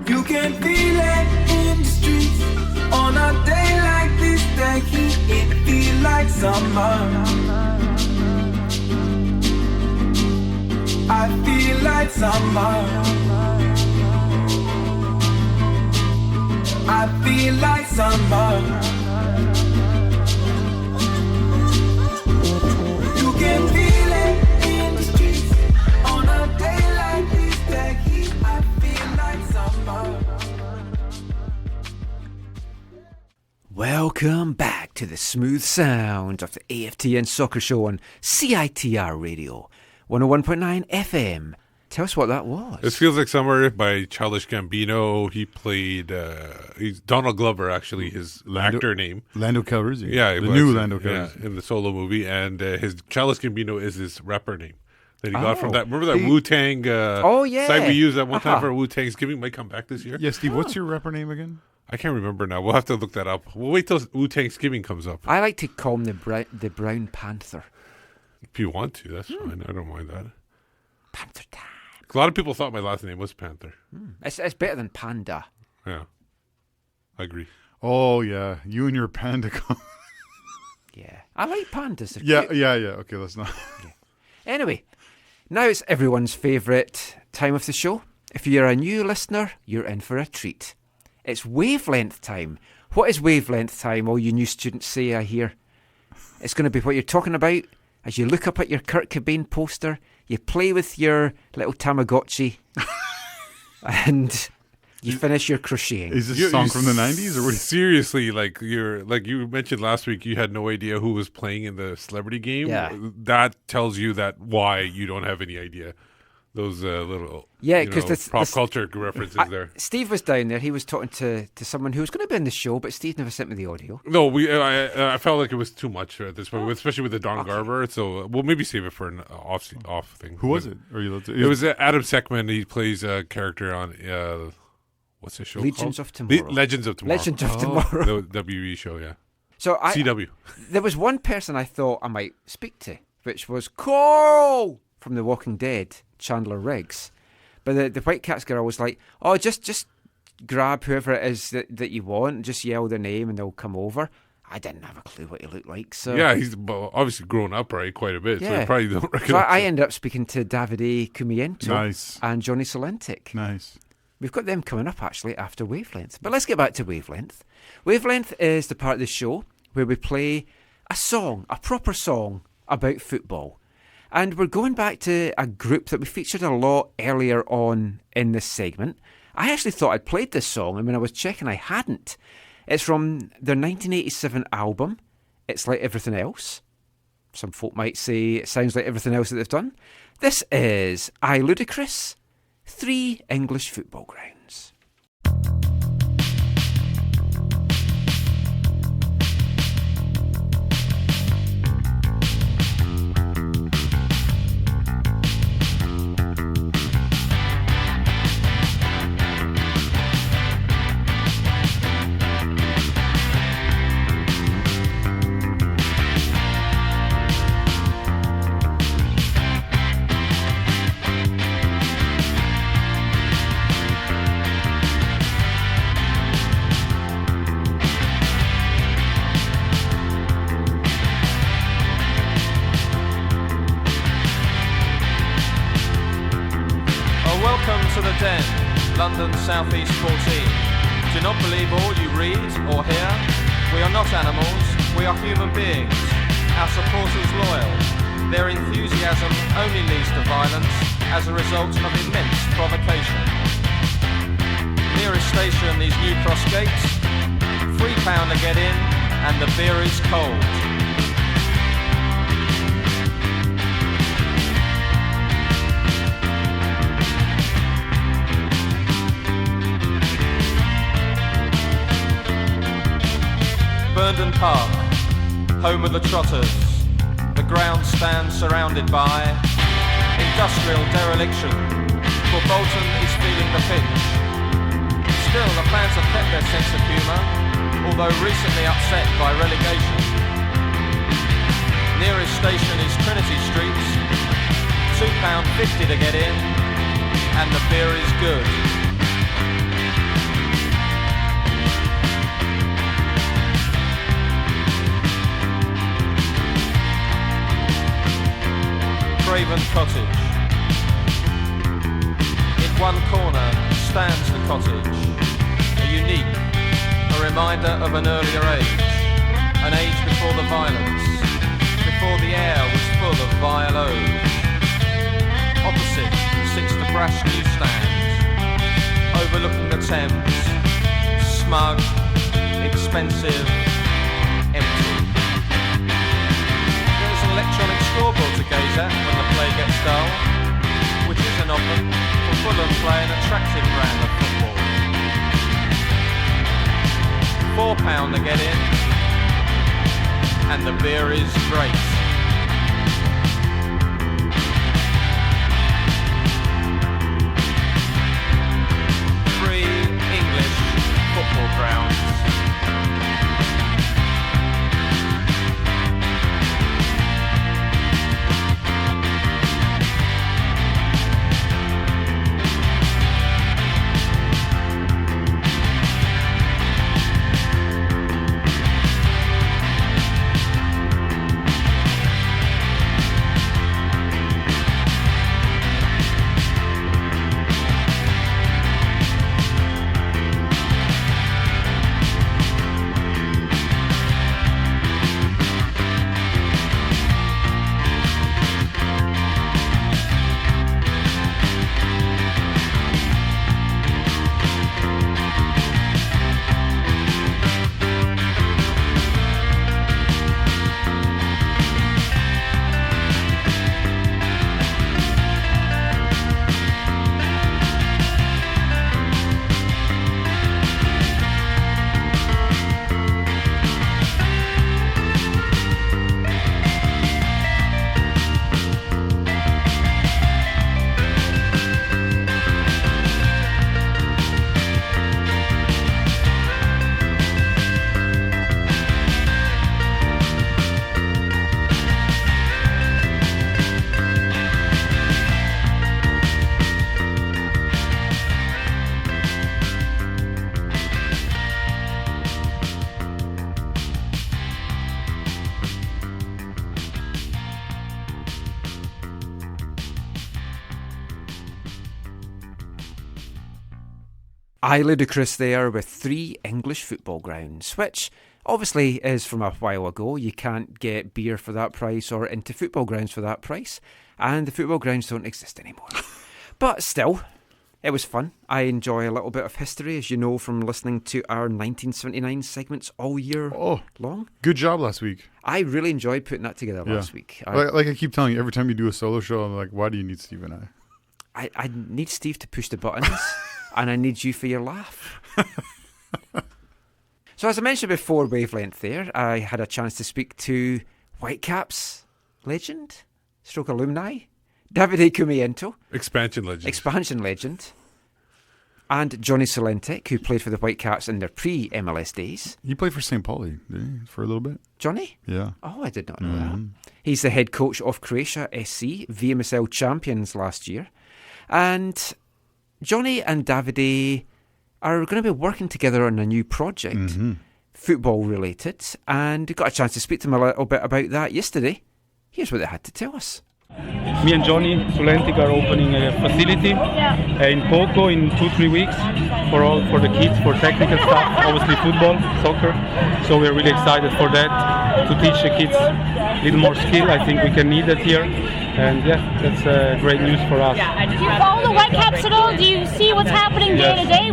You can feel it in the streets on a day like this. The heat, it feel like summer. I feel like summer. I feel like summer. You can feel it in the streets on a day like this. The heat, I feel like summer. Welcome back to the smooth sound of the AFTN Soccer Show on CITR Radio, 101.9 FM. Tell us what that was. This Feels Like Summer by Childish Gambino. He played, he's Donald Glover, actually, his actor name. Lando Calrissian. Yeah, the new Lando Calrissian. Yeah, in the Solo movie. And his Childish Gambino is his rapper name that he got from that. Remember that Wu-Tang site we used at one time for Wu-Tang's might come back this year? Yeah, Steve, what's your rapper name again? I can't remember now. We'll have to look that up. We'll wait till Wu-Thanksgiving comes up. I like to call him the Brown Panther. If you want to, that's fine. I don't mind that. Panther time. A lot of people thought my last name was Panther. It's better than Panda. Yeah, I agree. Oh, yeah. You and your panda. Yeah. I like pandas. They're Yeah. cute. Okay, let's not. Anyway, now it's everyone's favourite time of the show. If you're a new listener, you're in for a treat. It's Wavelength time. What is Wavelength time? All you new students say, I hear. It's going to be what you're talking about as you look up at your Kurt Cobain poster, you play with your little Tamagotchi, and you finish your crocheting. Is this a song from the 90s? Or what? Seriously, like you mentioned last week, you had no idea who was playing in the celebrity game. Yeah. That tells you that why you don't have any idea. Those little because pop culture references there. Steve was down there. He was talking to someone who was going to be on the show, but Steve never sent me the audio. No, I felt like it was too much at this point, especially with the Don Garber. So we'll maybe save it for an off thing. Who was it? It was Adam Seckman. He plays a character on what's the show Legends called? of Tomorrow. Legends of Tomorrow. Legends of Tomorrow. The WE show, yeah. So CW. There was one person I thought I might speak to, which was Carl from The Walking Dead, Chandler Riggs. But the Whitecaps girl was like, oh, just grab whoever it is that you want, just yell their name and they'll come over. I didn't have a clue what he looked like. So yeah, he's obviously grown up, right, quite a bit. Yeah. So you probably don't recognize So I ended up speaking to Davide Chiumiento Nice. and Johnny Sulentic. Nice. We've got them coming up, actually, after Wavelength. But let's get back to Wavelength. Wavelength is the part of the show where we play a song, a proper song about football. And we're going back to a group that we featured a lot earlier on in this segment. I actually thought I'd played this song, and when I was checking, I hadn't. It's from their 1987 album, It's Like Everything Else. Some folk might say it sounds like everything else that they've done. This is Ludicrous, 3 English Football Grounds. London South East 14. Do not believe all you read or hear. We are not animals, we are human beings. Our supporters loyal. Their enthusiasm only leads to violence as a result of immense provocation. Nearest station is New Cross Gates. £3 to get in, and the beer is cold. Burnden Park, home of the Trotters. The ground stands surrounded by industrial dereliction, for Bolton is feeling the pinch. Still, the fans have kept their sense of humour, although recently upset by relegation. Nearest station is Trinity Street, £2.50 to get in, and the beer is good. Craven Cottage. In one corner stands the cottage, a reminder of an earlier age, an age before the violence, before the air was full of vile oaths. Opposite sits the brash newsstand, overlooking the Thames, smug, expensive, empty. There's an electronic scoreboard to gaze at when the play gets dull, which isn't often, for Fulham play an attractive brand of football. £4 to get in, and the beer is great. Free English football grounds. Ludicrous there with 3 English football grounds, which obviously is from a while ago. You can't get beer for that price or into football grounds for that price, and the football grounds don't exist anymore. But still, it was fun. I enjoy a little bit of history, as you know, from listening to our 1979 segments all year long. Good job last week. I really enjoyed putting that together last week. Like I keep telling you, every time you do a solo show, I'm like, why do you need Steve and I? I need Steve to push the buttons. And I need you for your laugh. So as I mentioned before, Wavelength there, I had a chance to speak to Whitecaps legend, stroke alumni, Davide Chiumiento. Expansion legend. And Johnny Sulentic, who played for the Whitecaps in their pre-MLS days. He played for St. Pauli, did he, for a little bit? Johnny? Yeah. Oh, I did not know that. He's the head coach of Croatia SC, VMSL champions last year. And Johnny and Davide are going to be working together on a new project, football related, and got a chance to speak to them a little bit about that yesterday. Here's what they had to tell us. Me and Johnny Sulentic are opening a facility in Poco in 2-3 weeks for the kids, for technical stuff, obviously football, soccer. So we're really excited for that, to teach the kids a little more skill. I think we can need that here. And that's great news for us. Do you follow the Whitecaps at all? Do you see what's happening day to day?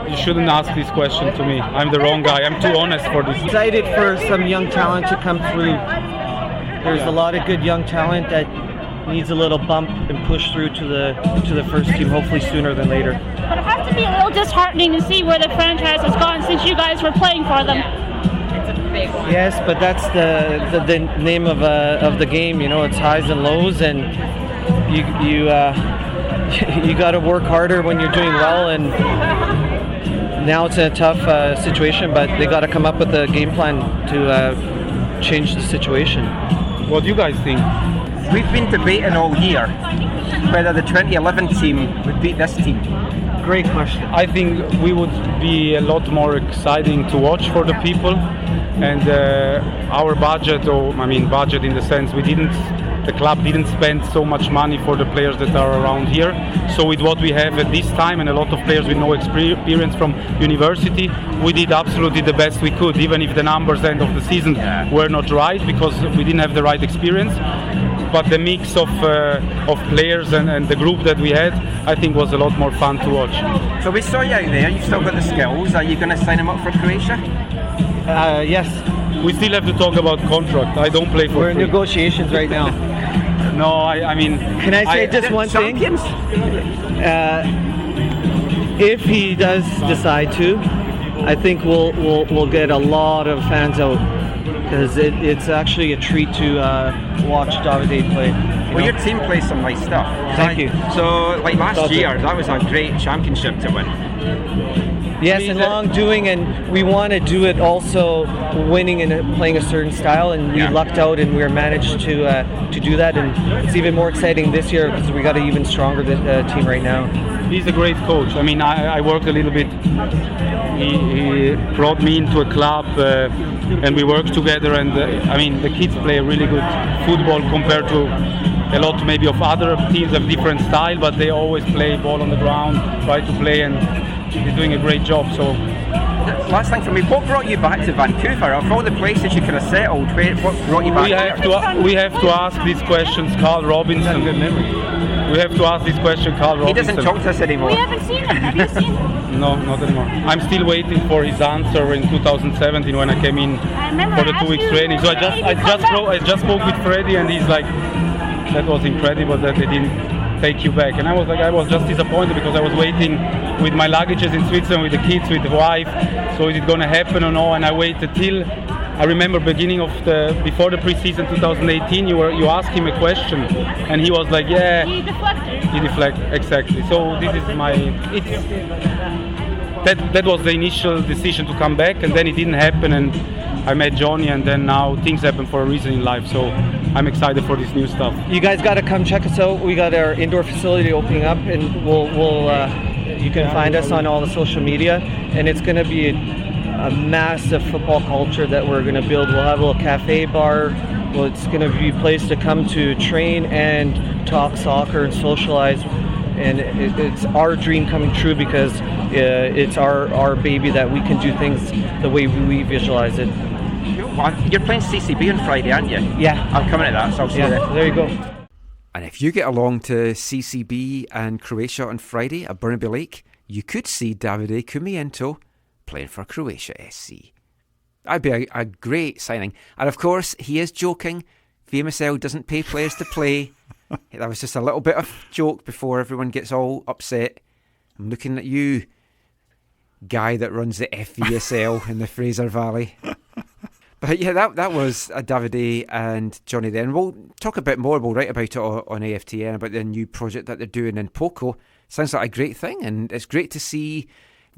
You shouldn't ask this question to me. I'm the wrong guy. I'm too honest for this. Excited for some young talent to come through. There's a lot of good young talent that needs a little bump and push through to the first team, hopefully sooner than later. But it has to be a little disheartening to see where the franchise has gone since you guys were playing for them. Yes, but that's the name of the game. You know, it's highs and lows, and you got to work harder when you're doing well. And now it's a tough situation, but they got to come up with a game plan to change the situation. What do you guys think? We've been debating all year whether the 2011 team would beat this team. Great question. I think we would be a lot more exciting to watch for the people, and our budget, budget in the sense the club didn't spend so much money for the players that are around here. So with what we have at this time and a lot of players with no experience from university, we did absolutely the best we could, even if the numbers end of the season were not right because we didn't have the right experience. But the mix of players and the group that we had, I think was a lot more fun to watch. So we saw you out there, you've still got the skills. Are you going to sign him up for Croatia? Yes. We still have to talk about contract. I don't play for We're in free. negotiations right now. No, I mean... Can I say just one thing? If he does decide to, I think we'll get a lot of fans out. Because it's actually a treat to watch Davide play. Well, your team plays some nice stuff. Thank you. So, like last year, that was a great championship to win. Yes, and long doing, and we want to do it also winning and playing a certain style, and we lucked out and we managed to do that, and it's even more exciting this year because we got an even stronger team right now. He's a great coach. I mean, I worked a little bit. He brought me into a club and we worked together, and the kids play a really good football compared to a lot maybe of other teams have different style, but they always play ball on the ground, try to play, and they're doing a great job. So last thing for me, what brought you back to Vancouver? Of all the places you could have settled, what brought you back we have to ask these questions Carl Robinson. We have to ask this question Carl Robinson. He doesn't talk to us anymore. We haven't seen him. Have you seen him? No, not anymore. I'm still waiting for his answer in 2017 when I came in for the 2 weeks training. So I just spoke with Freddie, and he's like, that was incredible that they didn't take you back. And I was just disappointed because I was waiting with my luggages in Switzerland with the kids, with the wife. So is it going to happen or no? And I waited till I remember beginning of before the preseason 2018. You asked him a question, and he was like, yeah. He deflected. He deflected, exactly. So this is that was the initial decision to come back, and then it didn't happen, and I met Johnny, and then now things happen for a reason in life. So I'm excited for this new stuff. You guys got to come check us out. We got our indoor facility opening up, and you can find us on all the social media, and it's going to be a massive football culture that we're going to build. We'll have a little cafe bar. Well, it's going to be a place to come to train and talk soccer and socialize. And it's our dream coming true because it's our baby that we can do things the way we visualize it. You're playing CCB on Friday, aren't you? Yeah. I'm coming to that, so I'll see you there. There you go. And if you get along to CCB and Croatia on Friday at Burnaby Lake, you could see Davide Chiumiento playing for Croatia SC. That'd be a great signing. And of course, he is joking. VMSL doesn't pay players to play. That was just a little bit of joke before everyone gets all upset. I'm looking at you, guy that runs the FVSL in the Fraser Valley. But yeah, that was Davide and Johnny there. And we'll talk a bit more, we'll write about it on AFTN, about the new project that they're doing in Poco. Sounds like a great thing, and it's great to see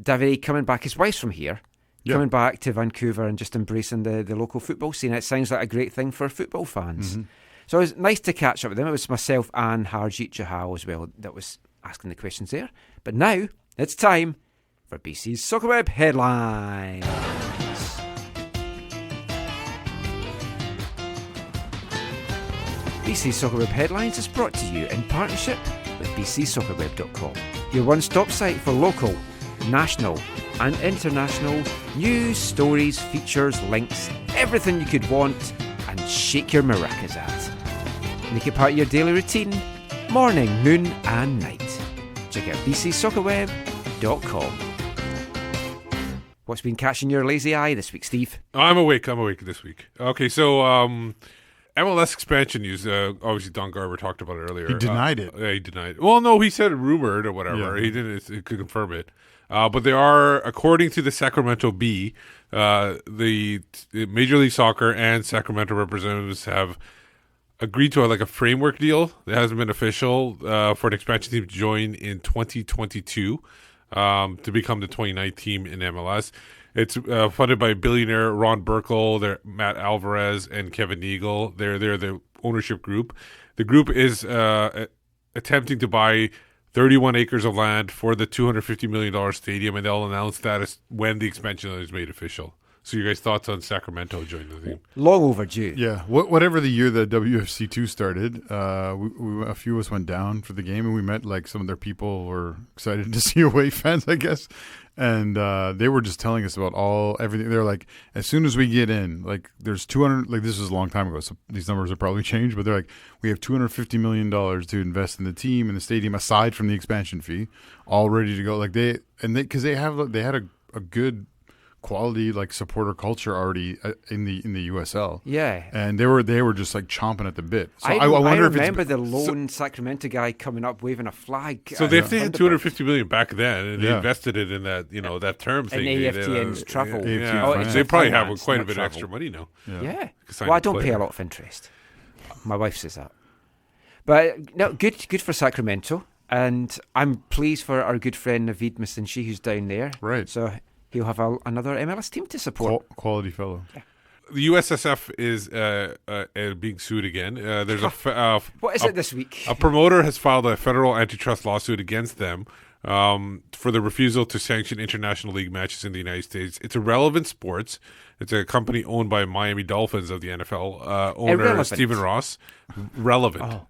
Davide coming back. His wife's from here, coming back to Vancouver and just embracing the local football scene. It sounds like a great thing for football fans. Mm-hmm. So it was nice to catch up with them. It was myself and Harjit Jahal as well that was asking the questions there. But now it's time for BC's Soccerweb headlines. BC Soccerweb Headlines is brought to you in partnership with bcsoccerweb.com, your one-stop site for local, national and international news, stories, features, links, everything you could want and shake your maracas at. Make it part of your daily routine, morning, noon and night. Check out bcsoccerweb.com. What's been catching your lazy eye this week, Steve? I'm awake this week. Okay, so MLS expansion news. Obviously, Don Garber talked about it earlier. He denied it. Yeah, he denied it. Well, no, he said rumored or whatever. Yeah. He didn't could confirm it. But they are, according to the Sacramento Bee, the Major League Soccer and Sacramento representatives have agreed to a framework deal that hasn't been official for an expansion team to join in 2022 to become the 29th team in MLS. It's funded by billionaire Ron Burkle, Matt Alvarez, and Kevin Eagle. They're the ownership group. The group is attempting to buy 31 acres of land for the $250 million stadium, and they'll announce that when the expansion is made official. So, your guys' thoughts on Sacramento joining the team? Long overdue. Yeah, whatever the year the WFC2 started, a few of us went down for the game, and we met some of their people were excited to see away fans, I guess. And they were just telling us about everything. They're like, as soon as we get in, there's 200. This was a long time ago, so these numbers have probably changed. But they're like, we have $250 million to invest in the team and the stadium, aside from the expansion fee, all ready to go. Because they had a good quality supporter culture already in the USL. Yeah, and they were just chomping at the bit. So I wonder remember the lone Sacramento guy coming up waving a flag. So they had $250 million back then, and they invested it in that that term thing. In AFTN's travel. They probably have quite a bit of extra money now. Yeah. Well, I don't pay a lot of interest. My wife says that. But no, good for Sacramento, and I'm pleased for our good friend Naveed Masinchi, who's down there. Right. So he'll have another MLS team to support. Quality fellow. Yeah. The USSF is being sued again. There's what is it this week? A promoter has filed a federal antitrust lawsuit against them for the refusal to sanction international league matches in the United States. It's Irrelevant Sports. It's a company owned by Miami Dolphins of the NFL owner Stephen Ross. Relevant.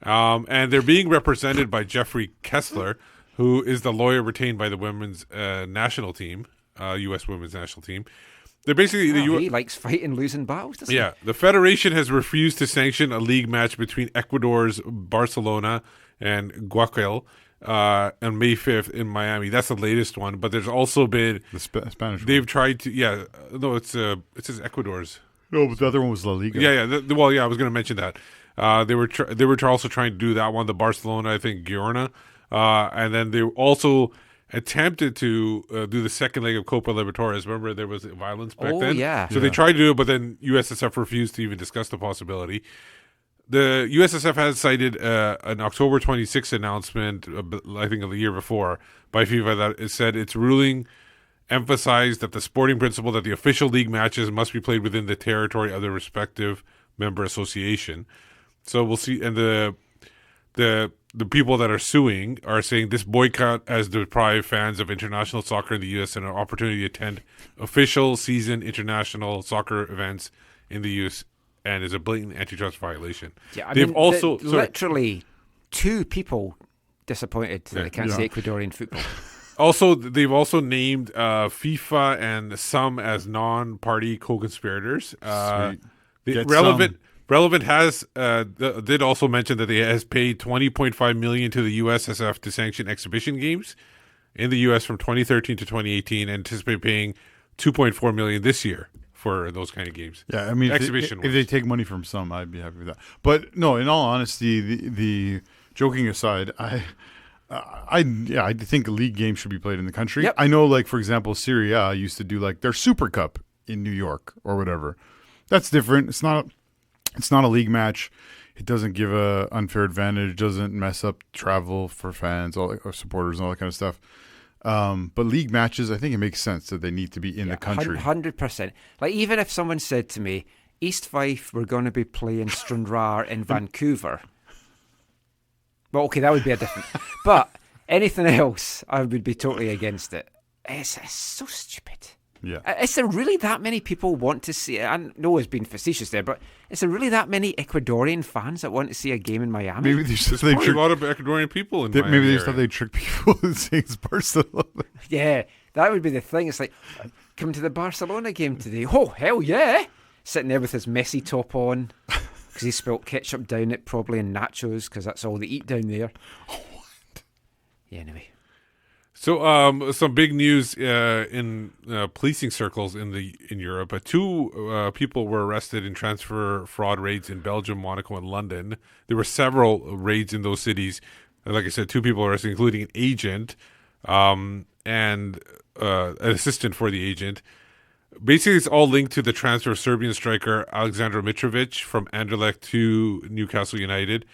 And they're being represented by Jeffrey Kessler, who is the lawyer retained by the women's national team, U.S. women's national team. They're basically he likes fighting losing battles, doesn't he? Yeah. The federation has refused to sanction a league match between Ecuador's Barcelona and Guayaquil on May 5th in Miami. That's the latest one. But there's also been the Spanish. They've tried to. Yeah. No, it says Ecuador's. No, but the other one was La Liga. Yeah. I was going to mention that. They were also trying to do that one. The Barcelona, I think, Girona. And then they also attempted to do the second leg of Copa Libertadores. Remember, there was violence back then? Yeah. So they tried to do it, but then USSF refused to even discuss the possibility. The USSF has cited an October 26th announcement, I think of the year before, by FIFA that it said its ruling emphasized that the sporting principle that the official league matches must be played within the territory of the respective member association. So we'll see. And the people that are suing are saying this boycott has deprived fans of international soccer in the U.S. and an opportunity to attend official season international soccer events in the U.S. and is a blatant antitrust violation. Yeah, literally 2 people disappointed that they can't see Ecuadorian football. Also, they've also named FIFA and some as non-party co-conspirators. Relevant has did also mention that they has paid $20.5 million to the USSF to sanction exhibition games in the U.S. from 2013 to 2018, and anticipate paying $2.4 million this year for those kind of games. Yeah, I mean, exhibition. If they take money from some, I'd be happy with that. But no, in all honesty, the joking aside, I think a league game should be played in the country. Yep. I know, for example, Serie A used to do their Super Cup in New York or whatever. That's different. It's not a league match. It doesn't give a unfair advantage. It doesn't mess up travel for fans or supporters and all that kind of stuff. But league matches, I think it makes sense that they need to be in the country. 100%. Even if someone said to me, East Fife were going to be playing Stranraer in Vancouver. Well, okay, that would be a different. But anything else, I would be totally against it. It's so stupid. Yeah. Is there really that many people want to see? I know it's been facetious there, but is there really that many Ecuadorian fans that want to see a game in Miami? Maybe there's a lot of Ecuadorian people in Miami. Maybe they just thought they'd trick people and say it's Barcelona. Yeah, that would be the thing. It's like, come to the Barcelona game today. Oh, hell yeah. Sitting there with his Messi top on because he spilt ketchup down it, probably in nachos, because that's all they eat down there. What? Yeah, anyway. So, some big news in policing circles in Europe. Two people were arrested in transfer fraud raids in Belgium, Monaco, and London. There were several raids in those cities. Like I said, 2 people arrested, including an agent and an assistant for the agent. Basically, it's all linked to the transfer of Serbian striker Aleksandar Mitrovic from Anderlecht to Newcastle United.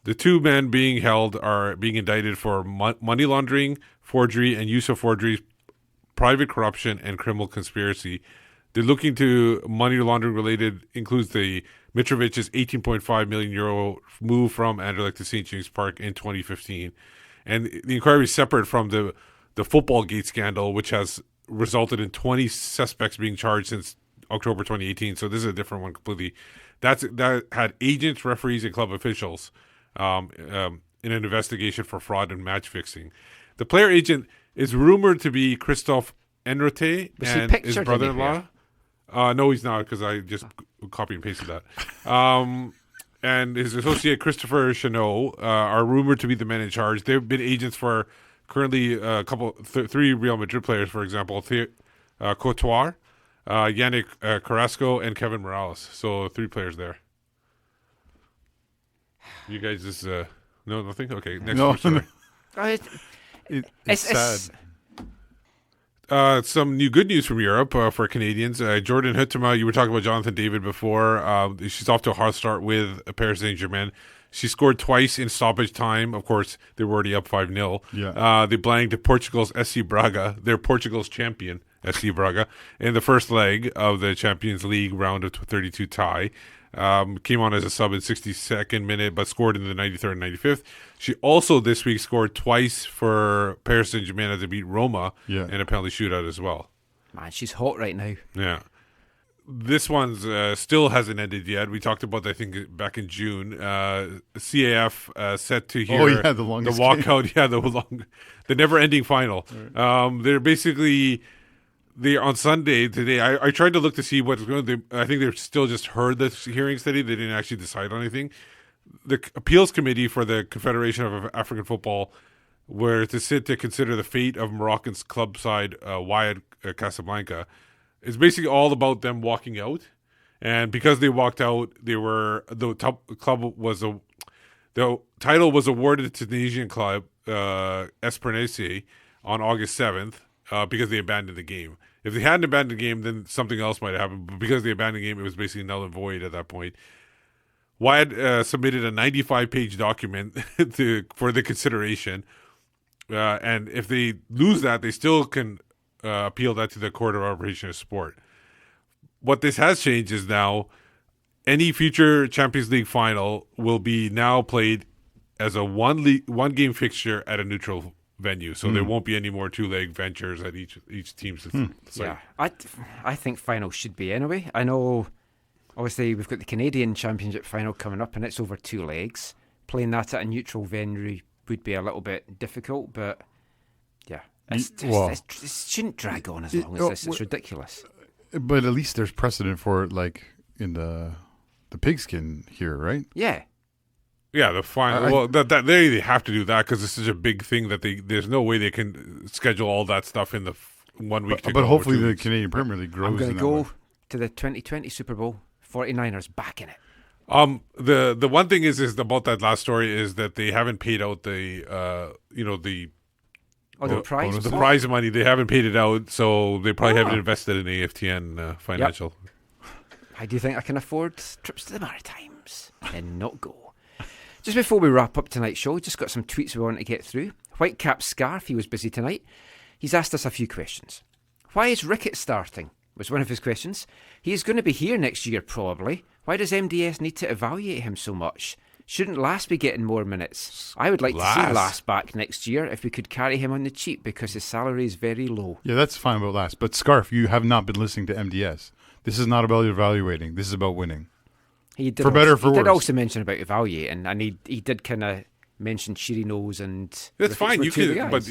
The 2 men being held are being indicted for money laundering, forgery, and use of forgery, private corruption, and criminal conspiracy. They're looking to money laundering related, includes the Mitrovic's €18.5 million move from Anderlecht to St. James Park in 2015. And the inquiry is separate from the Football Gate scandal, which has resulted in 20 suspects being charged since October 2018. So this is a different one completely. That had agents, referees, and club officials in an investigation for fraud and match fixing. The player agent is rumored to be Christophe Enrote and his brother-in-law. No, he's not, because I just copy and pasted that. And his associate Christopher Chanot are rumored to be the men in charge. They've been agents for currently three Real Madrid players, for example, Courtois, Yannick Carrasco, and Kevin Morales. So 3 players there. You guys just no, nothing. Okay, next question. It's sad. Some good news from Europe for Canadians. Jordan Huttema, you were talking about Jonathan David before. She's off to a hard start with Paris Saint-Germain. She scored twice in stoppage time. Of course, they were already up 5-0. Yeah. They blanked Portugal's SC Braga. They're Portugal's champion, SC Braga, in the first leg of the Champions League round of 32 tie. Came on as a sub in 62nd minute, but scored in the 93rd and 95th. She also this week scored twice for Paris Saint-Germain as they beat Roma in a penalty shootout as well. Man, she's hot right now. Yeah. This one's still hasn't ended yet. We talked about, I think, back in June. CAF set to hear the longest walkout. Yeah, the never-ending final. Right. They're basically... on Sunday today, I tried to look to see what's going on. I think they've still just heard the hearings today. They didn't actually decide on anything. The appeals committee for the Confederation of African Football were to sit to consider the fate of Moroccan's club side, Wydad Casablanca. It's basically all about them walking out. And because they walked out, the title was awarded to the Tunisian club, Esperance, on August 7th. Because they abandoned the game. If they hadn't abandoned the game, then something else might have happened. But because they abandoned the game, it was basically null and void at that point. Wydad submitted a 95-page document for the consideration. And if they lose that, they still can appeal that to the Court of Arbitration of Sport. What this has changed is now any future Champions League final will be now played as a one-game fixture at a neutral venue, so there won't be any more 2-leg ventures at each team's site. Yeah, I think finals should be anyway. I know, obviously, we've got the Canadian Championship final coming up, and it's over 2 legs. Playing that at a neutral venue would be a little bit difficult, but yeah, it shouldn't drag on as long as this. It's ridiculous. But at least there's precedent for it, like in the pigskin here, right? Yeah. Yeah, the final. They have to do that because it's such a big thing that there's no way they can schedule all that stuff in the 1 week. But hopefully the Canadian Premier League grows. I'm going to go to the 2020 Super Bowl. 49ers back in it. The one thing is about that last story is that they haven't paid out the prize. The prize money. They haven't paid it out, so they probably haven't invested in AFTN financial. Yep. How do you think I can afford trips to the Maritimes and not go? Just before we wrap up tonight's show, just got some tweets we want to get through. Whitecap Scarf, he was busy tonight. He's asked us a few questions. Why is Rickett starting? Was one of his questions. He is going to be here next year, probably. Why does MDS need to evaluate him so much? Shouldn't Lass be getting more minutes? I would like to see Lass back next year if we could carry him on the cheap because his salary is very low. Yeah, that's fine about Lass. But Scarf, you have not been listening to MDS. This is not about evaluating. This is about winning. He did better or for worse. He did also mention about evaluating, and he did kind of mention Chirinos and... That's fine. You can, but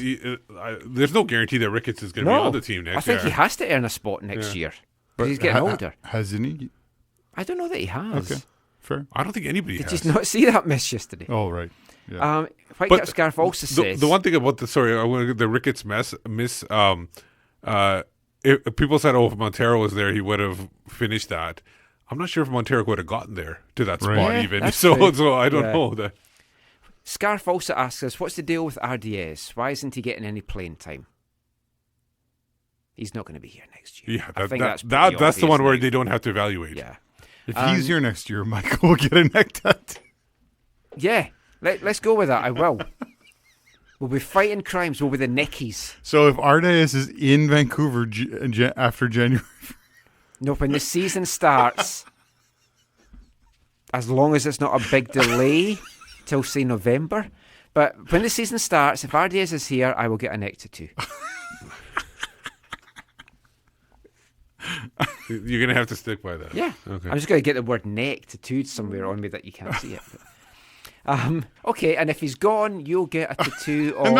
there's no guarantee that Ricketts is going to be on the team next year. I think he has to earn a spot next year. But he's getting older. Hasn't he? I don't know that he has. Okay. Fair. I don't think anybody has. Did you not see that miss yesterday? Oh, right. Yeah. Whitecap Scarf also says... The one thing about the Ricketts miss, if people said, if Montero was there, he would have finished that. I'm not sure if Montero would have gotten there to that spot even. So I don't know that. Scarf also asks us, what's the deal with RDS? Why isn't he getting any playing time? He's not going to be here next year. Yeah, I think that's the one where they don't have to evaluate. Yeah. If he's here next year, Michael will get a neck tattoo. Yeah, let's go with that. I will. We'll be fighting crimes. We'll be the neckies. So if RDS is in Vancouver after January... No, when the season starts, as long as it's not a big delay till, say, November. But when the season starts, if RDS is here, I will get a neck tattoo. You're going to have to stick by that. Yeah. Okay. I'm just going to get the word neck tattooed somewhere on me that you can't see it. Okay, and if he's gone, you'll get a tattoo of...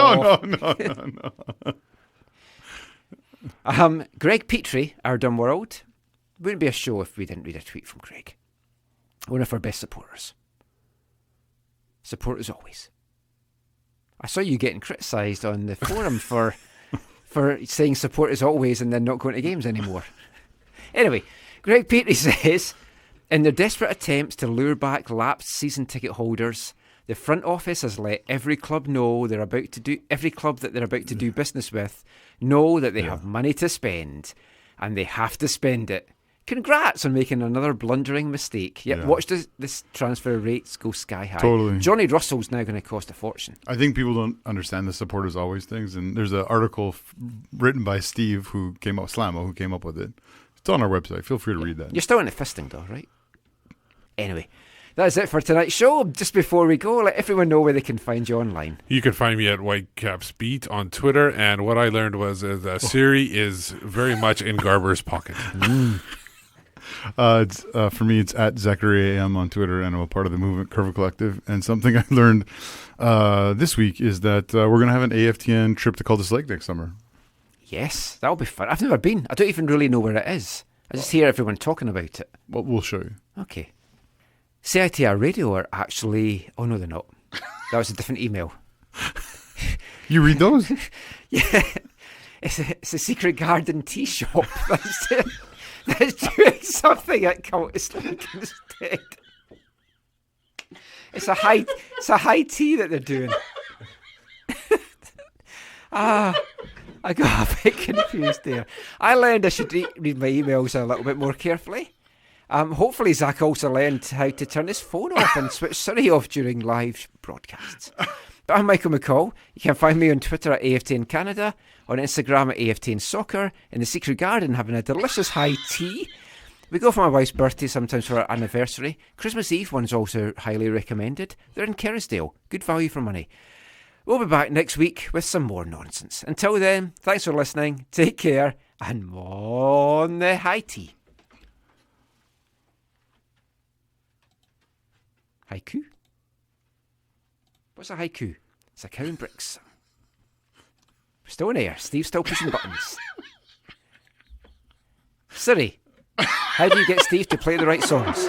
No. Greg Petrie, our dumb world. Wouldn't be a show if we didn't read a tweet from Greg. One of our best supporters. Support as always. I saw you getting criticised on the forum for saying support as always and then not going to games anymore. Anyway, Greg Petrie says, in their desperate attempts to lure back lapsed season ticket holders, the front office has let every club that they're about to do business with know that they have money to spend and they have to spend it. Congrats on making another blundering mistake. Yep, watch this transfer rates go sky high. Totally. Johnny Russell's now going to cost a fortune. I think people don't understand the supporters always things, and there's an article written by Steve who came up with it. It's on our website. Feel free to read that. You're still into fisting though, right? Anyway, that is it for tonight's show. Just before we go, let everyone know where they can find you online. You can find me at Whitecaps Beat on Twitter, and what I learned was that Siri is very much in Garber's pocket. For me, it's at Zachary AM on Twitter, and I'm a part of the Movement Curve Collective. And something I learned this week is that we're going to have an AFTN trip to Cultus Lake next summer. Yes, that'll be fun. I've never been. I don't even really know where it is. I just hear everyone talking about it. Well, we'll show you. Okay. CITR Radio are actually... Oh, no, they're not. That was a different email. You read those? Yeah. It's a Secret Garden tea shop. That's doing something at Cultus Lake instead. It's a high tea that they're doing. I got a bit confused there. I learned I should read my emails a little bit more carefully. Hopefully Zach also learned how to turn his phone off and switch Siri off during live broadcasts. But I'm Michael McCall. You can find me on Twitter at AFTN Canada, on Instagram at AFTN Soccer, in the Secret Garden having a delicious high tea. We go for my wife's birthday, sometimes for our anniversary. Christmas Eve one's also highly recommended. They're in Kerrisdale. Good value for money. We'll be back next week with some more nonsense. Until then, thanks for listening, take care, and on the high tea. Haiku? What's a haiku? It's a cow and bricks. Still in air. Steve's still pushing buttons. Siri, how do you get Steve to play the right songs?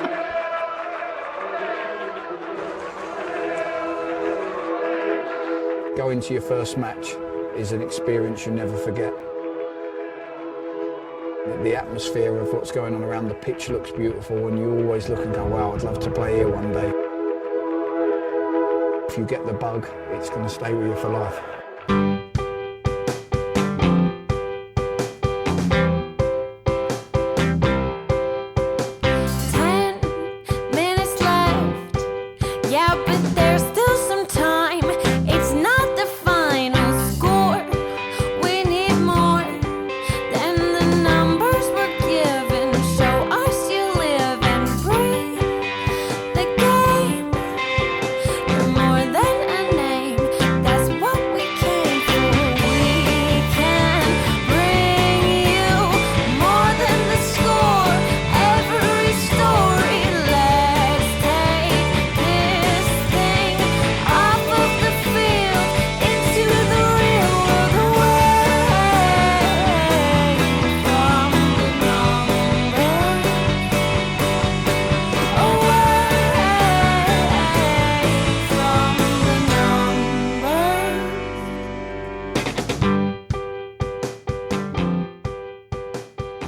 Going to your first match is an experience you never forget. The atmosphere of what's going on around the pitch looks beautiful, and you always look and go, wow, I'd love to play here one day. If you get the bug, it's going to stay with you for life.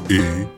AFTN.